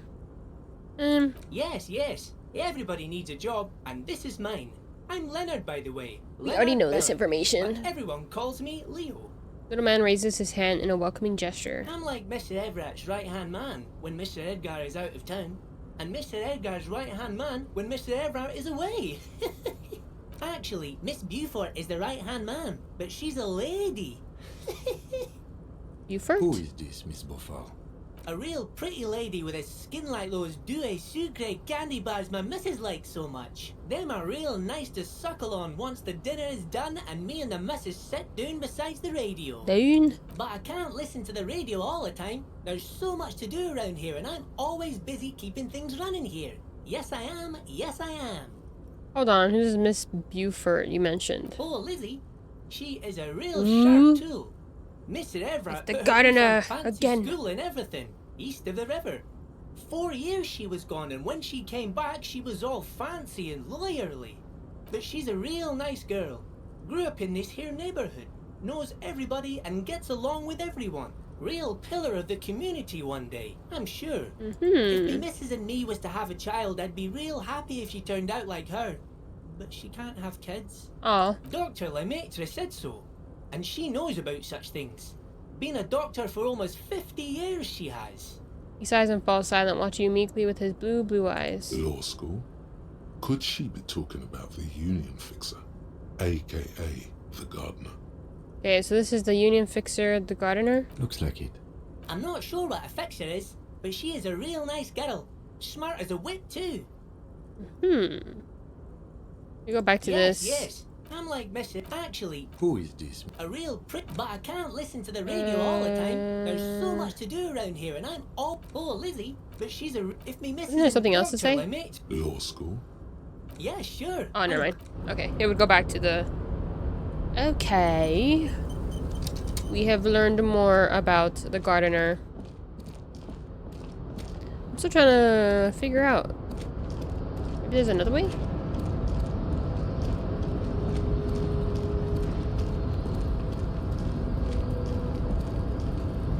Yes, yes. Everybody needs a job, and this is mine. I'm Leonard, by the way. We already know this information. But everyone calls me Leo. Little man raises his hand in a welcoming gesture. I'm like Mr. Everett's right-hand man when Mr. Edgar is out of town, and Mr. Edgar's right-hand man when Mr. Everett is away. Actually, Miss Beaufort is the right-hand man, but she's a lady. Beaufort? Who is this, Miss Beaufort? A real pretty lady with a skin like those douce sucre candy bars my missus likes so much. Them are real nice to suckle on once the dinner is done and me and the missus sit down beside the radio. Down? But I can't listen to the radio all the time. There's so much to do around here and I'm always busy keeping things running here. Yes, I am. Yes, I am. Hold on, who's Miss Beaufort you mentioned? Oh, Lizzie. She is a real sharp tool. Mr. Everett the put her gardener through some fancy again. school and everything, east of the river. 4 years she was gone, and when she came back, she was all fancy and lawyerly. But she's a real nice girl. Grew up in this here neighborhood, knows everybody and gets along with everyone. Real pillar of the community one day, I'm sure. If me missus and me was to have a child, I'd be real happy if she turned out like her. But she can't have kids. Aw. Dr. Lemaitre said so. And she knows about such things. Been a doctor for almost 50 years, she has. He sighs and falls silent, watching you meekly with his blue eyes. Law school? Could she be talking about the union fixer, aka the gardener? Okay, so this is the union fixer, the gardener? Looks like it. I'm not sure what a fixer is, but she is a real nice girl. Smart as a whip, too. You go back to this. Yes. I'm like Mr. Actually, who is this? A real prick, but I can't listen to the radio all the time. There's so much to do around here, and I'm all Lizzie, but she's a. If me missus. Isn't there something else to say? Law school? Yeah, sure. Oh, never mind. Okay, it would go back to the. Okay. We have learned more about the gardener. I'm still trying to figure out. Maybe there's another way?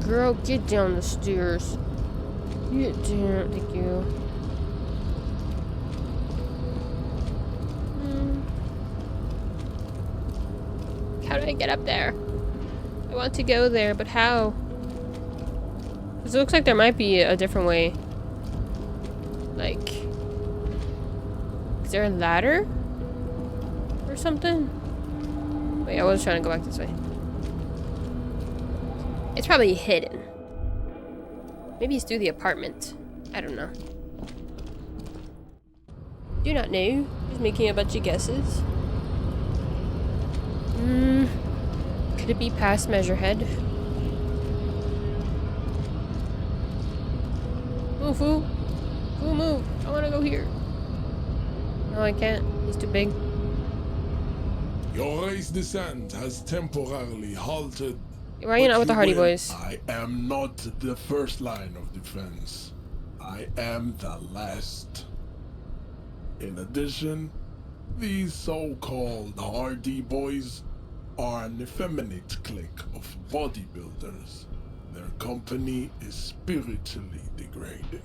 Girl, get down the stairs. You don't, thank you. How do I get up there? I want to go there, but how? Because it looks like there might be a different way. Like, is there a ladder? Or something? Wait, I was trying to go back this way. It's probably hidden. Maybe it's through the apartment. I don't know. Do not know. Just making a bunch of guesses. Could it be past Measurehead? Move, Foo. Foo, move. I want to go here. No, I can't. He's too big. Your race descent has temporarily halted. Why are you not with the Hardy will. Boys? I am not the first line of defense. I am the last. In addition, these so-called Hardy Boys are an effeminate clique of bodybuilders. Their company is spiritually degrading.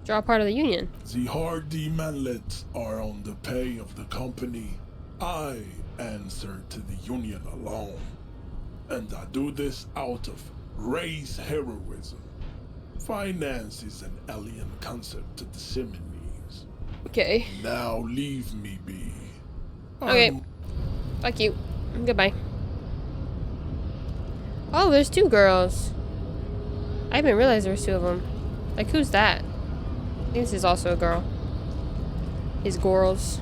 Draw part of the union. The Hardy manlets are on the pay of the company. I answer to the union alone. And I do this out of race heroism. Finance is an alien concept to the Simonese. Okay. Now leave me be. Okay. Fuck you. Goodbye. Oh, there's two girls. I didn't realize there was two of them. Like, who's that? I think this is also a girl. His girls.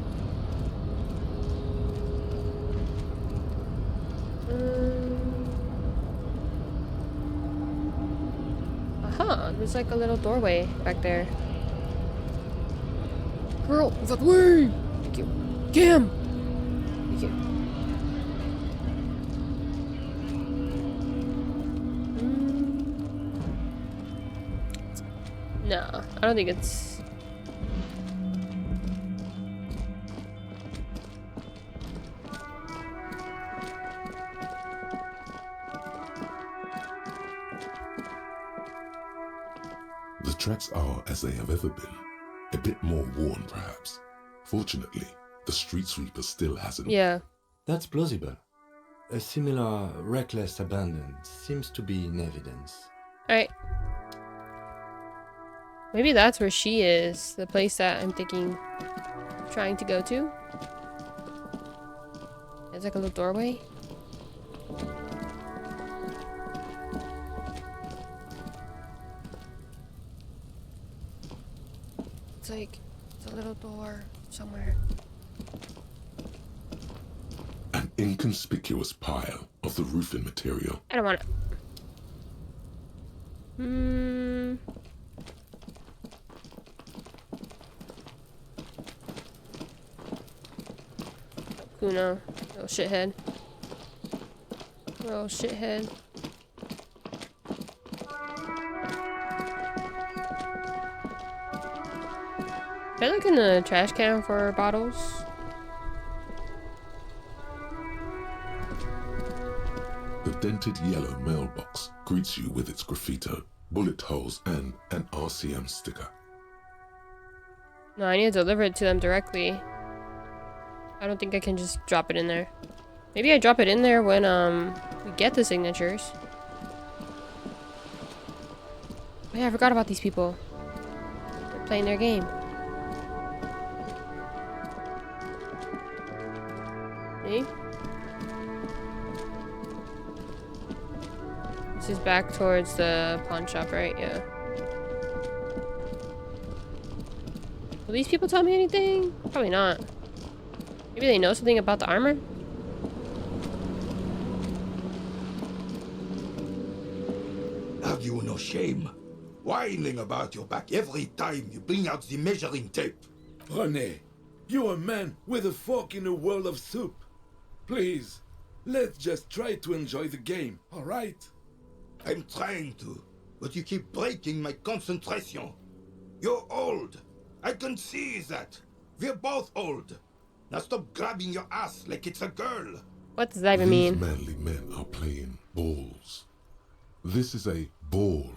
Aha, there's like a little doorway back there. Girl, that way! Thank you. Cam! Thank you. No, I don't think it's... The tracks are as they have ever been. A bit more worn, perhaps. Fortunately, the street sweeper still hasn't. Yeah. That's plausible. A similar reckless abandon seems to be in evidence. Alright. Maybe that's where she is. The place that I'm thinking... trying to go to. There's like a little doorway. It's like... it's a little door somewhere. An inconspicuous pile of the roofing material. I don't want it. Kuno. Little shithead. Little shithead. Can I look in the trash can for bottles? The dented yellow mailbox greets you with its graffito, bullet holes, and an RCM sticker. No, I need to deliver it to them directly. I don't think I can just drop it in there. Maybe I drop it in there when we get the signatures. Oh yeah, I forgot about these people. They're playing their game. See? This is back towards the pawn shop, right? Yeah. Will these people tell me anything? Probably not. Maybe they know something about the armor? Have you no shame? Whining about your back every time you bring out the measuring tape. René, you're a man with a fork in a world of soup. Please, let's just try to enjoy the game, alright? I'm trying to, but you keep breaking my concentration. You're old. I can see that. We're both old. Now stop grabbing your ass like it's a girl. What does that even mean? These manly men are playing balls. This is a ball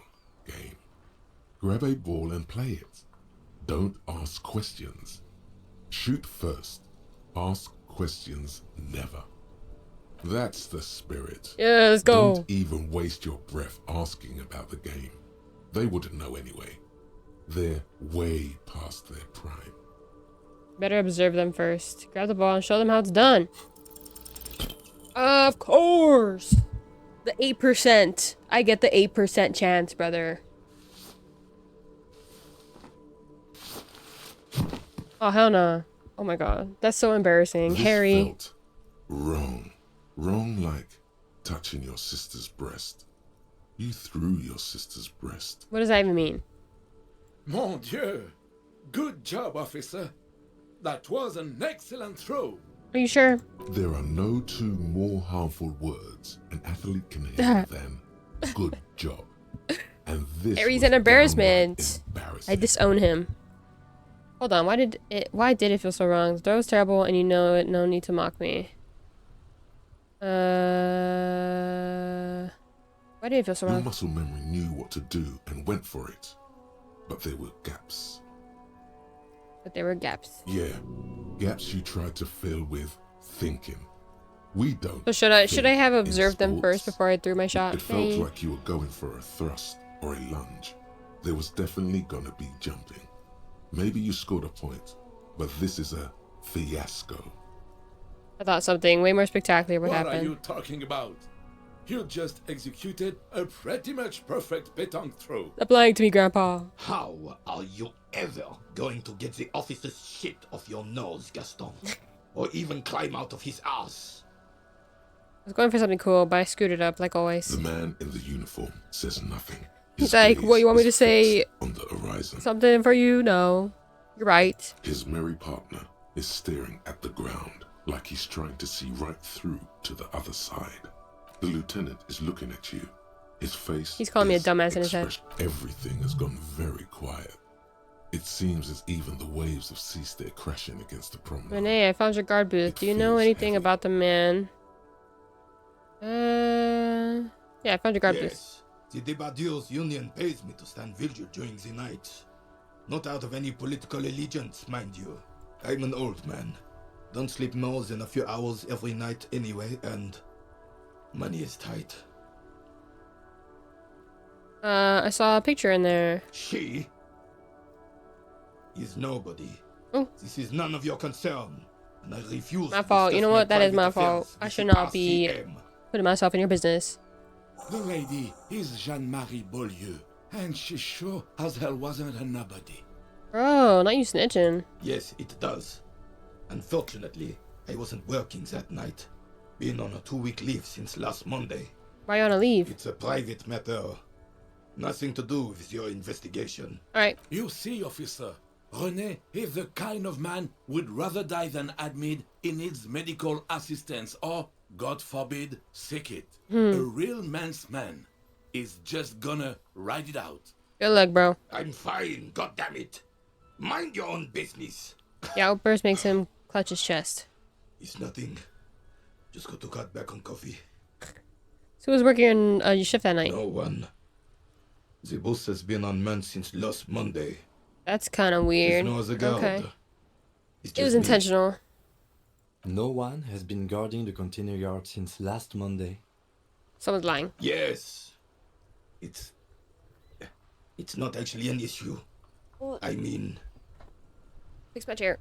game. Grab a ball and play it. Don't ask questions. Shoot first. Ask questions never. That's the spirit. Yeah, let's go. Don't even waste your breath asking about the game. They wouldn't know anyway. They're way past their prime. Better observe them first. Grab the ball and show them how it's done. Of course. The 8%. I get the 8% chance, brother. Oh, hell no. Oh my god. That's so embarrassing. This Harry. Felt wrong. Wrong like touching your sister's breast. You threw your sister's breast. What does that even mean? Mon Dieu! Good job, officer. That was an excellent throw. Are you sure? There are no two more harmful words an athlete can hear than good job. And this Harry's was an embarrassment. embarrassing. I disown him. Hold on, why did it feel so wrong? The throw was terrible and you know it, no need to mock me. Why did it feel so Your wrong? muscle memory knew what to do and went for it. But there were gaps. But there were gaps. Yeah, gaps you tried to fill with thinking. We don't. So should I have observed them first before I threw my shot? It felt like you were going for a thrust or a lunge. There was definitely gonna be jumping. Maybe you scored a point, but this is a fiasco. I thought something way more spectacular would What happen. are you talking about? You just executed a pretty much perfect pétanque throw. Stop lying to me, Grandpa. How are you ever going to get the officer's shit off your nose, Gaston? Or even climb out of his ass? I was going for something cool, but I screwed it up like always. The man in the uniform says nothing. He's like, what, you want me to say On the horizon. something for you? No. You're right. His merry partner is staring at the ground like he's trying to see right through to the other side. The lieutenant is looking at you. His face. He's calling me a is dumbass in his head. Everything has gone very quiet. It seems as even the waves have ceased their crashing against the promenade. Renee, I found your guard booth. Do you know anything about the man? Yeah, I found your guard booth. Yes. The Debardeurs Union pays me to stand vigil during the night. Not out of any political allegiance, mind you. I'm an old man. Don't sleep more than a few hours every night anyway, and money is tight. I saw a picture in there. She is nobody. Oh. This is none of your concern, and I refuse. My to fault. You discuss know what? That is my private fault. affairs I with should the not be RCM. putting myself in your business. The lady is Jeanne-Marie Beaulieu, and she sure as hell wasn't a nobody. Bro, not you snitching. Yes, it does. Unfortunately, I wasn't working that night. Been on a 2-week leave since last Monday. Why you on a leave? It's a private matter. Nothing to do with your investigation. Alright. You see, officer, René is the kind of man would rather die than admit he needs medical assistance or, God forbid, sick it. A real man's man is just gonna ride it out. Good luck, bro. I'm fine, goddammit. Mind your own business. The outburst makes him clutch his chest. It's nothing. Just got to cut back on coffee. So who was working on your shift that night? No one. The boss has been unmanned since last Monday. That's kind of weird. There's no other guard. Okay. It's It just was me. intentional. No one has been guarding the container yard since last Monday. Someone's lying. Yes. It's not actually an issue. I mean, Fix my chair.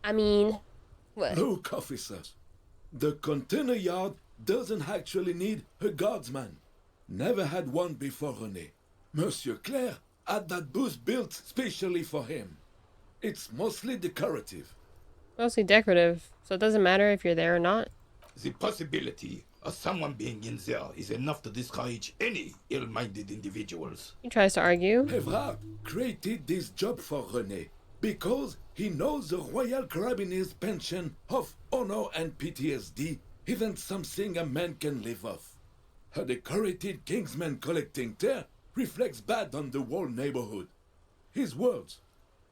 I mean, what? Look, officers, the container yard doesn't actually need a guardsman. Never had one before René. Monsieur Claire had that booth built specially for him. It's mostly decorative. Mostly decorative, so it doesn't matter if you're there or not. the possibility of someone being in there is enough to discourage any ill-minded individuals. He tries to argue. Evrard created this job for René because he knows the Royal Carabiniers' pension of honor and PTSD isn't something a man can live off. A decorated Kingsman collecting tear reflects bad on the whole neighborhood. His words.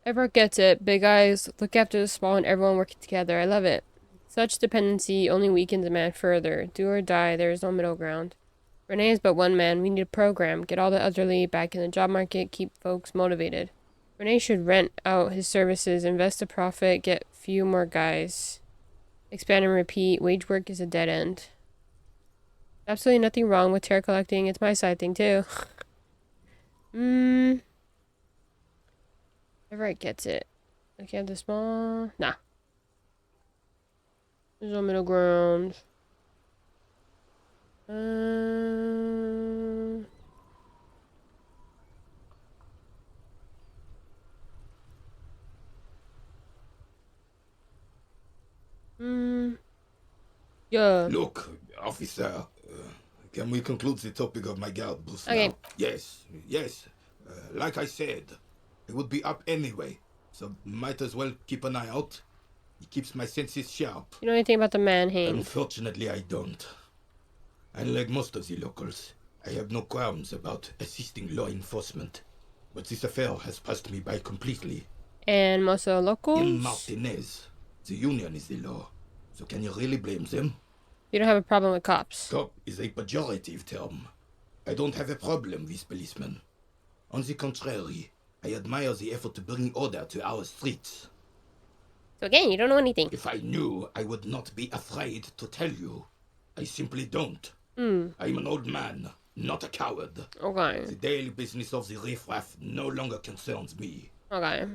Everett gets it. Big eyes, look after the small and everyone working together. I love it. Such dependency only weakens a man further. Do or die, there is no middle ground. Renee is but one man. We need a program. Get all the elderly back in the job market. Keep folks motivated. Renee should rent out his services, invest a profit, get few more guys. Expand and repeat. Wage work is a dead end. Absolutely nothing wrong with tarot collecting. It's my side thing too. Everett gets it. Okay, have the small. Nah. There's no middle ground. Yeah. Look, officer, can we conclude the topic of my guard boost Okay. now? Yes, yes. Like I said, it would be up anyway, so might as well keep an eye out. It keeps my senses sharp. You know anything about the manhang? Unfortunately, I don't. Unlike most of the locals, I have no qualms about assisting law enforcement, but this affair has passed me by completely. And most of the locals? In Martinez, the union is the law, so can you really blame them? You don't have a problem with cops. Cop is a pejorative term. I don't have a problem with policemen. On the contrary, I admire the effort to bring order to our streets. So again, you don't know anything. If I knew, I would not be afraid to tell you. I simply don't. Hmm. I'm an old man, not a coward. Okay. The daily business of the riffraff no longer concerns me. Okay.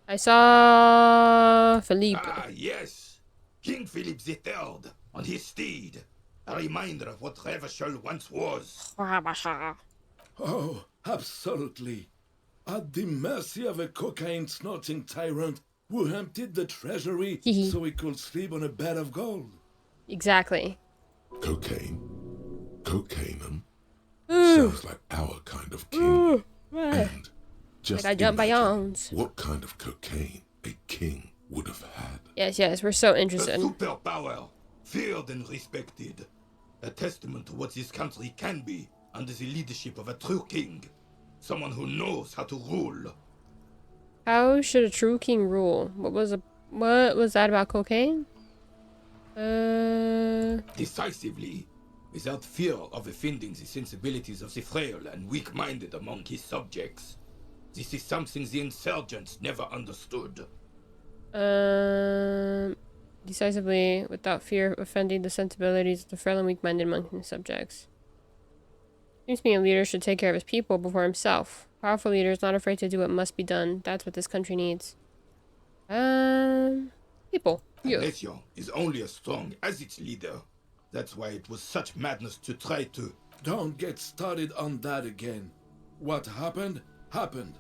I saw Philippe. Ah, yes. King Philip III on his steed. A reminder of what Revachol once was. Oh, absolutely. At the mercy of a cocaine-snorting tyrant who emptied the treasury so he could sleep on a bed of gold. Exactly. Cocaine? Cocainum? Sounds like our kind of king. And just like I jump by imagine yawns. what kind of cocaine a king would have had. Yes, we're so A interested. superpower, feared and respected. A testament to what this country can be under the leadership of a true king. Someone who knows how to rule. How should a true king rule? What was that about cocaine? Decisively, without fear of offending the sensibilities of the frail and weak-minded among his subjects. This is something the insurgents never understood. Decisively, without fear of offending the sensibilities of the frail and weak-minded among his subjects. Seems to me a leader should take care of his people before himself. Powerful leader is not afraid to do what must be done. That's what this country needs. People. Amnesia is only as strong as its leader. That's why it was such madness to try to... Don't get started on that again. What happened, happened.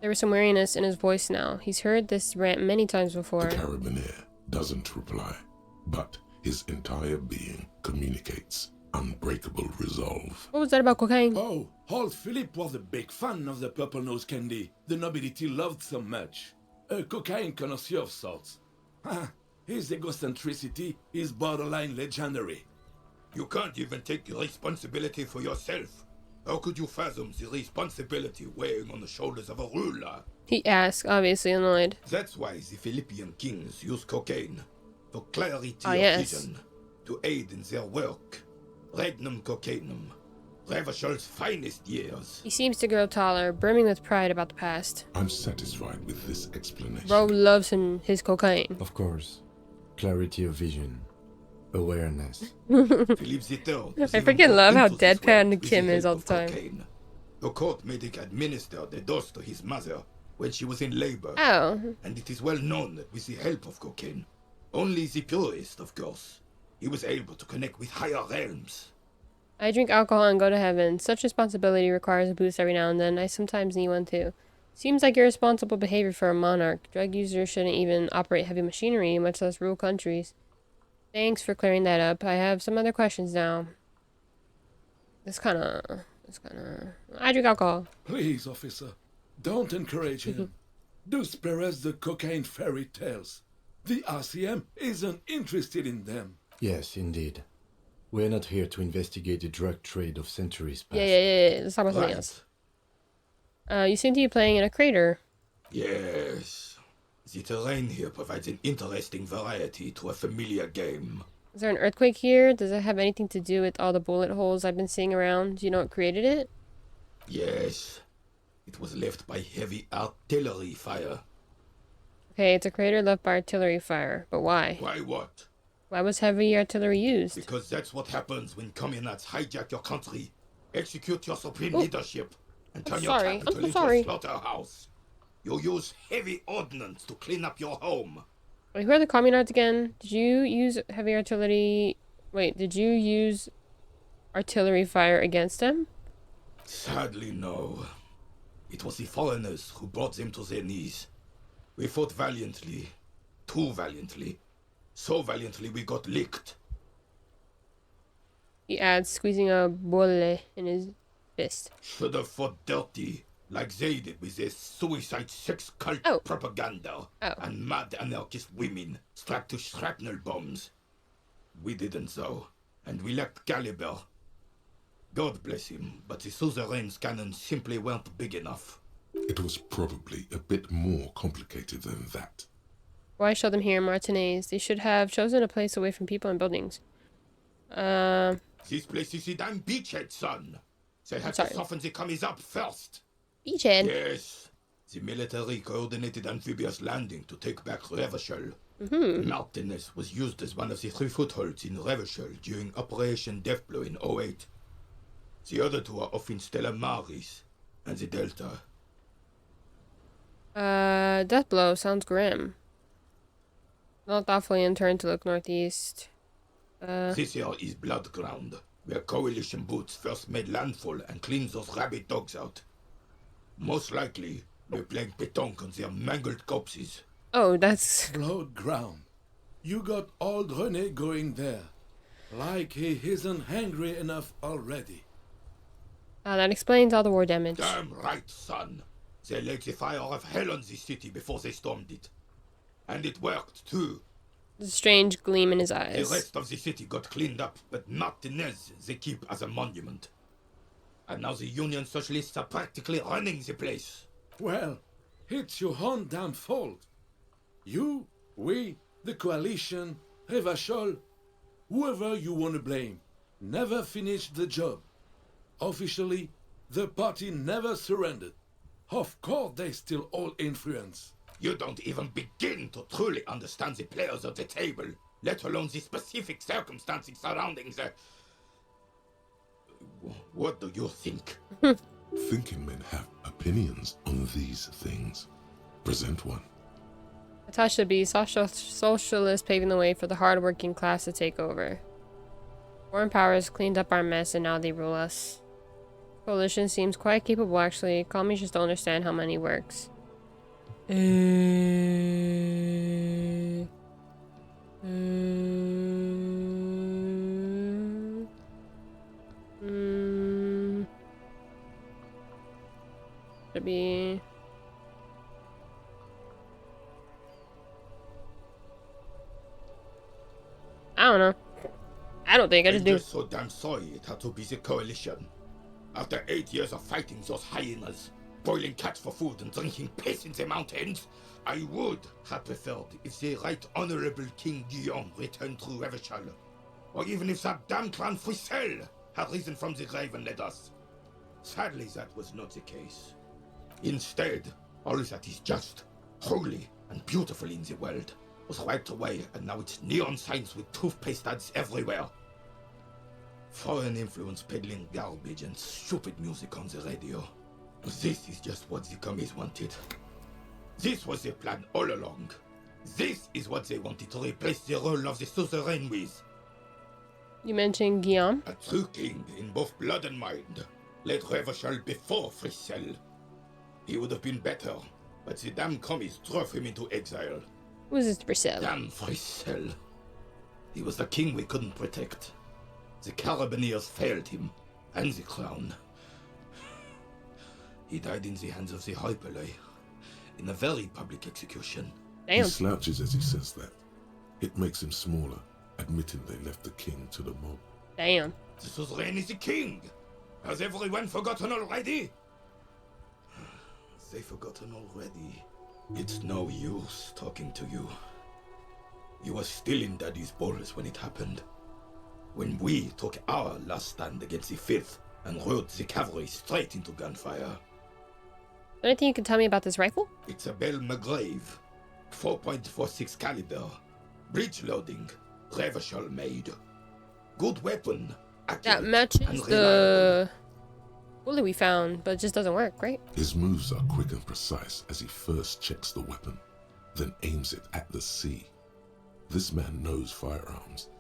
There was some weariness in his voice now. He's heard this rant many times before. The Carabiner doesn't reply, but his entire being communicates unbreakable resolve. What was that about cocaine? Oh, old Philip was a big fan of the purple nose candy the nobility loved so much. A cocaine connoisseur of sorts. His egocentricity is borderline legendary. You can't even take responsibility for yourself. How could you fathom the responsibility weighing on the shoulders of a ruler? He asked, obviously annoyed. That's why the Philippian kings use cocaine. For clarity Oh, of yes. vision. To aid in their work. Regnum cocainum. Revachol's finest years. He seems to grow taller, brimming with pride about the past. I'm satisfied with this explanation. Bro loves his cocaine. Of course. Clarity of vision. Awareness. I freaking love how deadpan Kim is all the time. The court medic administered a dose to his mother when she was in labor. Oh. And it is well known that with the help of cocaine, only the purest, of course, he was able to connect with higher realms. I drink alcohol and go to heaven. Such responsibility requires a boost every now and then. I sometimes need one too. Seems like irresponsible behavior for a monarch. Drug users shouldn't even operate heavy machinery, much less rule countries. Thanks for clearing that up. I have some other questions now. I drink alcohol. Please, officer, don't encourage him. Do spare us the cocaine fairy tales. The RCM isn't interested in them. Yes, indeed. We're not here to investigate the drug trade of centuries past. Yeah. Let's talk about something else. You seem to be playing in a crater. Yes. The terrain here provides an interesting variety to a familiar game. Is there an earthquake here? Does it have anything to do with all the bullet holes I've been seeing around? Do you know what created it? Yes. It was left by heavy artillery fire. Okay, it's a crater left by artillery fire. But why? Why what? Why was heavy artillery used? Because that's what happens when communards hijack your country, execute your supreme leadership, and turn your capital into a slaughterhouse. You use heavy ordnance to clean up your home. Wait, who are the communards again? Did you use heavy artillery... Wait, did you use artillery fire against them? Sadly, no. It was the foreigners who brought them to their knees. We fought valiantly. Too valiantly. So valiantly we got licked. He adds, squeezing a bolle in his fist. Should have fought dirty, like they did with their suicide sex cult propaganda and mad anarchist women strapped to shrapnel bombs. We didn't though, and we lacked caliber. God bless him, but the suzerain's cannons simply weren't big enough. It was probably a bit more complicated than that. Why show them here in Martinez? They should have chosen a place away from people and buildings. This place is the damn beachhead, son. They had to soften the commies up first. Beachhead? Yes. The military coordinated amphibious landing to take back Revachol. Martinez was used as one of the 3 footholds in Revachol during Operation Deathblow in 08. The other 2 are off in Stella Maris and the Delta. Deathblow sounds grim. Not thoughtfully and turn to look northeast. This here is Blood Ground, where coalition boots first made landfall and cleaned those rabid dogs out. Most likely, we're playing pétanque on their mangled corpses. Oh, that's... Blood Ground. You got old René going there. Like he isn't hungry enough already. That explains all the war damage. Damn right, son. They laid the fire of hell on the city before they stormed it. And it worked, too. There's a strange gleam in his eyes. The rest of the city got cleaned up, but Martinez they keep as a monument. And now the Union Socialists are practically running the place. Well, it's your own damn fault. You, we, the coalition, Revachol, whoever you want to blame, never finished the job. Officially, the party never surrendered. Of course they still hold influence. You don't even begin to truly understand the players at the table, let alone the specific circumstances surrounding the... What do you think? Thinking men have opinions on these things. Present one. Attached to be socialists paving the way for the hard-working class to take over. Foreign powers cleaned up our mess and now they rule us. Coalition seems quite capable actually. Commies just don't understand how money works. Should be... I don't know. I don't think I just do. I'm just so damn sorry it had to be the coalition. After 8 years of fighting those hyenas, boiling cats for food and drinking piss in the mountains, I would have preferred if the Right Honorable King Guillaume returned to Revachol, or even if that damn clan Frissel had risen from the grave and led us. Sadly, that was not the case. Instead, all that is just, holy, and beautiful in the world was wiped away, and now it's neon signs with toothpaste ads everywhere. Foreign influence peddling garbage and stupid music on the radio. This is just what the commies wanted. This was their plan all along. This is what they wanted to replace the role of the suzerain with. You mentioned Guillaume? A true king in both blood and mind. Led Revachol before Frissel. He would have been better, but the damn commies drove him into exile. Who is this Frissel? Damn Frissel. He was the king we couldn't protect. The Carabineers failed him, and the crown. He died in the hands of the Hyperlay, in a very public execution. Damn. He slouches as he says that. It makes him smaller, admitting they left the king to the mob. Damn. The suzerain is the king. Has everyone forgotten already? They've forgotten already. It's no use talking to you. You were still in Daddy's balls when it happened. When we took our last stand against the Fifth and rode the cavalry straight into gunfire. Anything you can tell me about this rifle? It's a Bell McGrave, 4.46 caliber, bridge loading, Revachol made. Good weapon. That matches the bullet we found, but it just doesn't work, right? His moves are quick and precise as he first checks the weapon, then aims it at the sea. This man knows firearms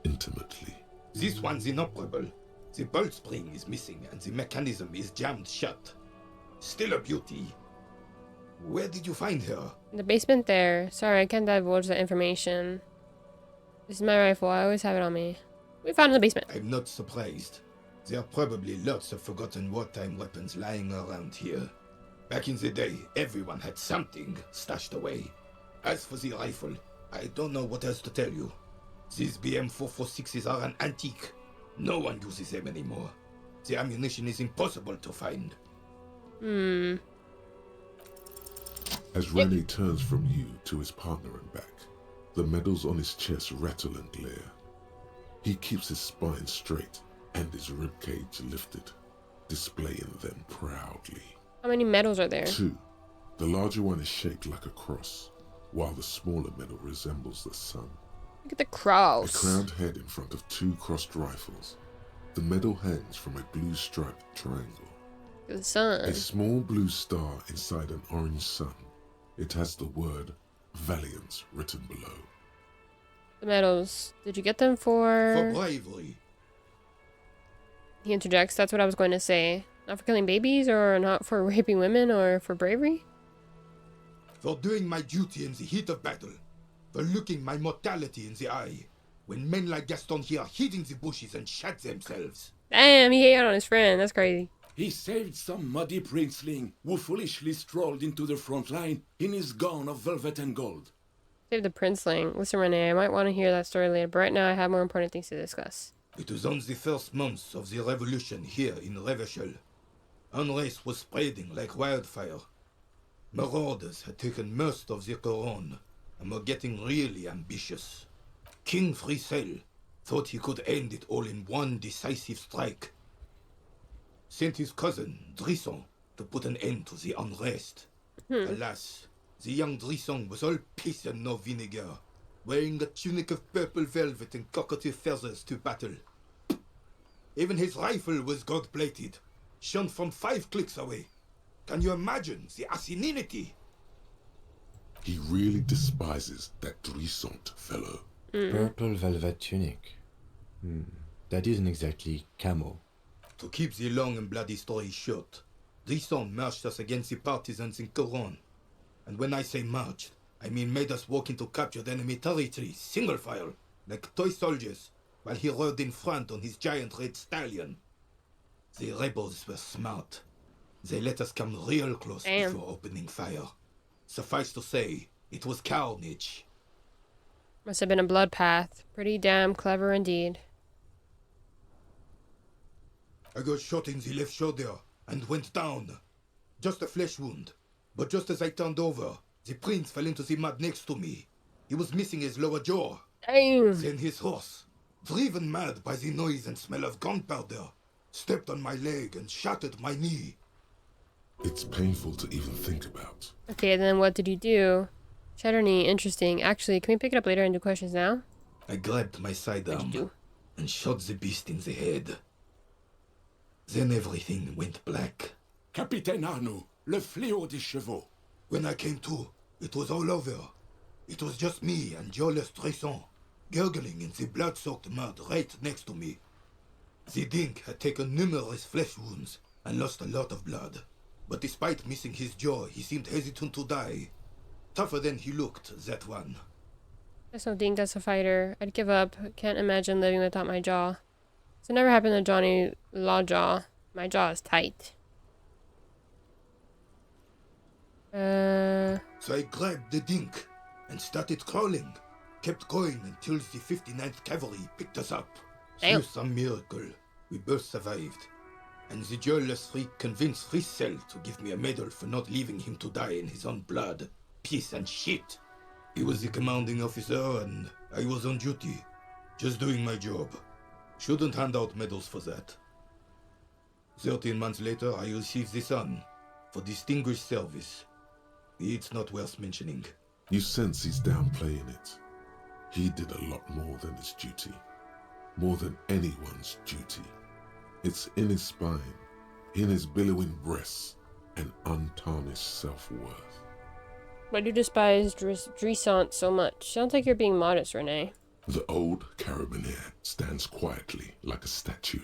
intimately. This one's inoperable. The bolt spring is missing and the mechanism is jammed shut. Still a beauty. Where did you find her? In the basement there. Sorry, I can't divulge that information. This is my rifle. I always have it on me. We found it in the basement. I'm not surprised. There are probably lots of forgotten wartime weapons lying around here. Back in the day, everyone had something stashed away. As for the rifle, I don't know what else to tell you. These BM-446s are an antique. No one uses them anymore. The ammunition is impossible to find. As Rene turns from you to his partner and back, the medals on his chest rattle and glare. He keeps his spine straight and his ribcage lifted, displaying them proudly. How many medals are there? 2. The larger one is shaped like a cross, while the smaller medal resembles the sun. Look at the cross. A crowned head in front of 2 crossed rifles. The medal hangs from a blue striped triangle. The sun. A small blue star inside an orange sun. It has the word Valiance written below. The medals. Did you get them for... For bravery. He interjects. That's what I was going to say. Not for killing babies, or not for raping women, or for bravery? For doing my duty in the heat of battle. For looking my mortality in the eye. When men like Gaston here hid in the bushes and shot themselves. Damn, he hate on his friend. That's crazy. He saved some muddy princeling who foolishly strolled into the front line in his gown of velvet and gold. Save the princeling. Listen, Rene, I might want to hear that story later, but right now I have more important things to discuss. It was on the first months of the revolution here in Revachol. Unrest was spreading like wildfire. Marauders had taken most of the Couronne and were getting really ambitious. King Frisel thought he could end it all in one decisive strike. Sent his cousin, Drisson, to put an end to the unrest. Alas, the young Drisson was all piss and no vinegar, wearing a tunic of purple velvet and cockatiel feathers to battle. Even his rifle was gold-plated, shone from 5 clicks away. Can you imagine the asininity? He really despises that Drisson fellow. Purple velvet tunic. That isn't exactly camo. To keep the long and bloody story short, Drisson marched us against the partisans in Couronne. And when I say marched, I mean made us walk into captured enemy territory, single file, like toy soldiers, while he rode in front on his giant red stallion. The rebels were smart. They let us come real close before opening fire. Suffice to say, it was carnage. Must have been a blood path. Pretty damn clever indeed. I got shot in the left shoulder and went down. Just a flesh wound. But just as I turned over, the prince fell into the mud next to me. He was missing his lower jaw. Damn. Then his horse, driven mad by the noise and smell of gunpowder, stepped on my leg and shattered my knee. It's painful to even think about. Okay, then what did you do? Shatter knee, interesting. Actually, can we pick it up later and do questions now? I grabbed my sidearm and shot the beast in the head. Then everything went black. Capitaine Arnoux, le fléau des chevaux. When I came to, it was all over. It was just me and Jolas Tresson, gurgling in the blood-soaked mud right next to me. The dink had taken numerous flesh wounds and lost a lot of blood. But despite missing his jaw, he seemed hesitant to die. Tougher than he looked, that one. There's no dink, that's a fighter. I'd give up. Can't imagine living without my jaw. So it never happened to Johnny Lawjaw. My jaw is tight. So I grabbed the dink and started crawling. Kept going until the 59th Cavalry picked us up. Through some miracle, we both survived. And the jealous freak convinced Frisel to give me a medal for not leaving him to die in his own blood, piss and shit. He was the commanding officer and I was on duty. Just doing my job. Shouldn't hand out medals for that. 13 months later, I received the Sun for distinguished service. It's not worth mentioning. You sense he's downplaying it. He did a lot more than his duty. More than anyone's duty. It's in his spine, in his billowing breasts, and untarnished self-worth. Why do you despise Drisant so much? Sounds like you're being modest, Renee. The old carabinier stands quietly like a statue,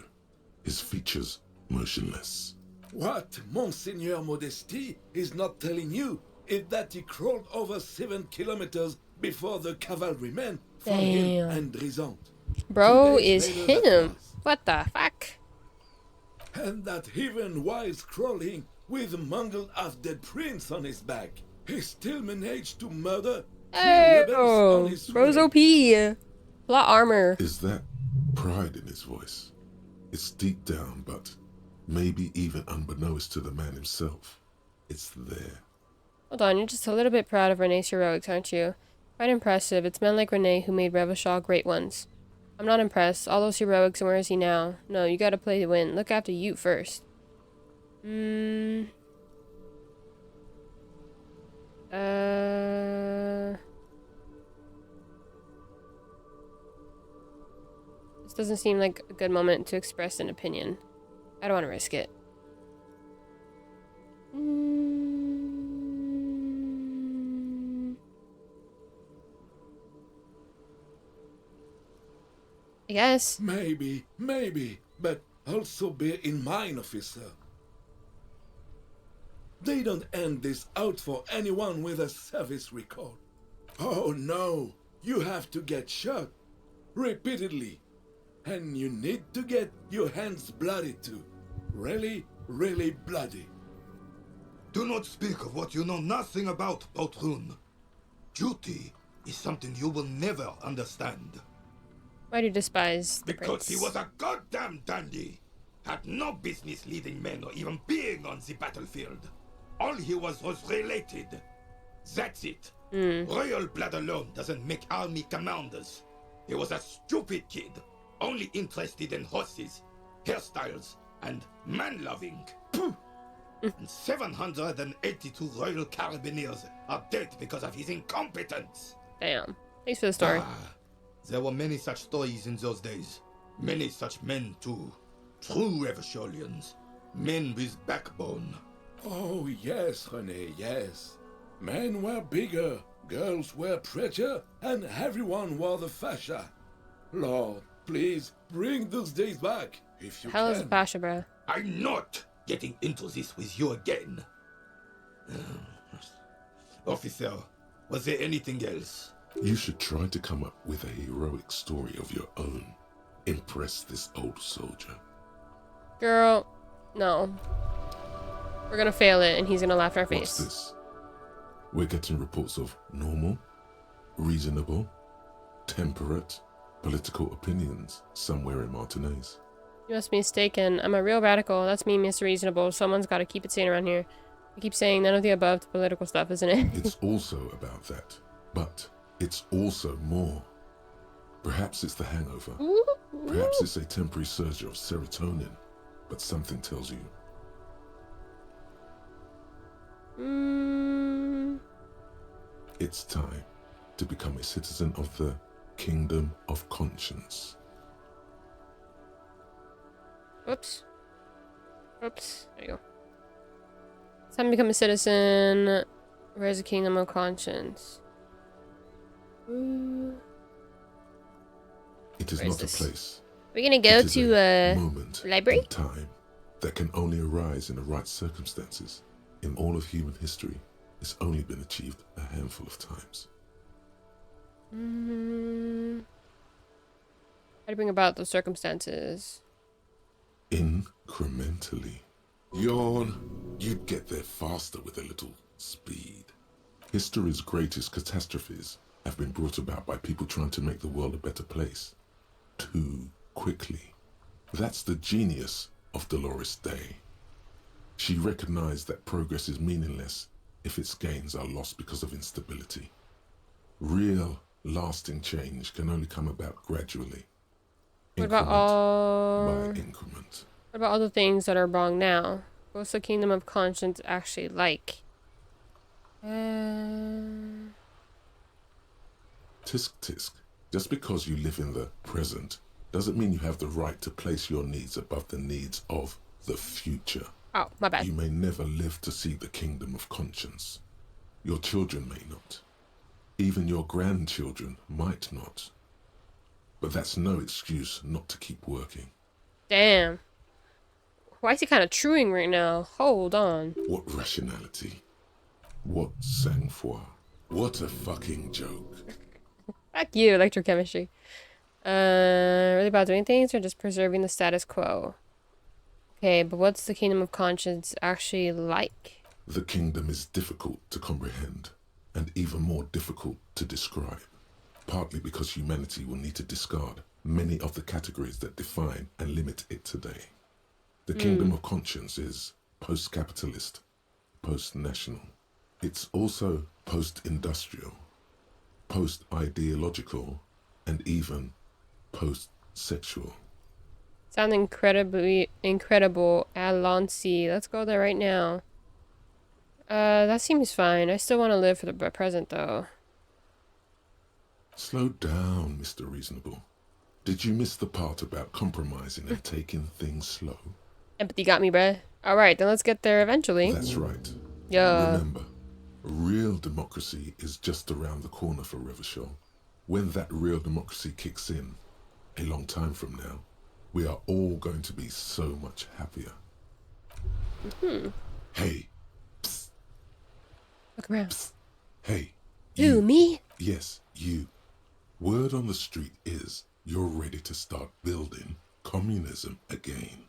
his features motionless. What Monseigneur Modesty is not telling you is that he crawled over 7 kilometers before the cavalrymen found him and Drisant. Bro is him. What the fuck? And that even while crawling with a mangled half-dead prince on his back, he still managed to murder 3 rebels on his bro's way. OP. Plot armor. Is that pride in his voice? It's deep down, but maybe even unbeknownst to the man himself, it's there. Hold on, you're just a little bit proud of Renee's heroics, aren't you? Quite impressive. It's men like Renee who made Revachol great ones. I'm not impressed. All those heroics, and where is he now? No, you gotta play to win. Look after you first. This doesn't seem like a good moment to express an opinion. I don't want to risk it. I guess. Maybe, but also bear in mind, officer. They don't end this out for anyone with a service record. Oh no, you have to get shot repeatedly. And you need to get your hands bloody too. Really, really bloody. Do not speak of what you know nothing about, Poltroon. Duty is something you will never understand. Why do you despise the Because prince? he was a goddamn dandy. Had no business leading men or even being on the battlefield. All he was related. That's it. Royal blood alone doesn't make army commanders. He was a stupid kid, only interested in horses, hairstyles, and man-loving. And 782 Royal Carabiniers are dead because of his incompetence. Damn. Thanks for the story. There were many such stories in those days. Many such men, too. True Revacholians. Men with backbone. Oh yes, René, yes. Men were bigger, girls were prettier, and everyone wore the fascia. Lord, please bring those days back, if you Hell can. is a fascia, bro. I'm not getting into this with you again. Officer, was there anything else? You should try to come up with a heroic story of your own. Impress this old soldier. Girl, no. We're gonna fail it, and he's gonna laugh in our face. What's this? We're getting reports of normal, reasonable, temperate, political opinions somewhere in Martinez. You must be mistaken. I'm a real radical. That's me, Mr. Reasonable. Someone's gotta keep it sane around here. I keep saying none of the above to political stuff, isn't it? It's also about that, but it's also more. Perhaps it's the hangover. Perhaps it's a temporary surge of serotonin, but something tells you. It's time to become a citizen of the Kingdom of Conscience. Oops. Oops. There you go. It's time to become a citizen. Where's the Kingdom of Conscience? It is Where is not this? a place. We're gonna go It is to a moment library? in time that can only arise in the right circumstances. In all of human history, it's only been achieved a handful of times. How do you bring about those circumstances? Incrementally. Yawn. You'd get there faster with a little speed. History's greatest catastrophes have been brought about by people trying to make the world a better place. Too quickly. That's the genius of Dolores Day. She recognized that progress is meaningless if its gains are lost because of instability. Real, lasting change can only come about gradually. What about all... by increment. What about all the things that are wrong now? What's the kingdom of conscience actually like? Tisk tisk. Just because you live in the present doesn't mean you have the right to place your needs above the needs of the future. Oh, my bad. You may never live to see the kingdom of conscience. Your children may not. Even your grandchildren might not. But that's no excuse not to keep working. Damn. Why is he kind of truing right now? Hold on. What rationality? What sang-froid? What a fucking joke. Fuck you, electrochemistry. Really about doing things or just preserving the status quo? Okay, but what's the kingdom of conscience actually like? The kingdom is difficult to comprehend, and even more difficult to describe. Partly because humanity will need to discard many of the categories that define and limit it today. The kingdom of conscience is post-capitalist, post-national. It's also post-industrial, post-ideological, and even post-sexual. Sound incredible. Alonsi. Let's go there right now. That seems fine. I still want to live for the present, though. Slow down, Mr. Reasonable. Did you miss the part about compromising and taking things slow? Empathy got me, bruh. Alright, then let's get there eventually. That's right. Yeah. Remember, real democracy is just around the corner for Revachol. When that real democracy kicks in, a long time from now, we are all going to be so much happier. Hey. Psst. Look around. Psst. Hey. You, me? Yes, you. Word on the street is you're ready to start building communism again.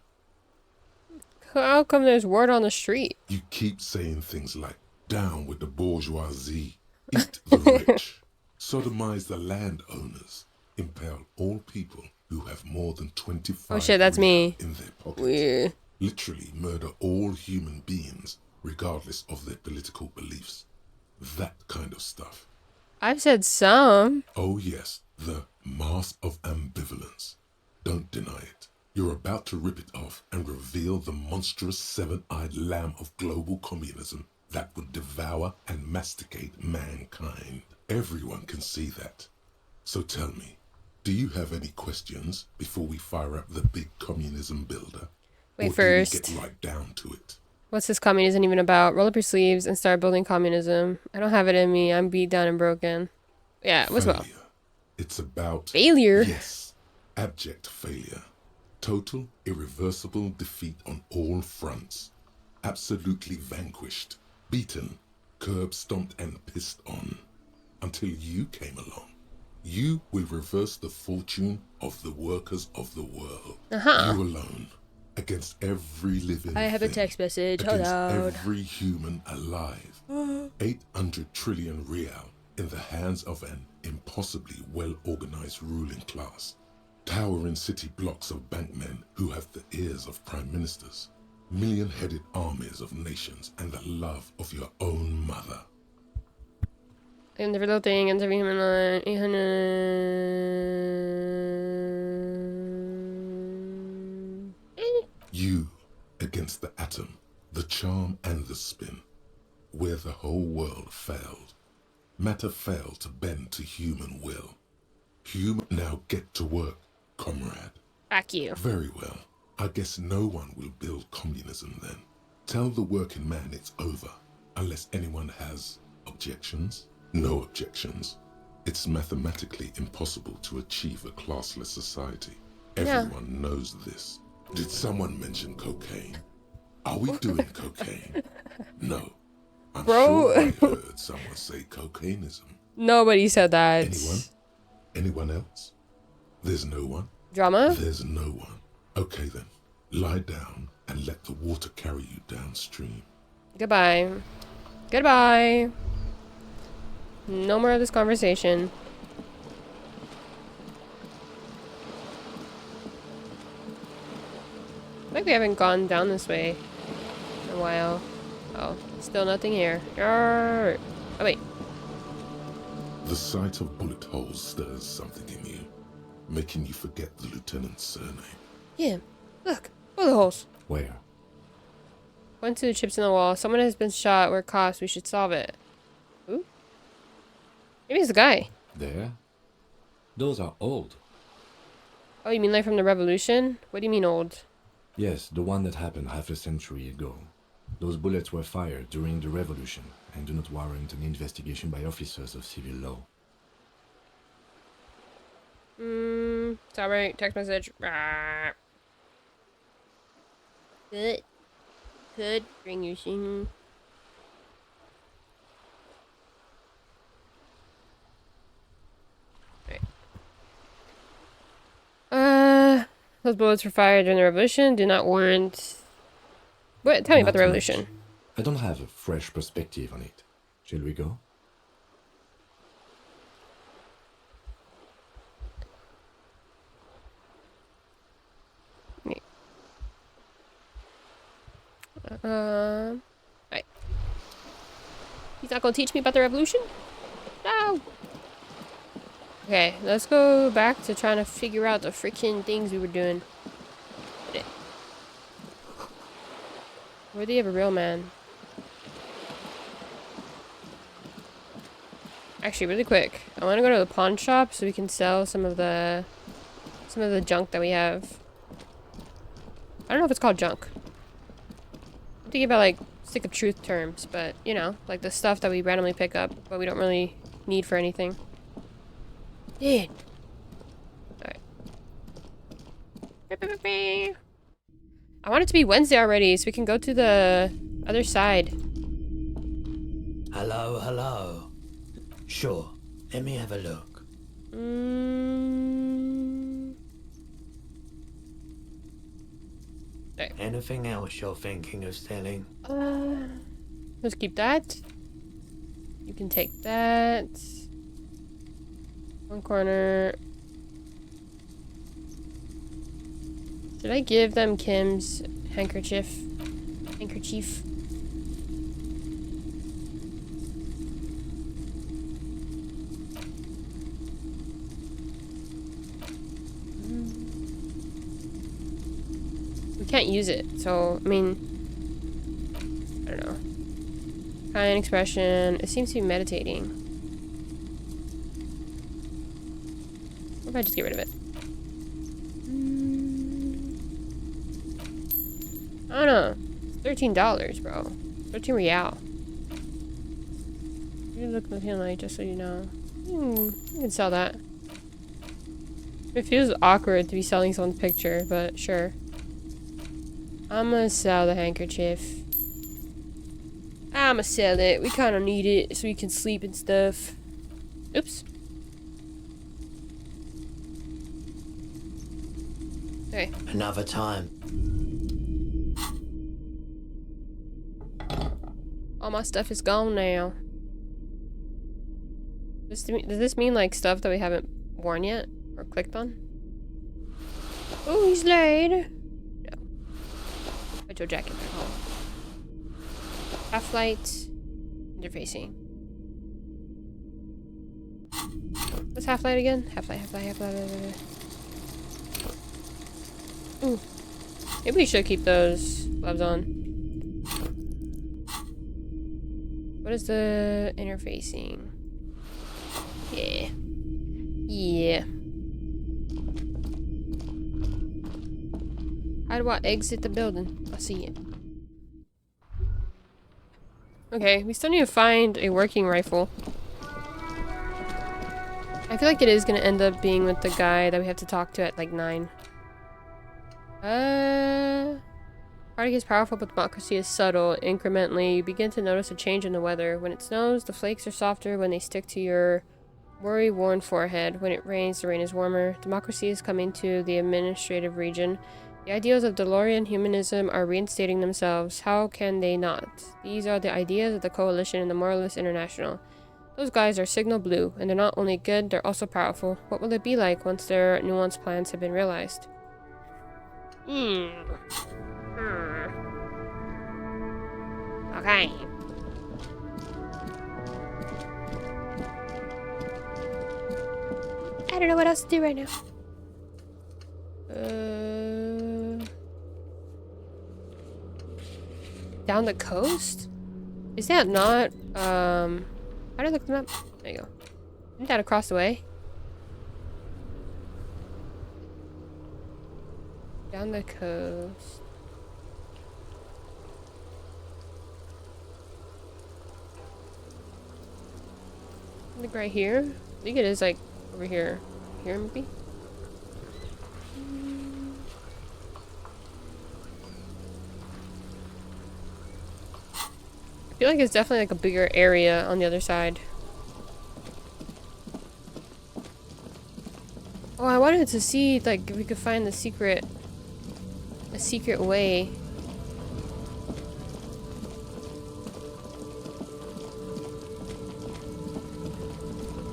How come there's word on the street? You keep saying things like, down with the bourgeoisie, eat the rich, sodomize the landowners, impale all people who have more than 25 oh shit, that's me. in their pockets. Weird. Literally murder all human beings, regardless of their political beliefs. That kind of stuff. I've said some. Oh yes, the mask of ambivalence. Don't deny it. You're about to rip it off and reveal the monstrous seven-eyed lamb of global communism that would devour and masticate mankind. Everyone can see that. So tell me, do you have any questions before we fire up the big communism builder? Wait, or first. do we get right down to it? What's this communism even about? Roll up your sleeves and start building communism. I don't have it in me. I'm beat down and broken. Yeah, what's about? It's about... Failure? Yes. Abject failure. Total, irreversible defeat on all fronts. Absolutely vanquished. Beaten. Curb-stomped and pissed on. Until you came along. You will reverse the fortune of the workers of the world. You alone. Against every living I have a thing, text message. Hold against on. every human alive. 800 trillion real in the hands of an impossibly well-organized ruling class. Towering city blocks of bankmen who have the ears of prime ministers. Million-headed armies of nations and the love of your own mother. And every little thing, and every human line, 800... You against the atom, the charm and the spin, where the whole world failed. Matter failed to bend to human will. Human, now get to work, comrade. Back you. Very well. I guess no one will build communism then. Tell the working man it's over, unless anyone has objections. No objections. It's mathematically impossible to achieve a classless society. Everyone knows this. Did someone mention cocaine? Are we doing cocaine? No. I'm sure I heard someone say cocainism. Nobody said that. Anyone? Anyone else? There's no one? Drama? There's no one. Okay then. Lie down and let the water carry you downstream. Goodbye. Goodbye. No more of this conversation. I think we haven't gone down this way in a while. Oh, still nothing here. Yarr. Oh, wait. The sight of bullet holes stirs something in you, making you forget the lieutenant's surname. Yeah, look, bullet holes. Where? Point to the chips in the wall. Someone has been shot. We're cops. We should solve it. Who? Maybe it's the guy. There? Those are old. Oh, you mean like from the Revolution? What do you mean old? Yes, the one that happened half a century ago. Those bullets were fired during the Revolution and do not warrant an investigation by officers of civil law. Sorry, text message. Rah. Good. Could bring you soon. Right. Those bullets were fired during the Revolution. Do not warrant. What? Tell me about the Revolution. Much. I don't have a fresh perspective on it. Shall we go? Right. He's not gonna teach me about the Revolution? No! Okay, let's go back to trying to figure out the freaking things we were doing. Where do you have a real man? Actually, really quick, I want to go to the pawn shop so we can sell some of the junk that we have. I don't know if it's called junk. I'm thinking about like stick of truth terms, but you know, like the stuff that we randomly pick up, but we don't really need for anything. Dude. Alright. I want it to be Wednesday already, so we can go to the other side. Hello, hello. Sure, let me have a look. Right. Anything else you're thinking of selling? Let's keep that. You can take that. One corner. Should I give them Kim's handkerchief? Handkerchief. We can't use it, so I mean, I don't know. Kind expression. It seems to be meditating. What if I just get rid of it? I don't know. It's $13, bro. 13 real. You look like, just so you know. You can sell that. It feels awkward to be selling someone's picture, but sure. I'm gonna sell the handkerchief. I'ma sell it. We kinda need it so we can sleep and stuff. Oops. Okay. Another time. All my stuff is gone now. Does this mean like stuff that we haven't worn yet? Or clicked on? Oh, he's laid. No. Put your jacket back on. Half-light. Interfacing. What's half-light again? Half-light. Ooh. Maybe we should keep those gloves on. What is the interfacing? Yeah. Yeah. How do I exit the building? I see it. Okay, we still need to find a working rifle. I feel like it is gonna end up being with the guy that we have to talk to at like 9. Party is powerful, but democracy is subtle. Incrementally, you begin to notice a change in the weather. When it snows, the flakes are softer when they stick to your worry-worn forehead. When it rains, the rain is warmer. Democracy is coming to the administrative region. The ideals of DeLorean humanism are reinstating themselves. How can they not? These are the ideas of the Coalition and the Moralist International. Those guys are signal blue, and they're not only good, they're also powerful. What will it be like once their nuanced plans have been realized? Okay. I don't know what else to do right now. Down the coast? Is that not, how do I look at the map? There you go. Isn't that across the way? Down the coast. I think right here. I think it is like over here. Here maybe? I feel like it's definitely like a bigger area on the other side. Oh, I wanted to see like if we could find a secret way.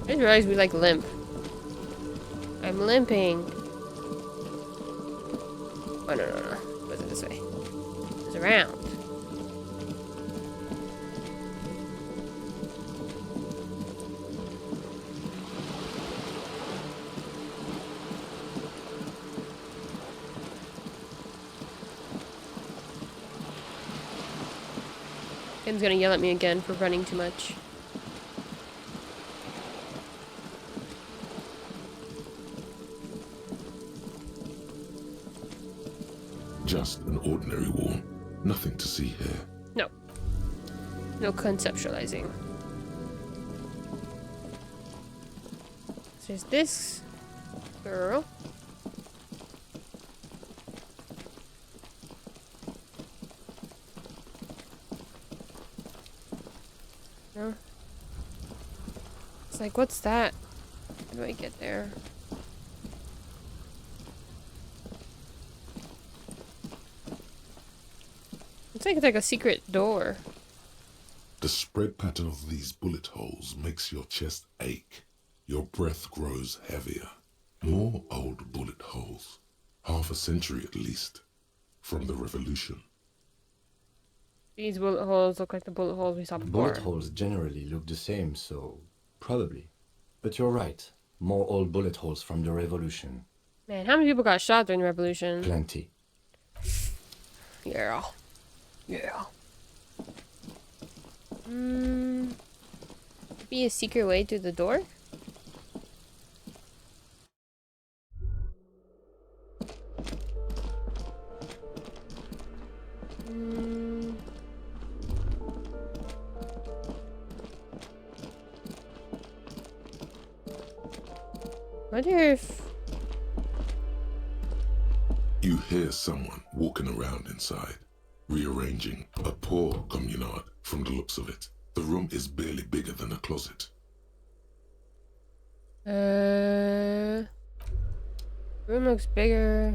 I just realized we like limp. I'm limping. Oh no. It wasn't this way. It was around. Tim's gonna yell at me again for running too much. Just an ordinary wall. Nothing to see here. No. No conceptualizing. So there's this girl. No. It's like, what's that? How do I get there? It's like a secret door. The spread pattern of these bullet holes makes your chest ache. Your breath grows heavier. More old bullet holes. Half a century at least. From the revolution. These bullet holes look like the bullet holes we saw before. Bullet holes generally look the same, so probably. But you're right. More old bullet holes from the revolution. Man, how many people got shot during the revolution? Plenty. Yeah. Yeah. Be a secret way through the door? Wonder if... You hear someone walking around inside, rearranging a poor communard from the looks of it. The room is barely bigger than a closet. Room looks bigger.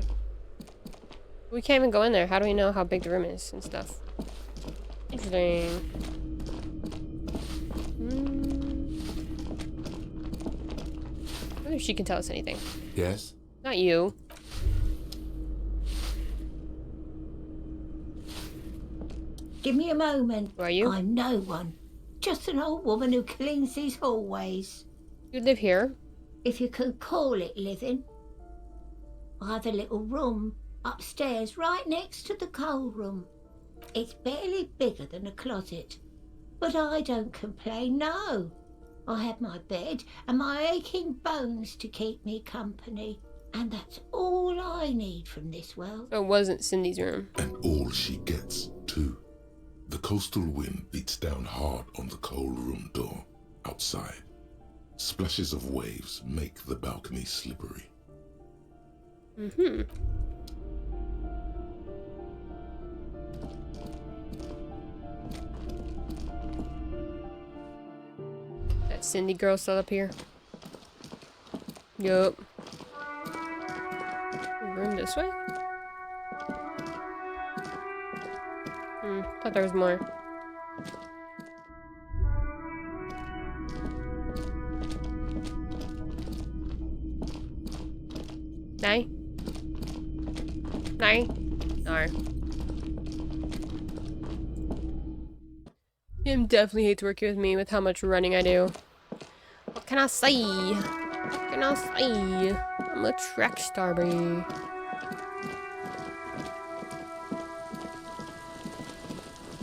We can't even go in there. How do we know how big the room is and stuff? Interesting. I wonder if she can tell us anything. Yes? Not you. Give me a moment. Who are you? I'm no one. Just an old woman who cleans these hallways. You live here? If you can call it living. I have a little room upstairs right next to the coal room. It's barely bigger than a closet. But I don't complain, no. I have my bed and my aching bones to keep me company. And that's all I need from this world. So it wasn't Cindy's room. And all she gets, too. The coastal wind beats down hard on the coal room door outside. Splashes of waves make the balcony slippery. That Cindy girl still up here? Yup. Room this way? Thought there was more. Nay? Nay? No. Him definitely hates working with me with how much running I do. What can I say? What can can I say? I'm a track star, baby.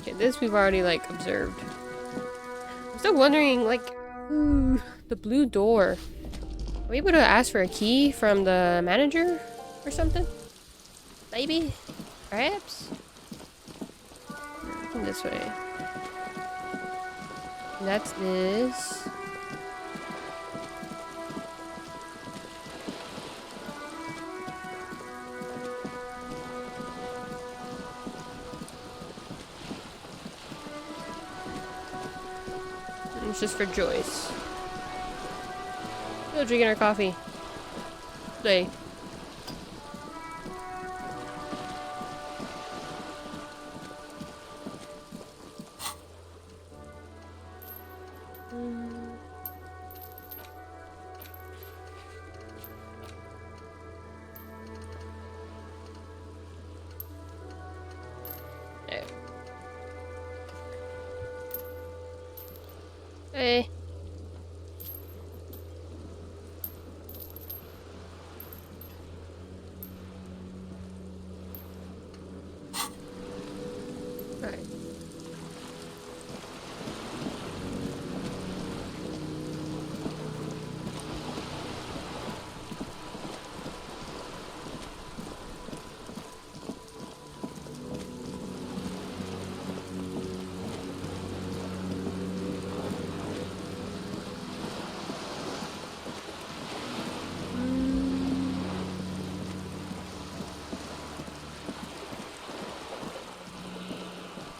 Okay, this we've already, like, observed. I'm still wondering, like, ooh, the blue door. Are we able to ask for a key from the manager or something? Maybe? Perhaps? This way. And that's this. And it's just for Joyce. Still drinking our coffee. Play. Hey. Alright.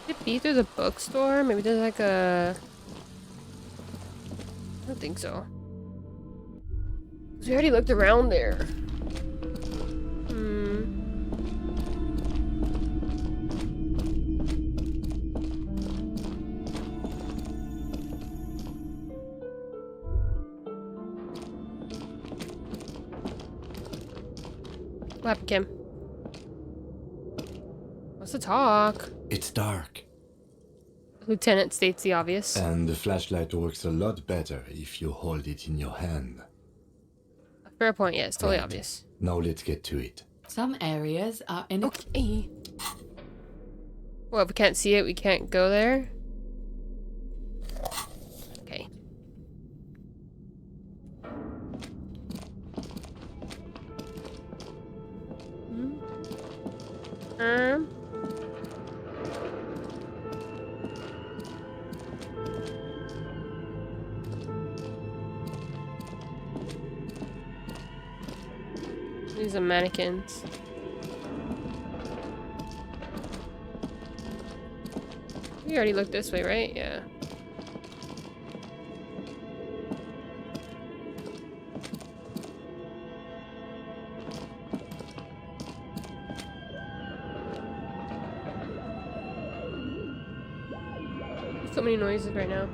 Could it be through the bookstore? Maybe there's like a... I don't think so. 'Cause we already looked around there. What happened, Kim? What's the talk? It's dark. Lieutenant states the obvious. And the flashlight works a lot better if you hold it in your hand. Fair point, yeah, it's totally Right. obvious. Now let's get to it. Some areas are in. Okay. Well, if we can't see it, we can't go there. Okay. These are mannequins. We already looked this way, right? Yeah. So many noises right now.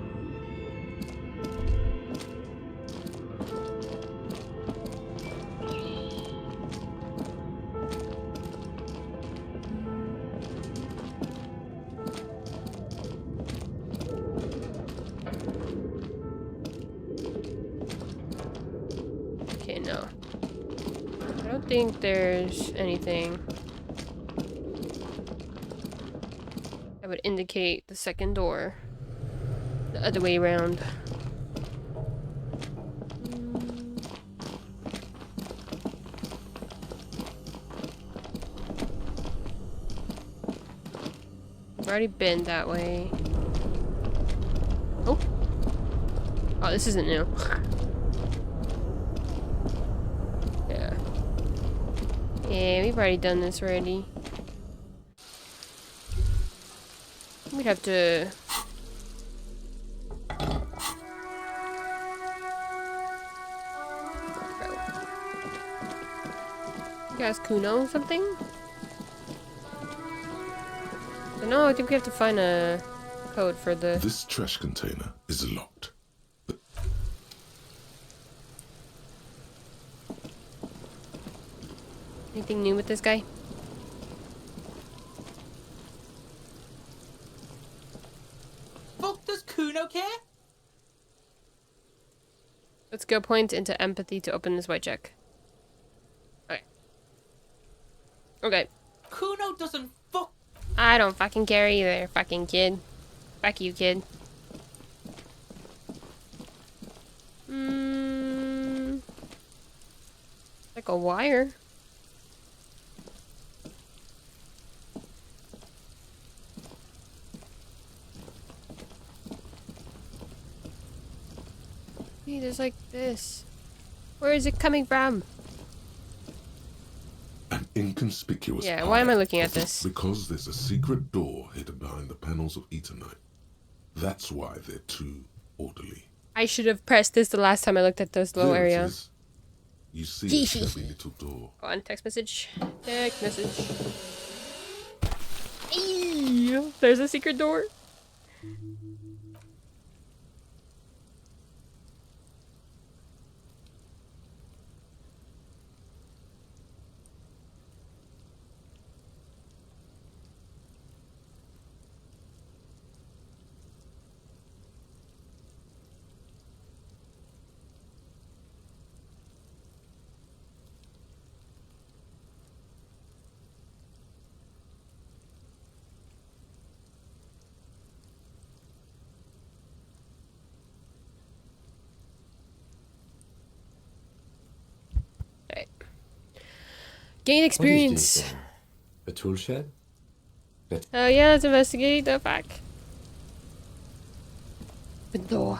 Okay, no. I don't think there's anything that would indicate the second door. The other way around. I've already been that way. Oh. Oh, this isn't new. Yeah. Yeah, we've already done this already. We'd have to... You guys Kuno something? So no, I think we have to find a code for the... This trash container is locked. Anything new with this guy? Fuck, does Kuno care? What's skill point into empathy to open this white check. Okay. Okay. Kuno doesn't fuck. I don't fucking care either, fucking kid. Fuck you, kid. Like a wire. Hey, there's like this. Where is it coming from? An inconspicuous. Yeah, why am I looking at this? Because there's a secret door hidden behind the panels of Eternite. That's why they're too orderly. I should have pressed this the last time I looked at this low There it area. is. You see a shabby little door. Go on, text message. Text message. Eee, there's a secret door. Gain experience. A tool shed? Oh yeah, let's investigate the fuck. The door.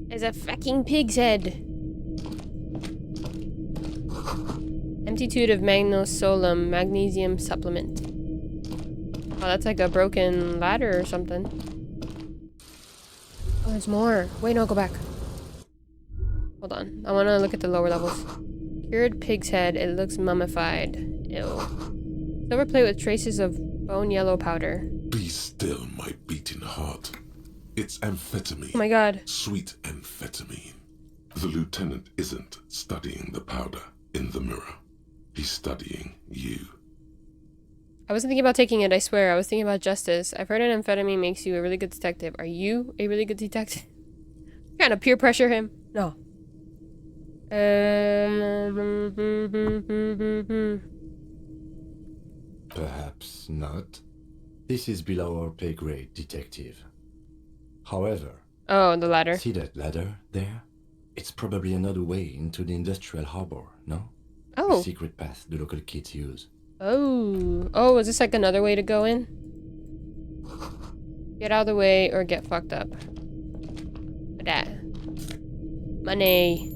There's a fucking pig's head. Empty tube of magnosolum magnesium supplement. Oh, that's like a broken ladder or something. Oh, there's more. Wait, no, go back. Hold on. I want to look at the lower levels. Cured pig's head. It looks mummified. Ew. Silver plate with traces of bone yellow powder. Be still, my beating heart. It's amphetamine. Oh my god. Sweet amphetamine. The lieutenant isn't studying the powder in the mirror. He's studying you. I wasn't thinking about taking it, I swear. I was thinking about justice. I've heard an amphetamine makes you a really good detective. Are you a really good detective? Trying to peer pressure him? No. Perhaps not. This is below our pay grade, detective. However... Oh, the ladder. See that ladder there? It's probably another way into the industrial harbor, no? Oh. A secret path the local kids use. Oh. Oh, is this like another way to go in? Get out of the way or get fucked up. That. Money.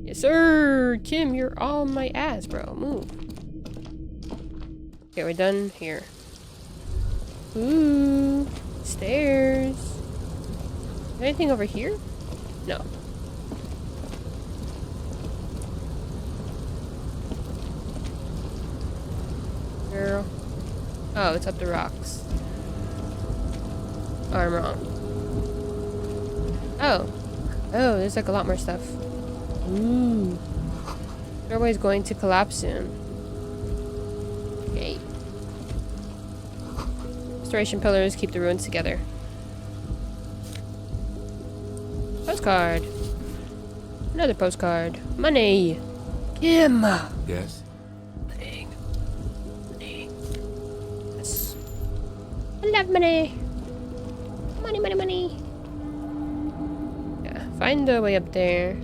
Yes, sir. Kim, you're on my ass, bro. Move. Okay, we're done here. Ooh. Stairs. Is there anything over here? No. Girl. Oh, it's up the rocks. Oh, I'm wrong. Oh. Oh, there's like a lot more stuff. Ooh. Doorway's going to collapse soon. Okay. Restoration pillars keep the ruins together. Postcard. Another postcard. Money. Kim. Yes? Money. Money. Yes. I love money. Money, money, money. Yeah, find the way up there.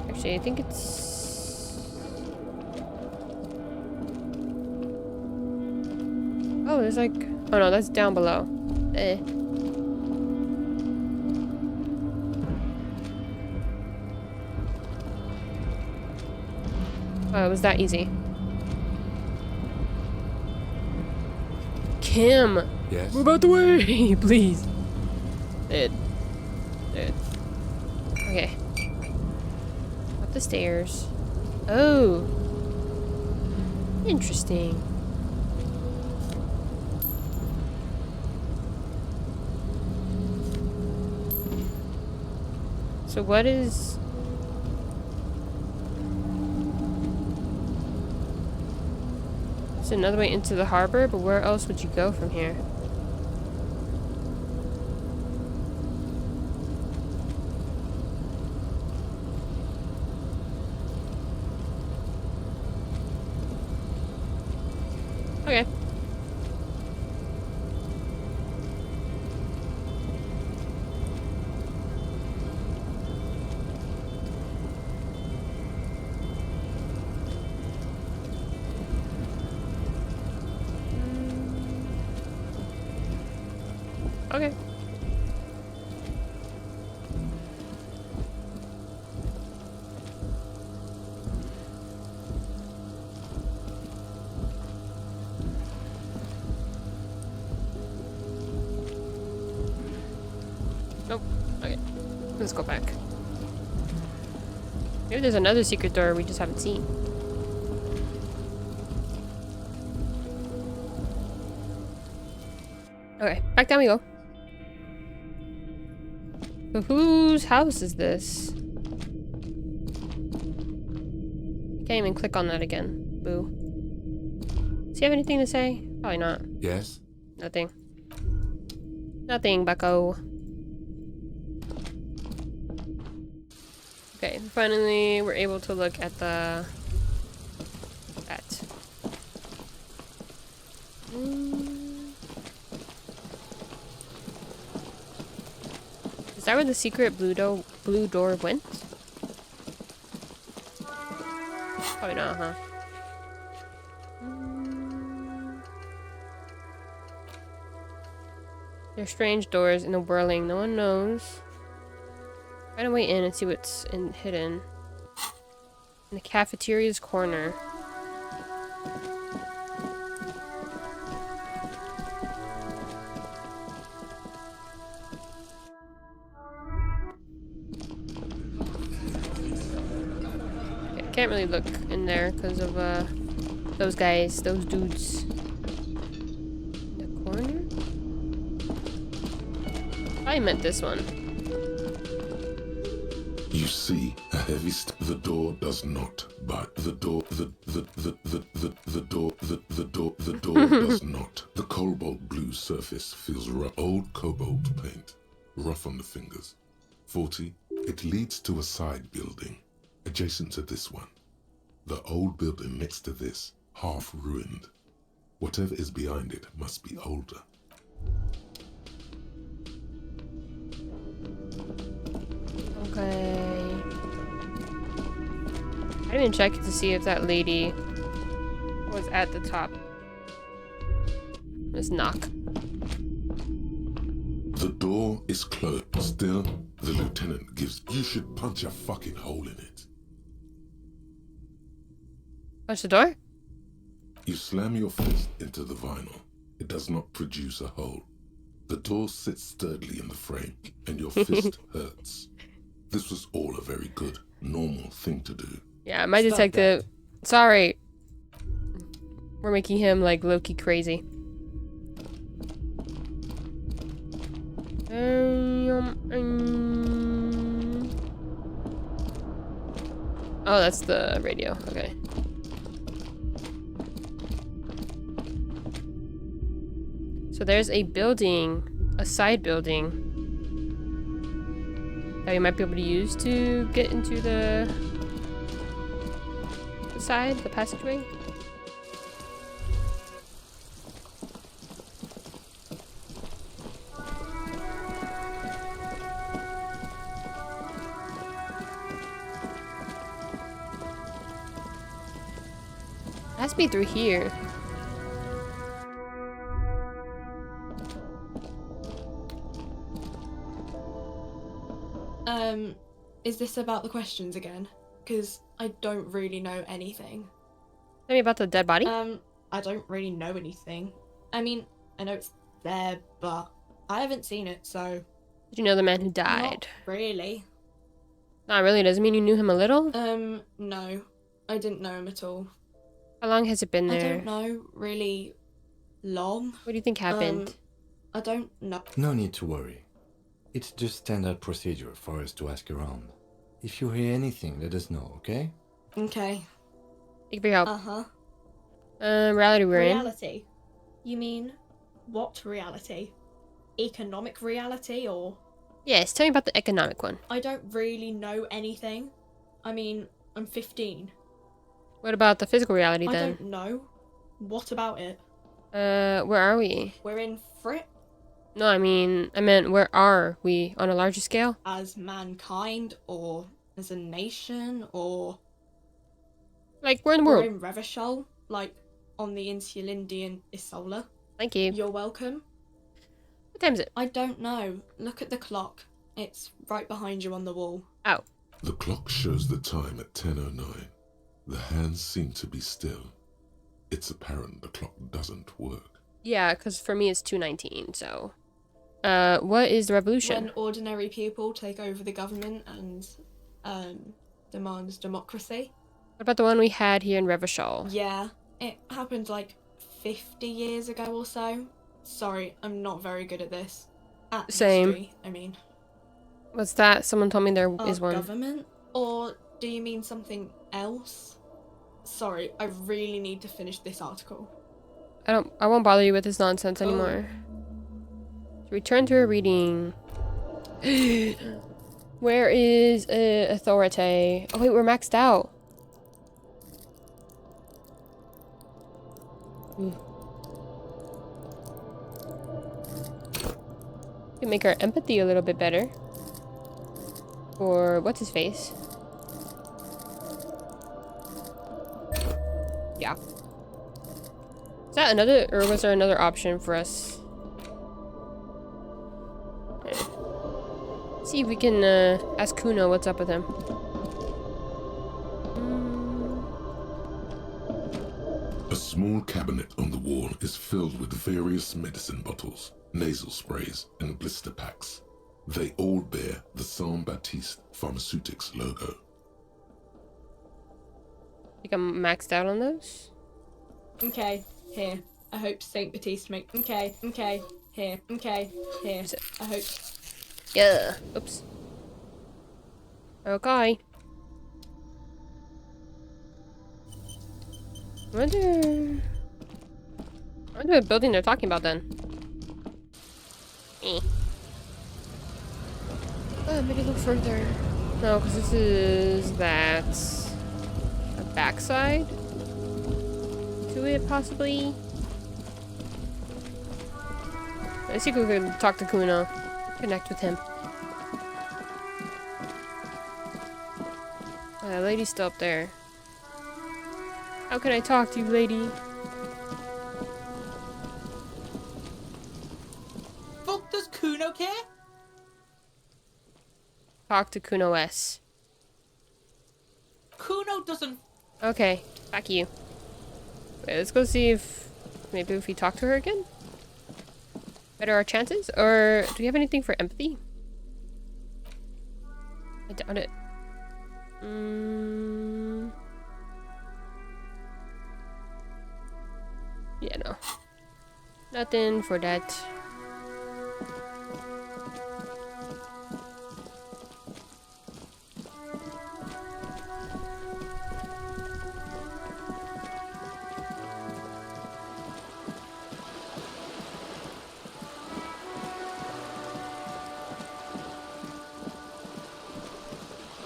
Actually, I think it's... Oh, there's like... Oh no, that's down below. Eh. Oh, it was that easy. Kim! Yes? Move out the way! Please. Dead. Dead. Okay. Up the stairs. Oh. Interesting. So what is... It's another way into the harbor, but where else would you go from here? Okay. Okay. Nope. Okay. Let's go back. Maybe there's another secret door we just haven't seen. Okay, back down we go. So whose house is this? I can't even click on that again. Boo. Does he have anything to say? Probably not. Yes? Nothing. Nothing, bucko. Okay, finally we're able to look at the... that. Is that where the secret blue door went? Probably not, huh? There's strange doors in the whirling. No one knows. Find a way in and see what's hidden. In the cafeteria's corner. Okay, can't really look in there because of those guys, those dudes. In the corner? I meant this one. You see a heavy the door does not, but the door does not. The cobalt blue surface feels rough. Old cobalt paint, rough on the fingers. 40, it leads to a side building, adjacent to this one. The old building next to this, half ruined. Whatever is behind it must be older. Okay. I didn't even check to see if that lady was at the top. Let's knock. The door is closed. Still, the lieutenant gives... You should punch a fucking hole in it. Punch the door? You slam your fist into the vinyl. It does not produce a hole. The door sits sturdily in the frame, and your fist hurts. This was all a very good, normal thing to do. Yeah, my detective... Sorry. We're making him, like, low-key crazy. Oh, that's the radio. Okay. So there's a building, a side building, that we might be able to use to get into the side, the passageway. It has to be through here. Is this about the questions again? Because I don't really know anything. Tell me about the dead body? I don't really know anything. I mean, I know it's there, but I haven't seen it, so... Did you know the man who died? Not really. Not really, doesn't mean you knew him a little? No. I didn't know him at all. How long has it been there? I don't know, really long. What do you think happened? I don't know. No need to worry. It's just standard procedure for us to ask around. If you hear anything, let us know, okay? Okay. Thank you for your help. Uh-huh. Reality we're in. Reality? You mean, what reality? Economic reality, or...? Yes, tell me about the economic one. I don't really know anything. I mean, I'm 15. What about the physical reality then? I don't know. What about it? Where are we? We're in Fripp No, I meant where are we on a larger scale? as mankind, or as a nation, or like we're in the we're world. in Revachol, like on the Insulindian Isola. Thank you. You're welcome. What time is it? I don't know. Look at the clock. It's right behind you on the wall. Oh. The clock shows the time at 10:09. The hands seem to be still. It's apparent the clock doesn't work. Yeah, because for me it's 2:19, so... what is the revolution? When ordinary people take over the government and demand democracy. What about the one we had here in Revachol? Yeah, it happened like 50 years ago or so. Sorry, I'm not very good at this. At Same. history, I mean. What's that? Someone told me there is one. Government? Or do you mean something else? Sorry, I really need to finish this article. I won't bother you with this nonsense anymore. Return to a reading. Where is authority? Oh wait, we're maxed out. We can make our empathy a little bit better. Or what's his face? Yeah. Is that another, or was there another option for us? See if we can ask Kuno what's up with him. A small cabinet on the wall is filled with various medicine bottles, nasal sprays, and blister packs. They all bear the Saint Baptiste Pharmaceutics logo. Think I'm maxed out on those? Okay, here. I hope Saint Baptiste make. Okay, here. Okay, here. I hope. Yeah. Oops. Okay. I wonder what building they're talking about then. Maybe look further. No, because this is that a backside to it, possibly. Let's see if we can talk to Kuno. Connect with him. The lady's still up there. How can I talk to you, lady? Fuck does Kuno care? Talk to Kuno S. Kuno doesn't... Okay, back you. Wait, let's go see if... maybe if we talk to her again? Better our chances? Or do we have anything for empathy? I doubt it. Yeah, no. Nothing for that.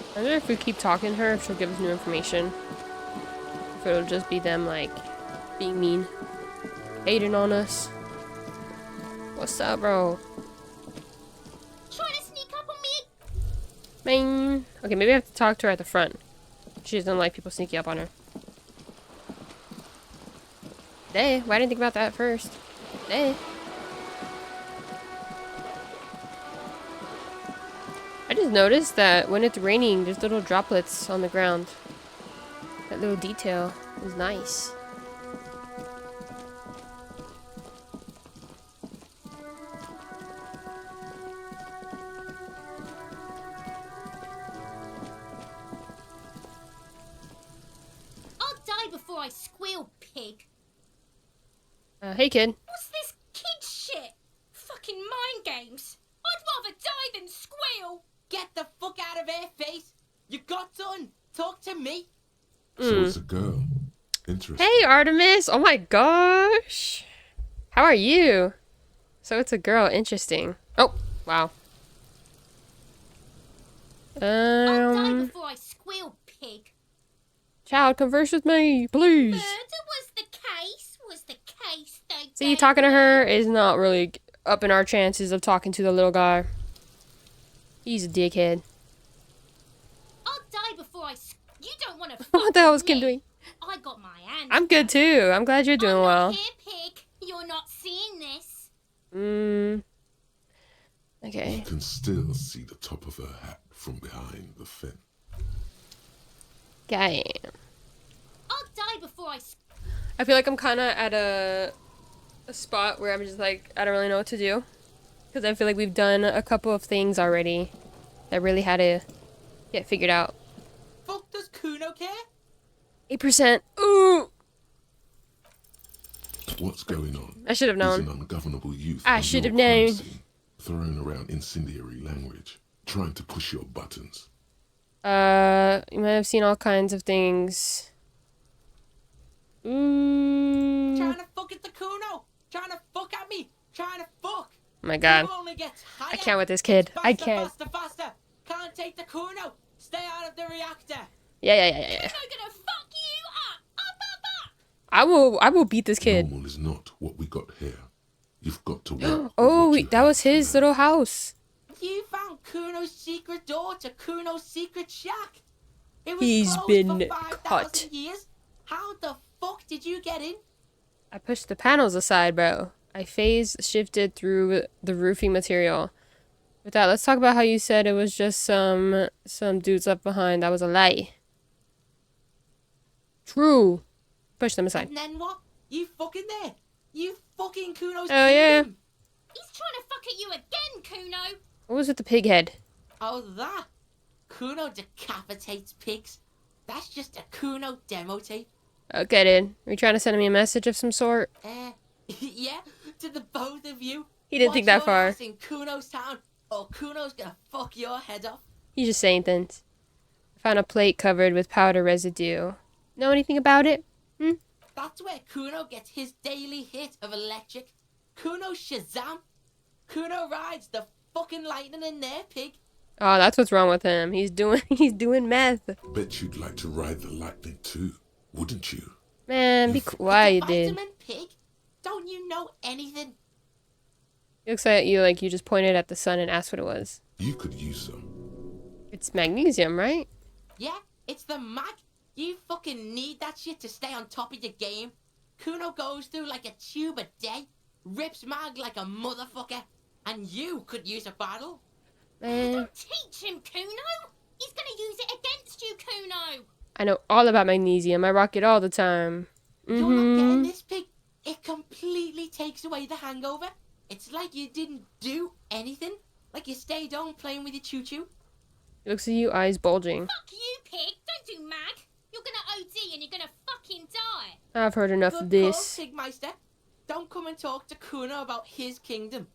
I wonder if we keep talking to her, if she'll give us new information. If it'll just be them, like, being mean. Hating on us. What's up, bro? Trying to sneak up on me? Man. Okay, maybe I have to talk to her at the front. She doesn't like people sneaking up on her. Hey, why didn't I think about that first? Hey. I just noticed that when it's raining, there's little droplets on the ground. That little detail is nice. I'll die before I squeal, pig. Hey, kid. What's this kid shit? Fucking mind games. I'd rather die than squeal. Get the fuck out of here, face! You got done! Talk to me! So it's a girl. Interesting. Hey, Artemis! Oh my gosh! How are you? So it's a girl. Interesting. Oh, wow. I'll die before I squeal, pig. Child, converse with me, please. Murder was the case, they See, talking to her is not really upping our chances of talking to the little guy. He's a dickhead. I'll die before you don't want to. What the hell is Kim doing? I got my hand. I'm good too. I'm glad you're doing well. Here, pig. You're not seeing this. Okay. You can still see the top of her hat from behind the fence. Damn. I'll die before I feel like I'm kind of at a spot where I'm just like, I don't really know what to do. Because I feel like we've done a couple of things already that really had to get figured out. Fuck does Kuno care? 8%. Ooh! What's going on? I should have known. Is an ungovernable youth I should have known. Throwing around incendiary language, trying to push your buttons. You might have seen all kinds of things. Trying to fuck at the Kuno! Trying to fuck at me! Trying to fuck! Oh my god. I can't with this kid. I can't. Faster! Can't take the Kuno! Stay out of the reactor! Yeah. I'm gonna fuck you up! I will beat this kid. Normal is not what we got here. You've got to work. Oh, that was his little house. You found Kuno's secret door to Kuno's secret shack. It was He's closed been for 5,000 caught. years. How the fuck did you get in? I pushed the panels aside, bro. I phase shifted through the roofing material. With that, let's talk about how you said it was just some dudes left behind. That was a lie. True. Push them aside. And then what? You fucking there? You fucking Kuno's Oh yeah. He's trying to fuck at you again, Kuno! What was with the pig head? Oh, that? Kuno decapitates pigs. That's just a Kuno demo tape. Okay, dude. Are you trying to send me a message of some sort? Yeah, to the both of you. He didn't think that Watch your far. ass in Kuno's town, or Kuno's gonna fuck your head off. He's just saying things. I found a plate covered with powder residue. Know anything about it? That's where Kuno gets his daily hit of electric. Kuno Shazam. Kuno rides the fucking lightning in there, pig. Oh, that's what's wrong with him. He's doing meth. Bet you'd like to ride the lightning too, wouldn't you? Man, be quiet, dude. Vitamin pig? Don't you know anything? It looks like you just pointed at the sun and asked what it was. You could use some. It's magnesium, right? Yeah, it's the mag. You fucking need that shit to stay on top of your game. Kuno goes through like a tube a day, rips mag like a motherfucker, and you could use a bottle. Man, Teach him, Kuno! He's gonna use it against you, Kuno! I know all about magnesium. I rock it all the time. You're not getting this, pig. It completely takes away the hangover. It's like you didn't do anything. Like you stayed on playing with your choo-choo. It looks at you, eyes bulging. Fuck you, pig! Don't do mag! You're gonna OD and you're gonna fucking die! I've heard enough of Good this. call, Pigmeister. Don't come and talk to Kuno about his kingdom.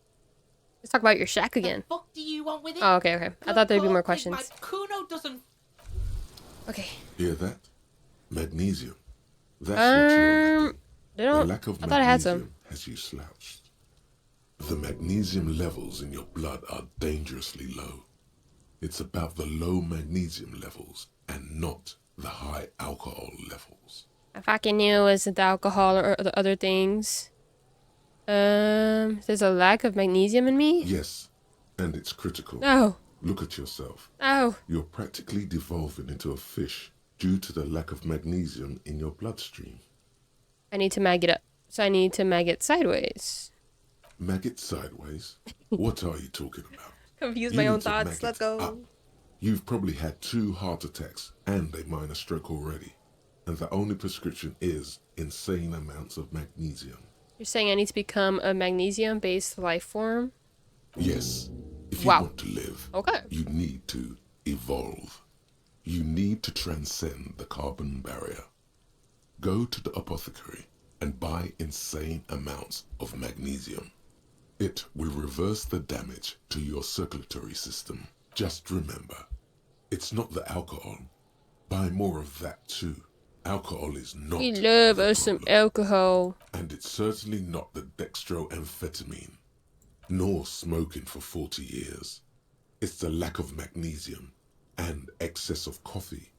Let's talk about your shack again. The fuck do you want with it? Oh, okay. I thought there'd be more Good call, questions. Pigmeister. Kuno doesn't... Okay. Hear that? Magnesium. That's what you're lacking. They don't. The lack of I thought I had some. magnesium has you slouched. The magnesium levels in your blood are dangerously low. It's about the low magnesium levels and not the high alcohol levels. I fucking knew it wasn't the alcohol or the other things. There's a lack of magnesium in me? Yes, and it's critical. No. Look at yourself. Oh. You're practically devolving into a fish due to the lack of magnesium in your bloodstream. I need to mag it up. So I need to mag it sideways. Mag it sideways? What are you talking about? Confuse You my need own to mag thoughts. it Let's go. up. You've probably had 2 heart attacks and a minor stroke already. And the only prescription is insane amounts of magnesium. You're saying I need to become a magnesium-based life form? Yes. If you Wow. want to live, Okay. you need to evolve. You need to transcend the carbon barrier. Go to the apothecary and buy insane amounts of magnesium. It will reverse the damage to your circulatory system. Just remember, it's not the alcohol. Buy more of that too. Alcohol is not. We love us some alcohol. And it's certainly not the dextroamphetamine, nor smoking for 40 years. It's the lack of magnesium and excess of coffee.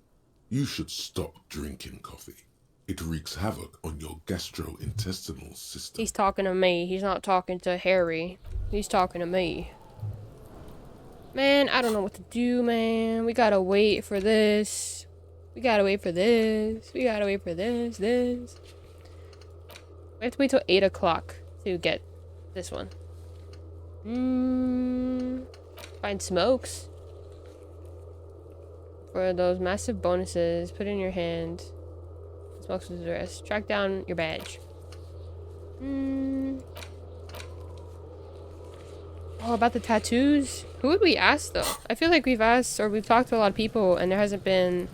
You should stop drinking coffee. It wreaks havoc on your gastrointestinal system. He's talking to me. He's not talking to Harry. He's talking to me. Man, I don't know what to do, man. We gotta wait for this. We gotta wait for this. We gotta wait for this. We have to wait till 8 o'clock to get this one. Find smokes. For those massive bonuses, put in your hand. Smokes with the rest. Track down your badge. Oh, about the tattoos? Who would we ask, though? I feel like we've asked, or we've talked to a lot of people, and there hasn't been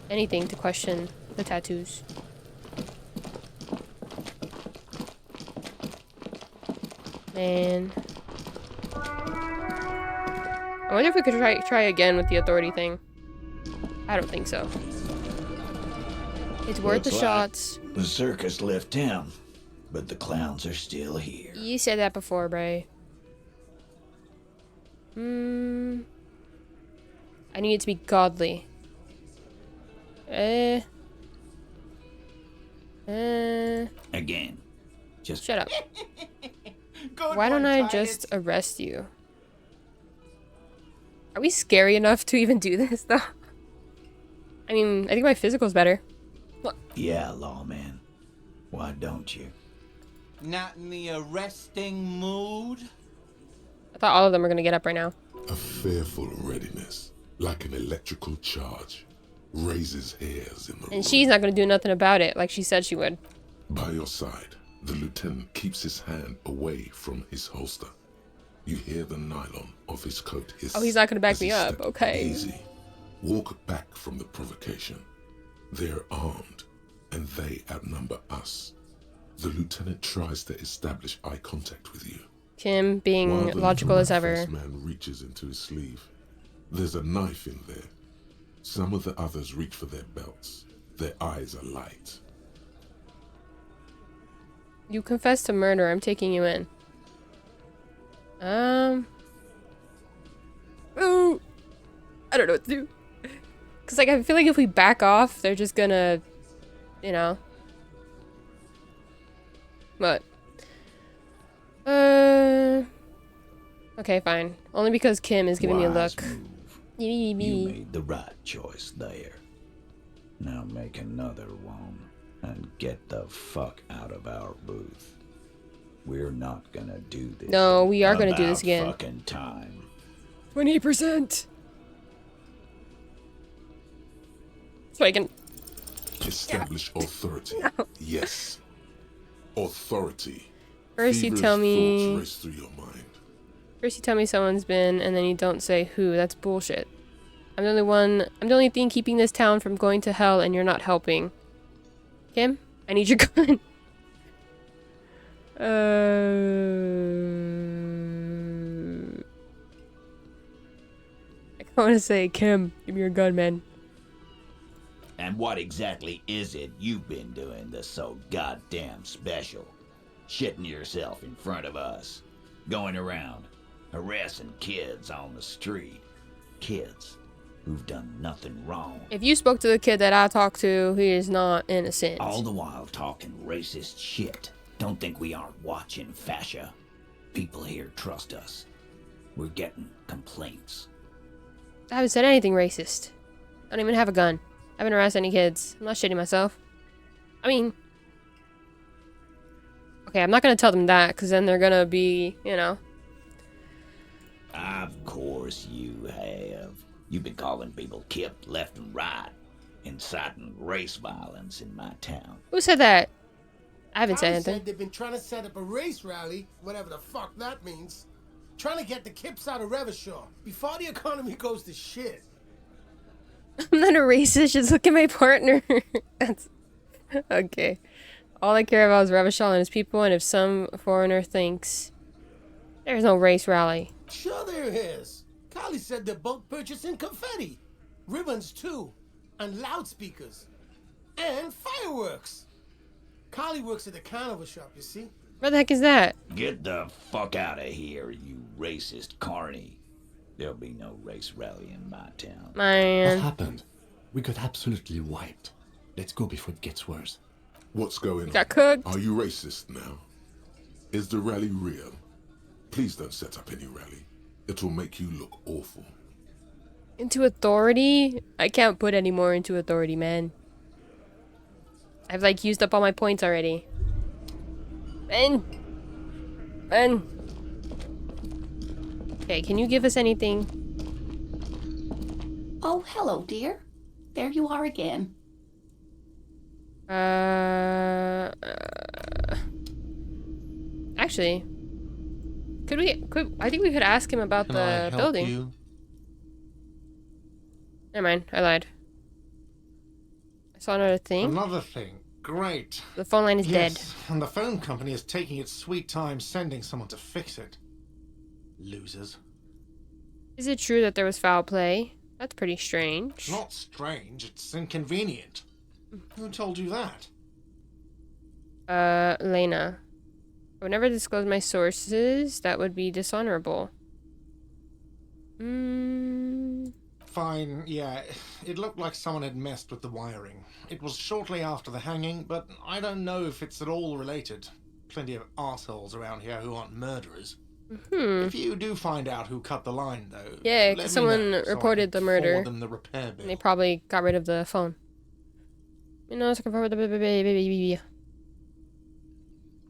anything to question the tattoos. Man. I wonder if we could try again with the authority thing. I don't think so. It's worth the shots. The circus left town, but the clowns are still here. You said that before, Bray. I need it to be godly. Again. Just shut up. Why don't I just arrest you? Are we scary enough to even do this, though? I mean, I think my physical's better. What? Yeah, lawman. Why don't you? Not in the arresting mood? I thought all of them were gonna get up right now. A fearful readiness, like an electrical charge, raises hairs in the And she's not gonna do nothing about it, like she said she would. By your side, the lieutenant keeps his hand away from his holster. You hear the nylon of his coat hiss. Oh, he's not gonna back as me he up. steps Okay. Easy. Walk back from the provocation. They're armed, and they outnumber us. The lieutenant tries to establish eye contact with you. Kim being While the logical as ever. first man reaches into his sleeve. There's a knife in there. Some of the others reach for their belts. Their eyes are light. You confessed to murder. I'm taking you in. Ooh. I don't know what to do. Cause like I feel like if we back off, they're just gonna, you know. What? Okay, fine. Only because Kim is giving me a look. You made the right choice there. Now make another one and get the fuck out of our booth. We're not gonna do this. No, we are gonna do this again. Fucking time. 20%. So I can Establish authority. No. Yes. Authority. First you Feverish tell me. thoughts race through your mind. First you tell me someone's been, and then you don't say who. That's bullshit. I'm the only thing keeping this town from going to hell, and you're not helping. Kim, I need your gun. I want to say, Kim, give me your gun, man. And what exactly is it you've been doing that's so goddamn special? Shitting yourself in front of us. Going around, harassing kids on the street. Kids who've done nothing wrong. If you spoke to the kid that I talked to, he is not innocent. All the while talking racist shit. Don't think we aren't watching, fascia. People here trust us. We're getting complaints. I haven't said anything racist. I don't even have a gun. I haven't harassed any kids. I'm not shitting myself. I mean... Okay, I'm not gonna tell them that, because then they're gonna be, you know... Of course you have. You've been calling people Kip left and right, inciting race violence in my town. Who said that? I haven't said Tommy anything. said they've been trying to set up a race rally, whatever the fuck that means. Trying to get the Kips out of Revachol before the economy goes to shit. I'm not a racist, just look at my partner. That's... Okay. All I care about is Revachol and his people, and if some foreigner thinks... There's no race rally. Sure there is. Carly said they're both purchasing confetti. Ribbons too. And loudspeakers. And fireworks. Carly works at the carnival shop, you see? What the heck is that? Get the fuck out of here, you racist carny. There'll be no race rally in my town. Man. What happened? We got absolutely wiped. Let's go before it gets worse. What's going on? Got cooked. Are you racist now? Is the rally real? Please don't set up any rally. It'll make you look awful. Into authority? I can't put any more into authority, man. I've like used up all my points already. Ben! Ben! Okay, can you give us anything? Oh, hello, dear. There you are again. Actually, I think we could ask him about Can I the help building. you? Never mind, I lied. I saw another thing. Another thing. Great. The phone line is dead. And the phone company is taking its sweet time sending someone to fix it. Losers. Is it true that there was foul play? That's pretty strange. Not strange, it's inconvenient. Who told you that? Lena. I would never disclose my sources. That would be dishonorable. Fine, yeah. It looked like someone had messed with the wiring. It was shortly after the hanging, but I don't know if it's at all related. Plenty of assholes around here who aren't murderers. If you do find out who cut the line, though, Yeah, let because me someone know so I reported can the murder. forward them the repair bill. And they probably got rid of the phone. You know, so I can forward the baby.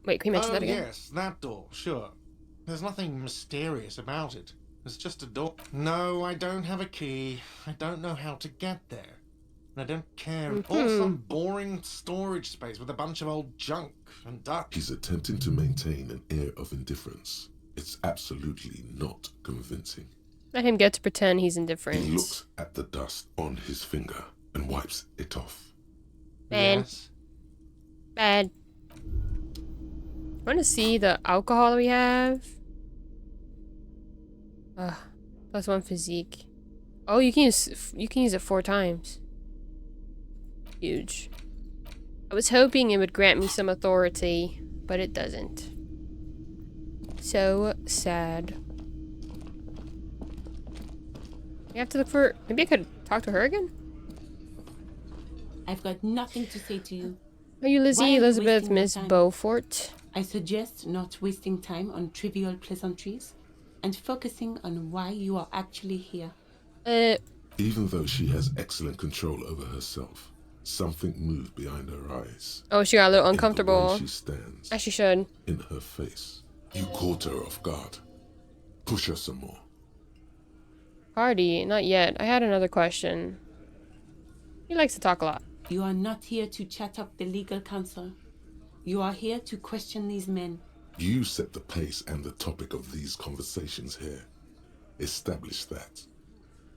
Wait, can you mention that again? Yes, that door, sure. There's nothing mysterious about it. It's just a door. No, I don't have a key. I don't know how to get there. And I don't care. Or some boring storage space with a bunch of old junk and dust. He's attempting to maintain an air of indifference. It's absolutely not convincing. Let him get to pretend he's indifferent. He looks at the dust on his finger and wipes it off. Bad. Yes. Bad. Want to see the alcohol we have? +1 physique. Oh, you can use it 4 times. Huge. I was hoping it would grant me some authority, but it doesn't. So sad. We have to look for. Maybe I could talk to her again. I've got nothing to say to you. Are you Lizzie, Why are you Elizabeth, wasting your Miss time? Beaufort? I suggest not wasting time on trivial pleasantries and focusing on why you are actually here. Even though she has excellent control over herself, something moved behind her eyes. Oh, she got a little In uncomfortable. the way she stands. As she should. In her face. You caught her off guard. Push her some more. Party, not yet. I had another question. He likes to talk a lot. You are not here to chat up the legal counsel. You are here to question these men. You set the pace and the topic of these conversations here. Establish that.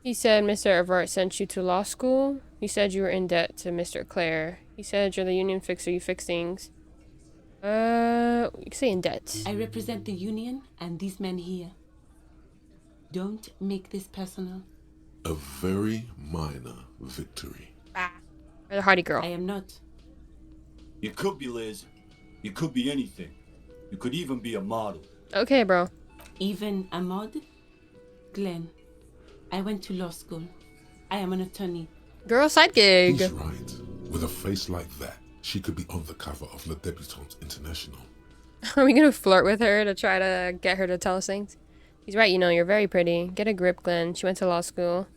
He said Mr. Everett sent you to law school. He said you were in debt to Mr. Clare. He said you're the union fixer, you fix things. You can say in debt. I represent the union and these men here. Don't make this personal. A very minor victory. You're the hardy girl. I am not. You could be Liz. You could be anything. You could even be a model. Okay, bro. Even a mod? Glenn, I went to law school. I am an attorney. Girl, side gig. He's right. With a face like that, she could be on the cover of Le Debutante International. Are we gonna flirt with her to try to get her to tell us things? He's right, you know, you're very pretty. Get a grip, Glenn. She went to law school.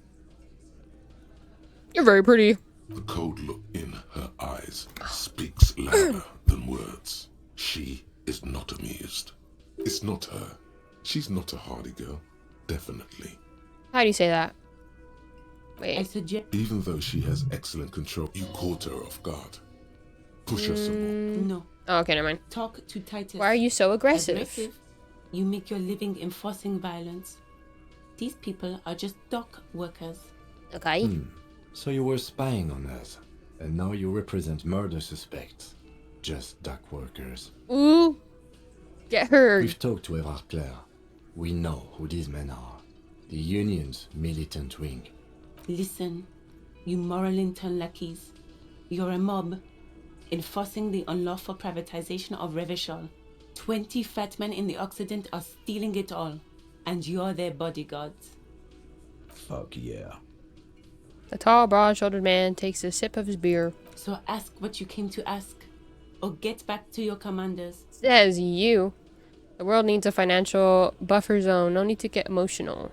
You're very pretty. The cold look in her eyes speaks louder than words. She is not amused. It's not her. She's not a hardy girl. Definitely. How do you say that? Wait. I suggest. Even though she has excellent control, you caught her off guard. Push her some more. No. Oh, okay, never mind. Talk to TWiTCH. Why are you so aggressive? You make your living enforcing violence. These people are just dock workers. Okay. So you were spying on us, and now you represent murder suspects. Just dock workers. Ooh. Get her. We've talked to Everard Clare. We know who these men are. The union's militant wing. Listen, you moral intern lackeys. You're a mob, enforcing the unlawful privatization of Revachol. 20 fat men in the Occident are stealing it all, and you're their bodyguards. Fuck yeah. A tall, broad-shouldered man takes a sip of his beer. So ask what you came to ask, or get back to your commanders. Says you. The world needs a financial buffer zone. No need to get emotional.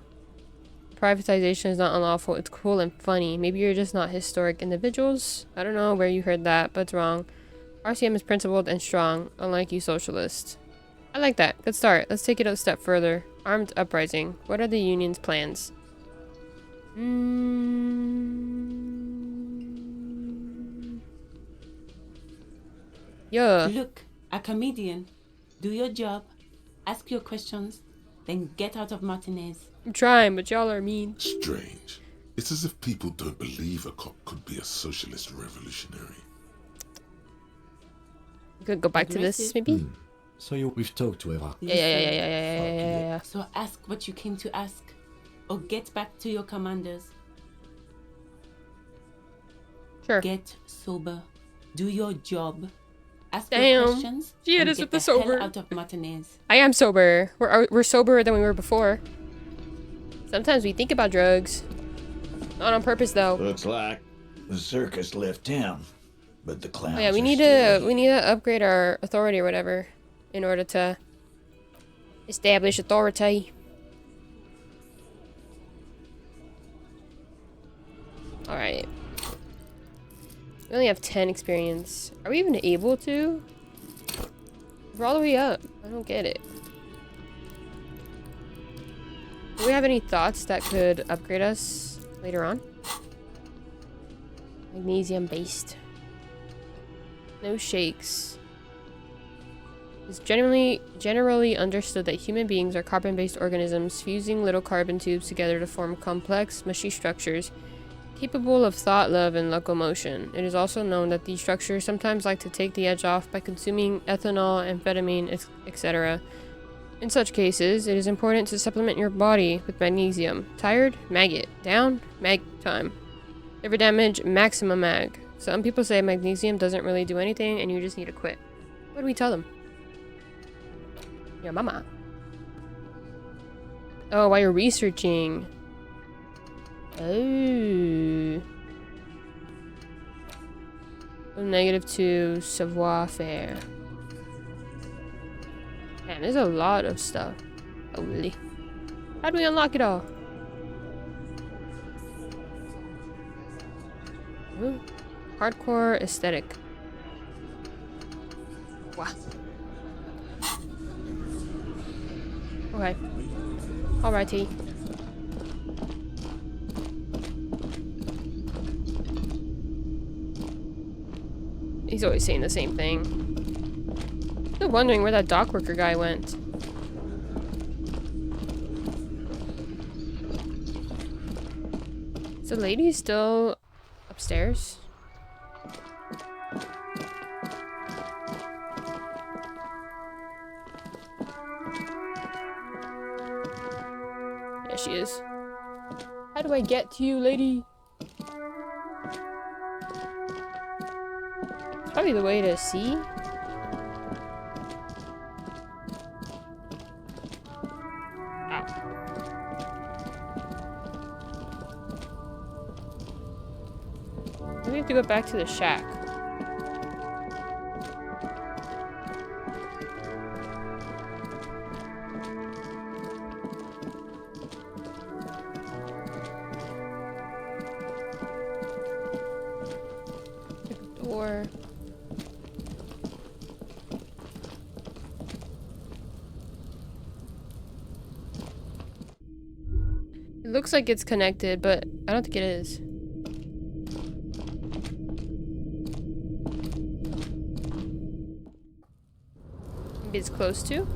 Privatization is not unlawful. It's cool and funny. Maybe you're just not historic individuals. I don't know where you heard that, but it's wrong. RCM is principled and strong, unlike you socialists. I like that. Good start. Let's take it a step further. Armed uprising. What are the union's plans? Yeah. Look, a comedian. Do your job. Ask your questions. Then get out of Martinez. I'm trying, but y'all are mean. Strange. It's as if people don't believe a cop could be a socialist revolutionary. We could go back to this, maybe? So we've talked to Eva. Yeah. So ask what you came to ask, or get back to your commanders. Sure. Get sober. Do your job. Ask your Damn. questions. She hit and us get with the hell sober. out of Martinez. I am sober. We're soberer than we were before. Sometimes we think about drugs. Not on purpose, though. Looks like the circus left town, but the clowns. Oh, yeah, we are need still to upgrade our authority or whatever in order to establish authority. All right. We only have 10 experience. Are we even able to? We're all the way up. I don't get it. Do we have any thoughts that could upgrade us later on? Magnesium based. No shakes. It's generally understood that human beings are carbon-based organisms fusing little carbon tubes together to form complex, mushy structures capable of thought, love, and locomotion. It is also known that these structures sometimes like to take the edge off by consuming ethanol, amphetamine, etc. In such cases, it is important to supplement your body with magnesium. Tired? Maggot. Down? Mag time. Liver damage? Maximum mag. Some people say magnesium doesn't really do anything and you just need to quit. What do we tell them? Your mama. Oh, while you're researching. Oh. -2 savoir-faire. Man, there's a lot of stuff. Holy. How do we unlock it all? Ooh. Hardcore aesthetic. Wow. Okay. Alrighty. He's always saying the same thing. Still wondering where that dock worker guy went. Is the lady still upstairs? Yeah, she is. How do I get to you, lady? It's probably the way to see. We have to go back to the shack. The door. It looks like it's connected, but I don't think it is. Maybe it's close to.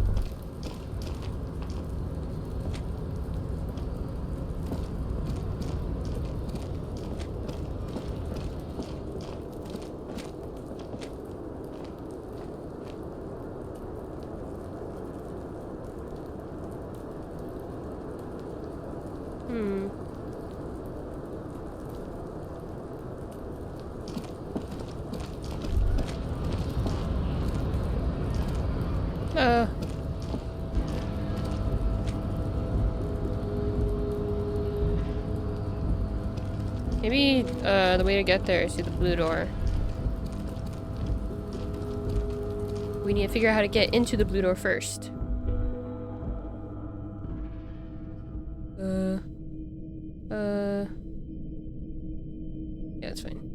Maybe the way to get there is through the blue door. We need to figure out how to get into the blue door first. Yeah, that's fine.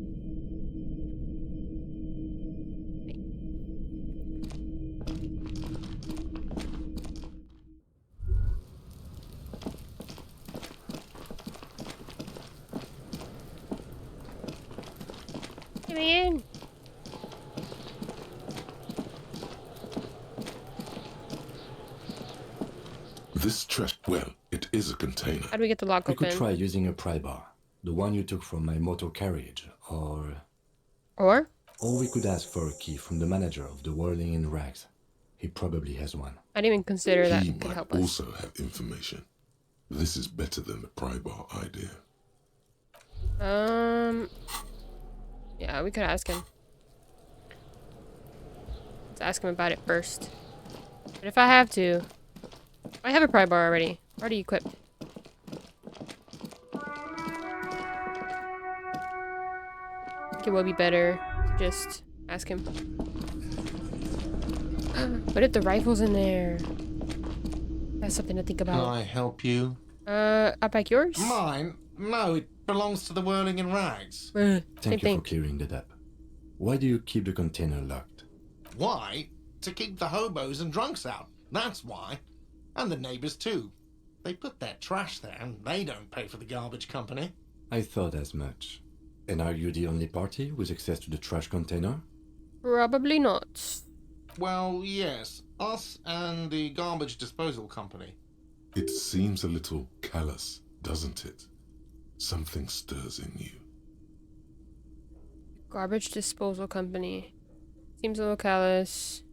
Get me in. This trash, well, it is a container. How do we get the lock We open? could try using a pry bar, the one you took from my motor carriage, or we could ask for a key from the manager of the Whirling in Rags. He probably has one. I didn't even consider that He could might help us. also have information. This is better than the pry bar idea. Yeah, we could ask him. Let's ask him about it first. But if I have to, I have a pry bar already. Already equipped. I think it will be better to just ask him. What if the rifle's in there? That's something to think Can about. I help you? I'll pack yours. Mine? No, it belongs to the Whirling in Rags. Thank you for clearing that up. Why do you keep the container locked? Why? To keep the hobos and drunks out. That's why. And the neighbors too. They put their trash there and they don't pay for the garbage company. I thought as much. And are you the only party with access to the trash container? Probably not. Well, yes. Us and the garbage disposal company. It seems a little callous, doesn't it? Something stirs in you. Garbage disposal company. Seems a little callous.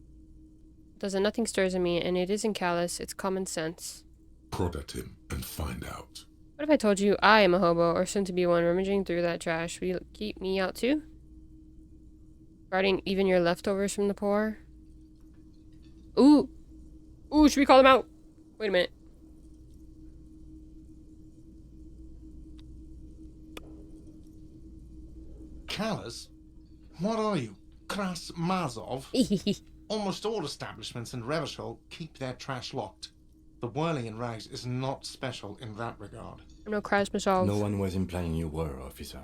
Nothing stirs in me, and it isn't callous, it's common sense. Prod at him and find out. What if I told you I am a hobo, or soon to be one, rummaging through that trash? Will you keep me out too? Guarding even your leftovers from the poor? Ooh! Ooh, should we call them out? Wait a minute. Callous? What are you? Kras Mazov? Almost all establishments in Revachol keep their trash locked. The Whirling in Rags is not special in that regard. I'm no Krasmashov. No one was implying you were, officer.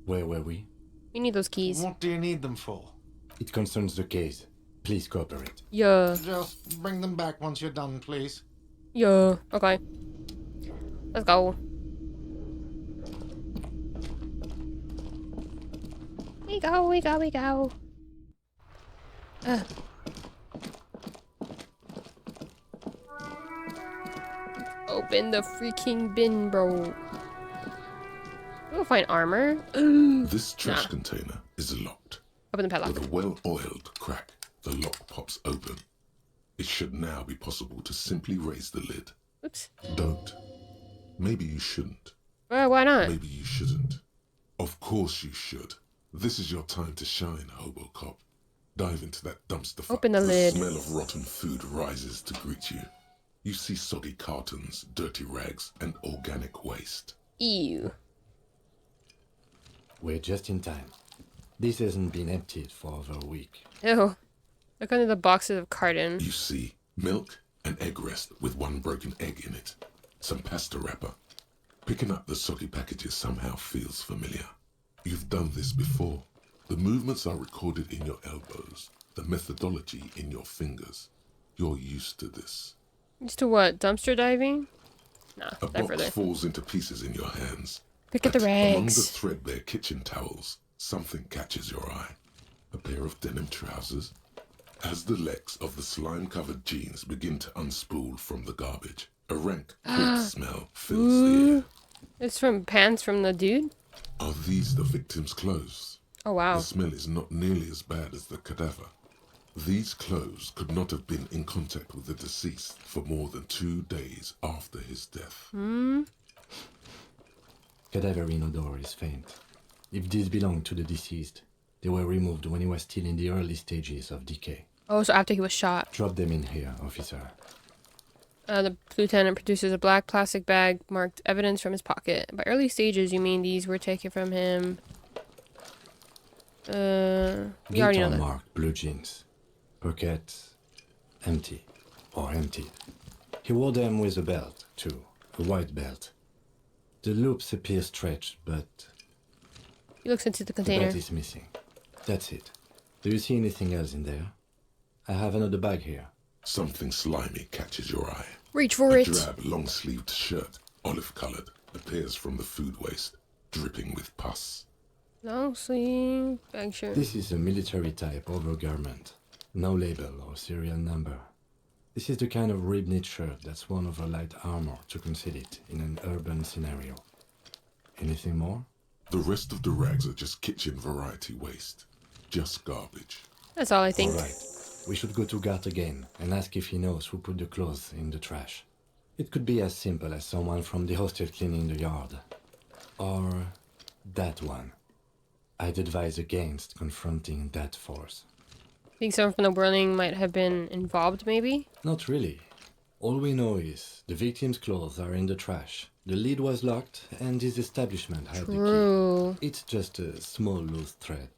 Where were we? We need those keys. What do you need them for? It concerns the case. Please cooperate. Yeah. Just bring them back once you're done, please. Yeah. Okay. Let's go. We go. Open the freaking bin, bro. We'll find armor. This trash container is locked. Open the padlock. With a well-oiled crack, the lock pops open. It should now be possible to simply raise the lid. Oops. Don't. Maybe you shouldn't. Why not? Maybe you shouldn't. Of course you should. This is your time to shine, Hobo Cop. Dive into that dumpster. Open the lid. The smell of rotten food rises to greet you. You see soggy cartons, dirty rags, and organic waste. Ew. We're just in time. This hasn't been emptied for over a week. Ew. Look under the boxes of carton. You see milk, an egg rest with one broken egg in it, some pasta wrapper. Picking up the soggy packages somehow feels familiar. You've done this before. The movements are recorded in your elbows, the methodology in your fingers. You're used to this. Used to what? Dumpster diving? Nah, A not box further. falls into pieces in your hands. Pick at the Among the rags. threadbare kitchen towels, something catches your eye. A pair of denim trousers. As the legs of the slime-covered jeans begin to unspool from the garbage, a rank, quick smell fills the air. It's from pants from the dude? Are these the victim's clothes? Oh, wow. The smell is not nearly as bad as the cadaver. These clothes could not have been in contact with the deceased for more than 2 days after his death. Cadaverine odor is faint. If these belong to the deceased, they were removed when he was still in the early stages of decay. Oh, so after he was shot. Drop them in here, officer. The lieutenant produces a black plastic bag marked evidence from his pocket. By early stages, you mean these were taken from him? We already know that. Marked blue jeans. Pockets empty. Or emptied. He wore them with a belt, too. A white belt. The loops appear stretched, but... He looks into the The container. belt is missing. That's it. Do you see anything else in there? I have another bag here. Something slimy catches your eye. Reach for it. A drab, long-sleeved shirt, olive-colored, appears from the food waste, dripping with pus. Long sleeve bag shirt. This is a military-type overgarment. No label or serial number. This is the kind of rib-knit shirt that's worn over light armor to conceal it in an urban scenario. Anything more? The rest of the rags are just kitchen variety waste. Just garbage. That's all I think. All right. We should go to Gart again and ask if he knows who put the clothes in the trash. It could be as simple as someone from the hostel cleaning the yard. Or that one. I'd advise against confronting that force. Think someone from the whirling might have been involved, maybe? Not really. All we know is the victim's clothes are in the trash. The lid was locked and his establishment had True. the key. It's just a small loose thread.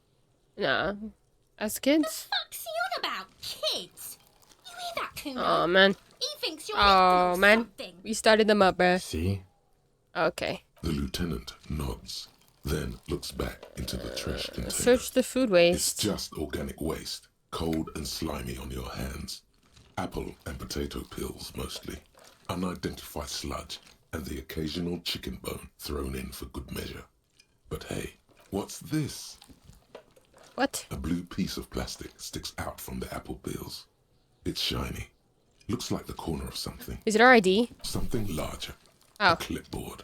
Nah. As kids? What's he on about? Kids? You hear that, Kuno? Oh man. He thinks you're Oh little man. something. We started them up, bruh. See? Okay. The lieutenant nods, then looks back into the trash container. Search the food It's waste. just organic waste, cold and slimy on your hands. Apple and potato peels, mostly. Unidentified sludge, and the occasional chicken bone thrown in for good measure. But hey, what's this? What? A blue piece of plastic sticks out from the apple peels. It's shiny. Looks like the corner of something. Is it our ID? Something larger. Oh. A clipboard.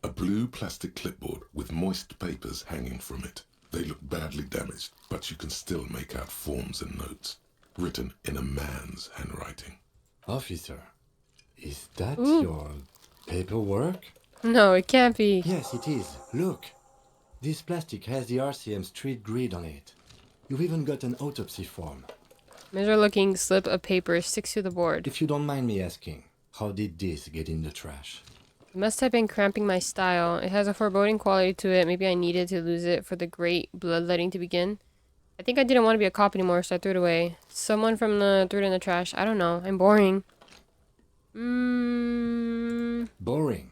A blue plastic clipboard with moist papers hanging from it. They look badly damaged, but you can still make out forms and notes, written in a man's handwriting. Officer, is that Ooh. your paperwork? No, it can't be. Yes, it is. Look. This plastic has the RCM street grid on it. You've even got an autopsy form. Miserable-looking slip of paper sticks to the board. If you don't mind me asking, how did this get in the trash? It must have been cramping my style. It has a foreboding quality to it. Maybe I needed to lose it for the great bloodletting to begin. I think I didn't want to be a cop anymore, so I threw it away. Someone from the threw it in the trash. I don't know. I'm boring. Boring.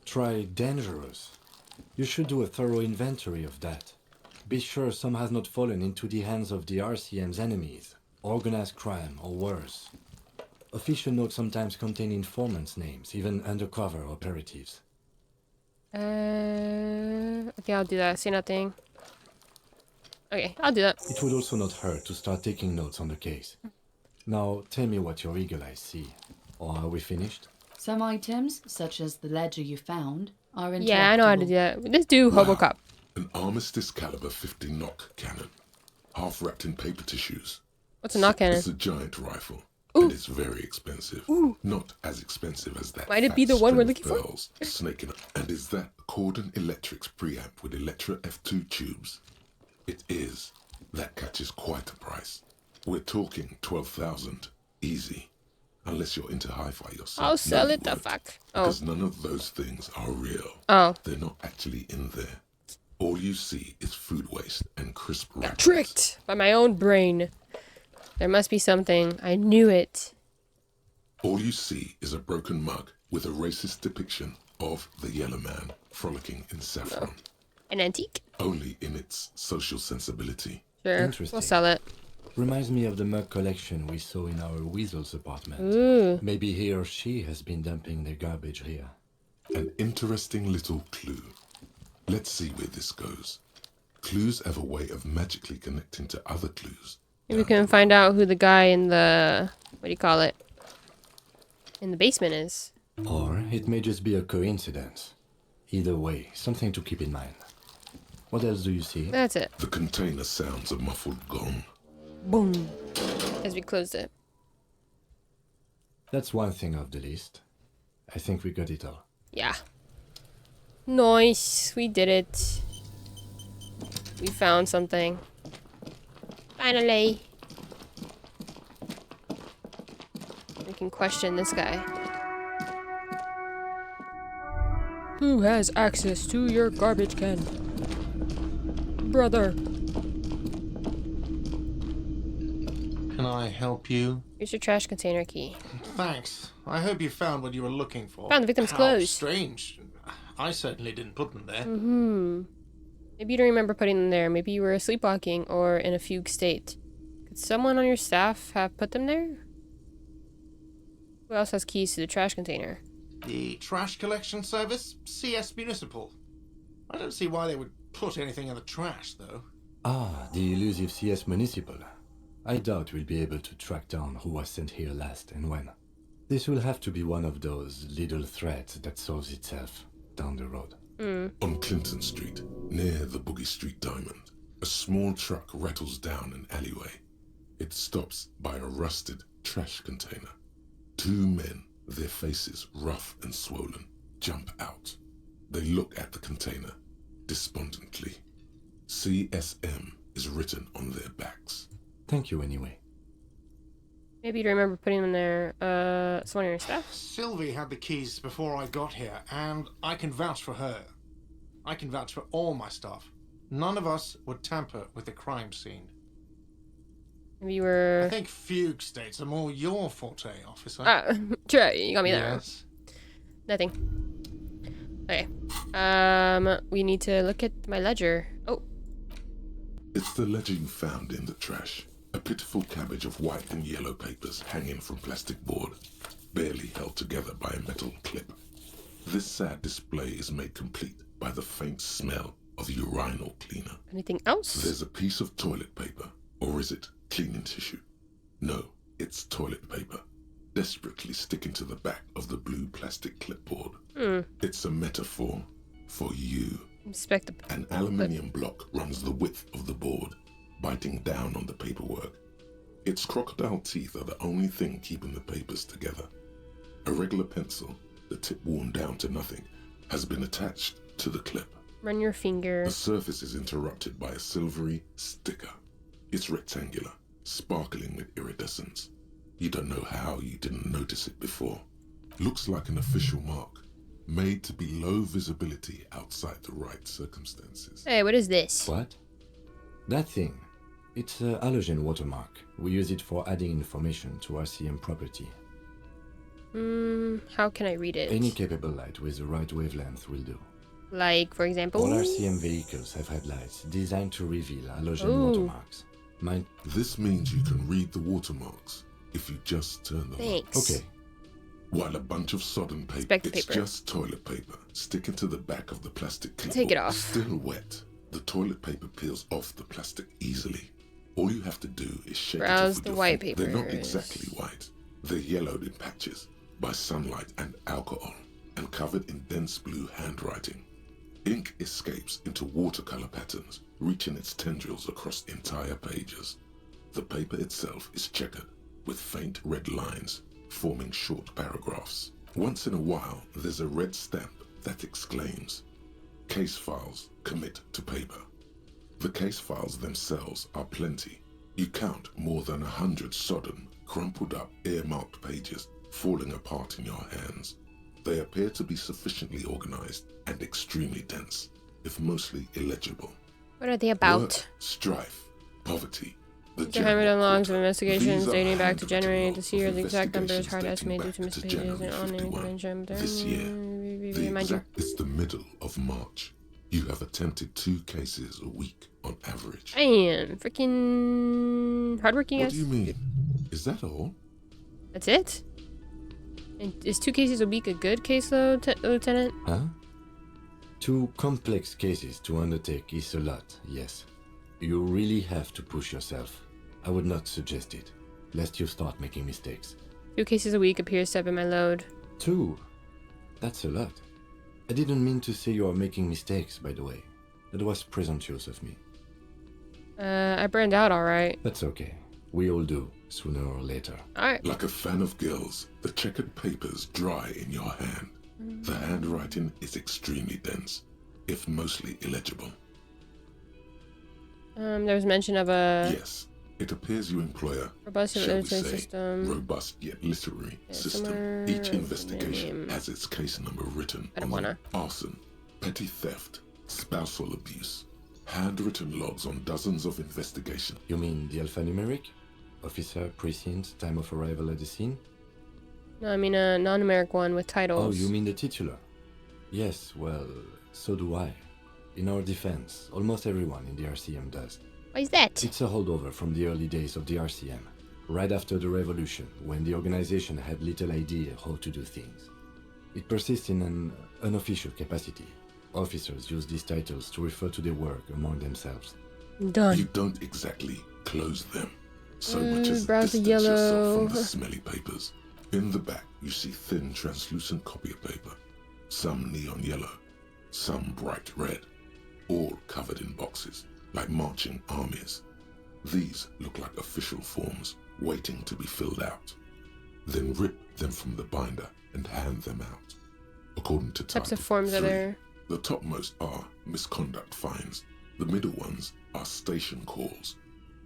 Try dangerous. You should do a thorough inventory of that. Be sure some has not fallen into the hands of the RCM's enemies, organized crime or worse. Official notes sometimes contain informants' names, even undercover operatives. Okay, I'll do that. Say nothing. Okay, I'll do that. It would also not hurt to start taking notes on the case. Now, tell me what your eagle eyes see. Or are we finished? Some items, such as the ledger you found, are intractable. Yeah, I know how to do that. Let's do Hobocop. An Armistice caliber 50 knock cannon, half wrapped in paper tissues. What's a knock cannon? It's a giant rifle, and it's very expensive. Ooh. Not as expensive as that. Might it fat be the one we're string of looking for? pearls snaking up. And is that Cordon Electric's preamp with Electra F2 tubes? It is. That catches quite a price. We're talking 12,000, easy. Unless you're into hi-fi yourself. I'll sell No, it the you won't, fuck. Because none of those things are real. Oh. They're not actually in there. All you see is food waste and crisp Got wrappers. tricked by my own brain. There must be something. I knew it. All you see is a broken mug with a racist depiction of the yellow man frolicking in saffron. An antique? Only in its social sensibility. Sure. Interesting. We'll sell it. Reminds me of the mug collection we saw in our weasel's apartment. Ooh. Maybe he or she has been dumping their garbage here. An interesting little clue. Let's see where this goes. Clues have a way of magically connecting to other clues. Maybe we can find out who the guy in the... What do you call it? In the basement is. Or it may just be a coincidence. Either way, something to keep in mind. What else do you see? That's it. The container sounds a muffled gong. Boom. As we closed it. That's one thing off the list. I think we got it all. Yeah. Nice. We did it. We found something. Finally. We can question this guy. Who has access to your garbage can? Brother. Can I help you? Here's your trash container key. Thanks. I hope you found what you were looking for. Found the victim's How clothes. Strange. I certainly didn't put them there. Maybe you don't remember putting them there. Maybe you were sleepwalking or in a fugue state. Could someone on your staff have put them there? Who else has keys to the trash container? The trash collection service? CS Municipal. I don't see why they would put anything in the trash, though. Ah, the elusive CS Municipal. I doubt we'll be able to track down who was sent here last and when. This will have to be one of those little threads that solves itself down the road. On Clinton Street, near the Boogie Street Diamond, a small truck rattles down an alleyway. It stops by a rusted trash container. Two men, their faces rough and swollen, jump out. They look at the container, despondently. CSM is written on their backs. Thank you anyway. Maybe you remember putting them there. Someone on your staff? Sylvie had the keys before I got here, and I can vouch for her. I can vouch for all my staff. None of us would tamper with the crime scene. Maybe you were... I think fugue states are more your forte, officer. Ah, sure, you got me there. Yes. Nothing. Okay. We need to look at my ledger. Oh. It's the ledger you found in the trash. A pitiful cabbage of white and yellow papers hanging from plastic board, barely held together by a metal clip. This sad display is made complete by the faint smell of urinal cleaner. Anything else? There's a piece of toilet paper, or is it cleaning tissue? No, it's toilet paper, desperately sticking to the back of the blue plastic clipboard. It's a metaphor for you. Inspect the... An aluminium block runs the width of the board, biting down on the paperwork. Its crocodile teeth are the only thing keeping the papers together. A regular pencil, the tip worn down to nothing, has been attached to the clip. Run your finger. The surface is interrupted by a silvery sticker. It's rectangular, sparkling with iridescence. You don't know how you didn't notice it before. Looks like an official mark, made to be low visibility outside the right circumstances. Hey, what is this? What? That thing. It's a halogen watermark. We use it for adding information to RCM property. How can I read it? Any capable light with the right wavelength will do. Like, for example? All RCM vehicles have headlights designed to reveal halogen watermarks. Mine... This means you can read the watermarks if you just turn them Thanks. on. Okay. While a bunch of sodden paper, it's just toilet paper, sticking to the back of the plastic clipboard. Take it off. Still wet. The toilet paper peels off the plastic easily. All you have to do is shake Browse it off with the your white finger. papers. They're not exactly white. They're yellowed in patches by sunlight and alcohol, and covered in dense blue handwriting. Ink escapes into watercolor patterns, reaching its tendrils across entire pages. The paper itself is checkered, with faint red lines, forming short paragraphs. Once in a while, there's a red stamp that exclaims, "Case files commit to paper." The case files themselves are plenty. You count more than 100 sodden, crumpled up, earmarked pages falling apart in your hands. They appear to be sufficiently organized and extremely dense, if mostly illegible. What are they about? Work, strife, poverty, the The handwritten logs of investigations These are dating back to handwritten January logs this year. of The exact number is investigations hard to dating estimate due back to missed to pages and January on 51 information. this year. The exact is the middle of March. You have attempted 2 cases a week on average. Man, freaking hardworking What guys. do you mean? Is that all? That's it? And is 2 cases a week a good caseload, Lieutenant? Huh? 2 complex cases to undertake is a lot, yes. You really have to push yourself. I would not suggest it, lest you start making mistakes. 2 cases a week appears to have been my load. 2? That's a lot. I didn't mean to say you are making mistakes, by the way. That was presumptuous of me. I burned out alright. That's okay. We all do, sooner or later. Alright. Like a fan of girls, the checkered papers dry in your hand. The handwriting is extremely dense, if mostly illegible. There was mention of a... Yes, It appears you employ a, Robust shall we literary say, system. robust yet literary Yeah, system. somewhere Each the investigation name. has its case number written I don't on wanna. arson, petty theft, spousal abuse, handwritten logs on dozens of investigations. You mean the alphanumeric? Officer, precinct, time of arrival at the scene? No, I mean a non-numeric one with titles. Oh, you mean the titular? Yes, well, so do I. In our defense, almost everyone in the RCM does. Why is that? It's a holdover from the early days of the RCM, right after the revolution, when the organization had little idea how to do things. It persists in an unofficial capacity. Officers use these titles to refer to their work among themselves. Done. You don't exactly close them so much as browse the distance yourself yellow. from the smelly papers. In the back, you see thin, translucent copy paper, some neon yellow, some bright red, all covered in boxes, like marching armies. These look like official forms, waiting to be filled out. Then rip them from the binder and hand them out. According to Types of Title forms are 3, there? the topmost are misconduct fines, the middle ones are station calls,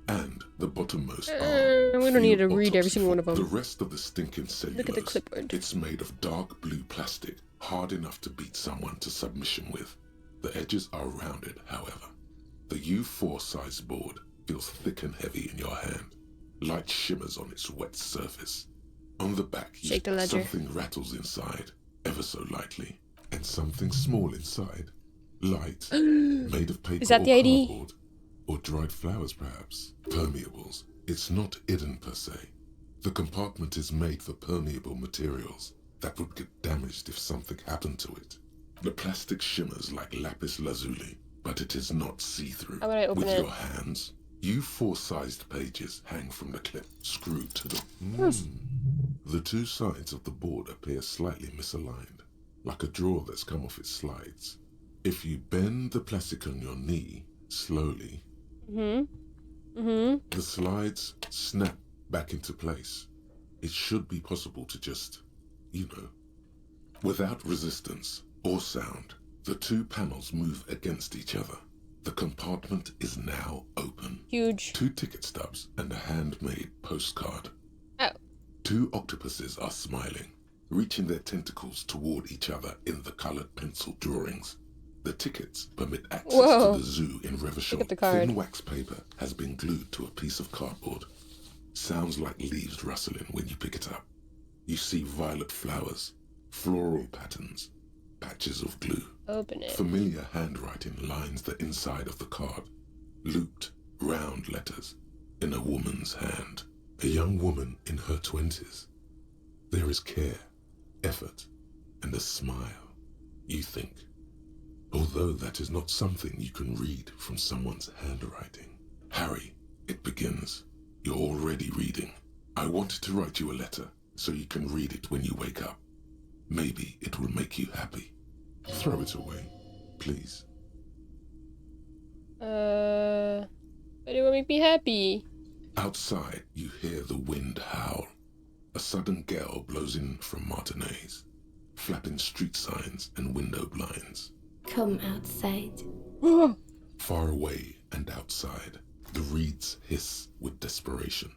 and the bottommost are we don't need to field read every autopsy single one of forms. them. The rest of the stinking cellulose, Look at the clipboard. it's made of dark blue plastic, hard enough to beat someone to submission with. The edges are rounded, however. The U4 size board feels thick and heavy in your hand. Light shimmers on its wet surface. On the back, Shake the ledger. something rattles inside, ever so lightly, and something small inside. Light, made of paper Is that or the ID? cardboard, or dried flowers perhaps. Permeables. It's not hidden per se. The compartment is made for permeable materials that would get damaged if something happened to it. The plastic shimmers like lapis lazuli, but it is not see-through. How would I open With it? your hands, U4-sized pages hang from the clip, screwed to them. Yes. The two sides of the board appear slightly misaligned, like a drawer that's come off its slides. If you bend the plastic on your knee, slowly, the slides snap back into place. It should be possible to just, without resistance or sound, the two panels move against each other. The compartment is now open. Huge. 2 ticket stubs and a handmade postcard. Oh. 2 octopuses are smiling, reaching their tentacles toward each other in the colored pencil drawings. The tickets permit access Whoa. to the zoo in Revachol. Look at the card. Thin wax paper has been glued to a piece of cardboard. Sounds like leaves rustling when you pick it up. You see violet flowers, floral patterns, patches of glue. Open it. Familiar handwriting lines the inside of the card. Looped, round letters in a woman's hand. A young woman in her 20s. There is care, effort, and a smile, you think. Although that is not something you can read from someone's handwriting. Harry, it begins. You're already reading. I wanted to write you a letter so you can read it when you wake up. Maybe it will make you happy. Throw it away, please. But it will make me happy. Outside, you hear the wind howl. A sudden gale blows in from Martinez, flapping street signs and window blinds. Come outside. Far away and outside, the reeds hiss with desperation.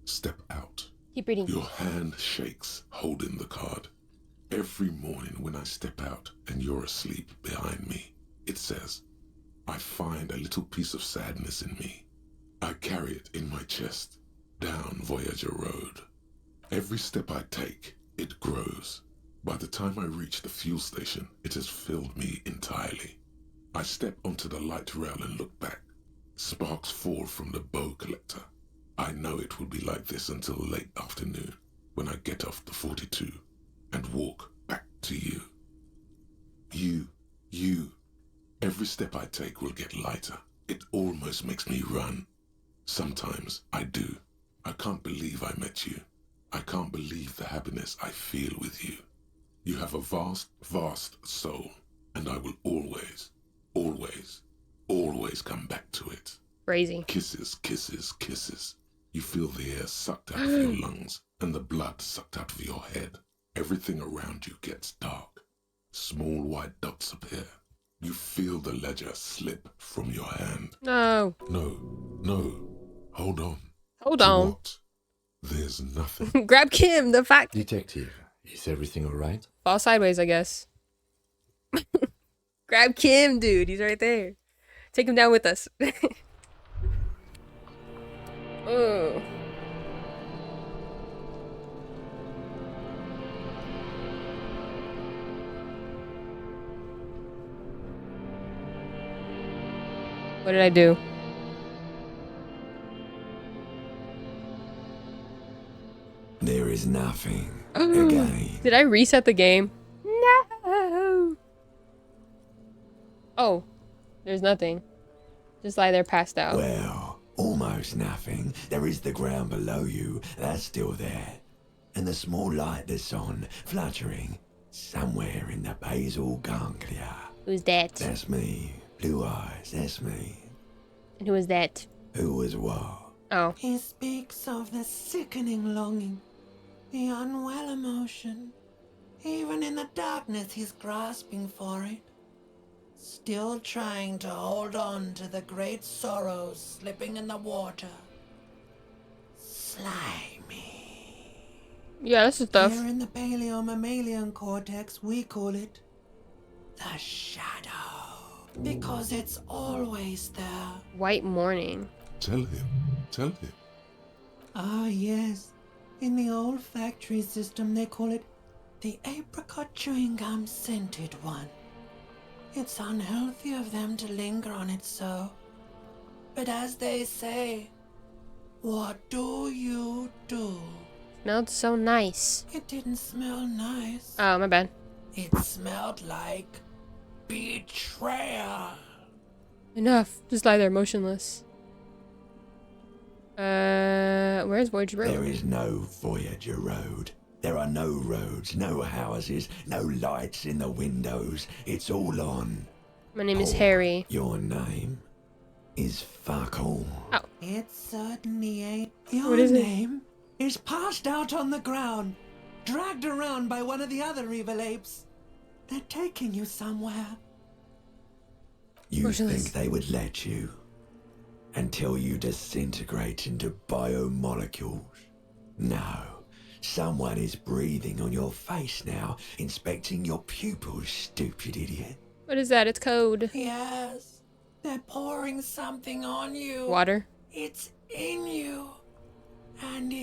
Step out. Keep reading. Your hand shakes, holding the card. Every morning when I step out and you're asleep behind me, it says, I find a little piece of sadness in me. I carry it in my chest, down Voyager Road. Every step I take, it grows. By the time I reach the fuel station, it has filled me entirely. I step onto the light rail and look back. Sparks fall from the bow collector. I know it will be like this until late afternoon, when I get off the 42 and walk back to you. You. Every step I take will get lighter. It almost makes me run. Sometimes I do. I can't believe I met you. I can't believe the happiness I feel with you. You have a vast, vast soul, and I will always, always, always come back to it. Crazy. Kisses, kisses, kisses. You feel the air sucked out of your lungs and the blood sucked out of your head. Everything around you gets dark. Small white dots appear. You feel the ledger slip from your hand. No. No. Hold on. Hold on. There's nothing. Grab Kim, the fact. Detective, is everything alright? Fall sideways, I guess. Grab Kim, dude. He's right there. Take him down with us. Oh. What did I do? There is nothing. Again. Did I reset the game? No. Oh, there's nothing. Just lie there passed out. Well, almost nothing. There is the ground below you. That's still there. And the small light that's on, fluttering, somewhere in the basal ganglia. Who's that? That's me. Blue eyes, that's me. And who is that? Who was what? Oh. He speaks of the sickening longing, the unwell emotion. Even in the darkness, he's grasping for it. Still trying to hold on to the great sorrows slipping in the water. Slimy. Yeah, that's the stuff. Here in the paleo-mammalian cortex, we call it the shadow. Because it's always there. White morning. Tell him. Tell him. Ah, yes. In the olfactory system, they call it the apricot chewing gum scented one. It's unhealthy of them to linger on it so. But as they say, what do you do? Smelled so nice. It didn't smell nice. Oh, my bad. It smelled like betrayal. Enough. Just lie there motionless. Where's Voyager Road? There is no Voyager Road. There are no roads, no houses, no lights in the windows. It's all on. My name is Harry. Your name is fuck all. Oh. It certainly ain't. Your What is it? name is passed out on the ground, dragged around by one of the other evil apes. They're taking you somewhere. You think they would let you? Until you disintegrate into biomolecules? No. Someone is breathing on your face now, inspecting your pupils, stupid idiot. What is that? It's code. Yes, they're pouring something on you. Water. It's in you. And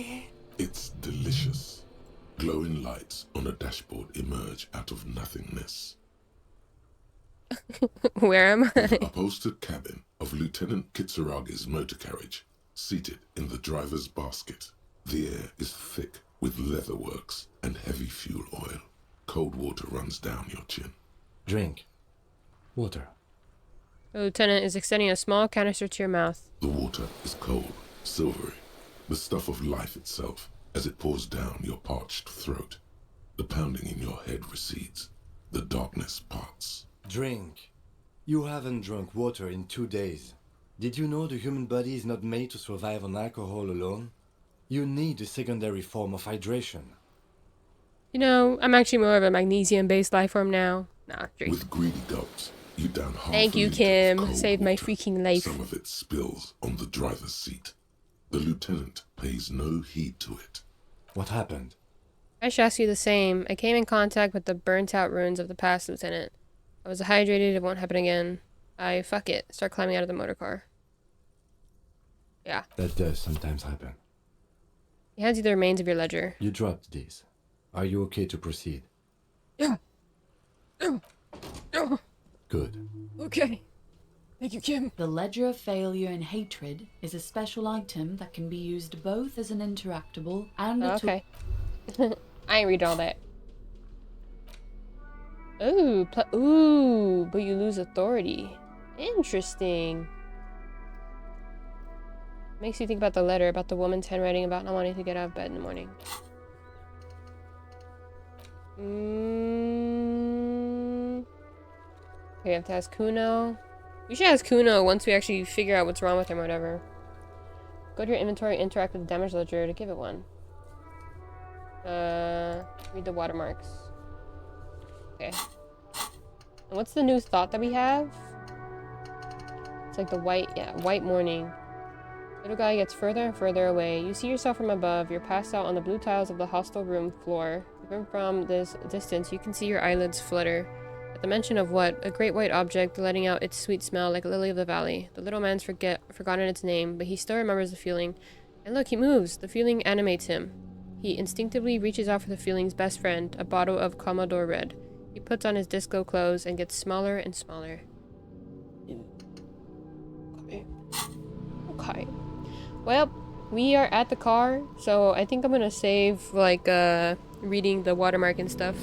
It's delicious. Glowing lights on a dashboard emerge out of nothingness. Where am I? The upholstered cabin of Lieutenant Kitsuragi's motor carriage, seated in the driver's basket. The air is thick with leatherworks and heavy fuel oil. Cold water runs down your chin. Drink. Water. The lieutenant is extending a small canister to your mouth. The water is cold, silvery, the stuff of life itself as it pours down your parched throat. The pounding in your head recedes. The darkness parts. Drink. You haven't drunk water in 2 days. Did you know the human body is not made to survive on alcohol alone? You need a secondary form of hydration. You know, I'm actually more of a magnesium-based life form now. Nah, drink. With greedy gulps, you down half Thank a you, liter of Kim. cold Saved my water. freaking life. Some of it spills on the driver's seat. The lieutenant pays no heed to it. What happened? I should ask you the same. I came in contact with the burnt-out ruins of the past, Lieutenant. I was dehydrated. It won't happen again. Fuck it. Start climbing out of the motor car. Yeah. That does sometimes happen. He hands you the remains of your ledger. You dropped these. Are you okay to proceed? Yeah. Good. Okay. Thank you, Kim. The Ledger of Failure and Hatred is a special item that can be used both as an interactable and a Okay. I ain't read all that. Ooh, ooh, but you lose authority. Interesting. Makes you think about the letter, about the woman's handwriting, about not wanting to get out of bed in the morning. Okay, I have to ask Kuno. We should ask Kuno once we actually figure out what's wrong with him or whatever. Go to your inventory, interact with the damage ledger to give it one. Read the watermarks. Okay. And what's the new thought that we have? It's like the white, yeah, white morning. Little guy gets further and further away. You see yourself from above. You're passed out on the blue tiles of the hostel room floor. Even from this distance, you can see your eyelids flutter. At the mention of what? A great white object letting out its sweet smell like a lily of the valley. The little man's forgotten its name, but he still remembers the feeling. And look, he moves. The feeling animates him. He instinctively reaches out for the feeling's best friend, a bottle of Commodore Red. He puts on his disco clothes and gets smaller and smaller. Okay. Well, we are at the car, so I think I'm gonna save, like, reading the watermark and stuff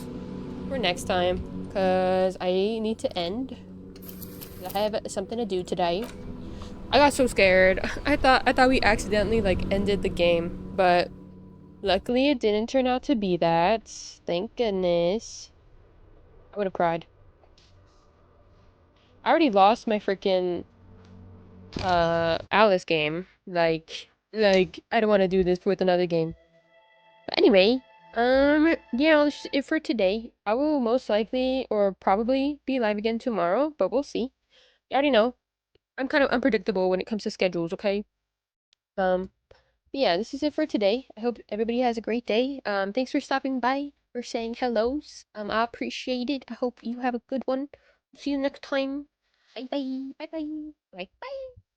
for next time, because I need to end. I have something to do today. I got so scared. I thought we accidentally, like, ended the game, but luckily it didn't turn out to be that. Thank goodness. I would have cried. I already lost my freaking Alice game. Like I don't want to do this with another game. But anyway, yeah, that's it for today. I will most likely or probably be live again tomorrow, but we'll see. You already know. I'm kind of unpredictable when it comes to schedules, okay? But yeah, this is it for today. I hope everybody has a great day. Thanks for stopping by, for saying hellos. I appreciate it. I hope you have a good one. See you next time. Bye bye. Bye bye. Bye bye.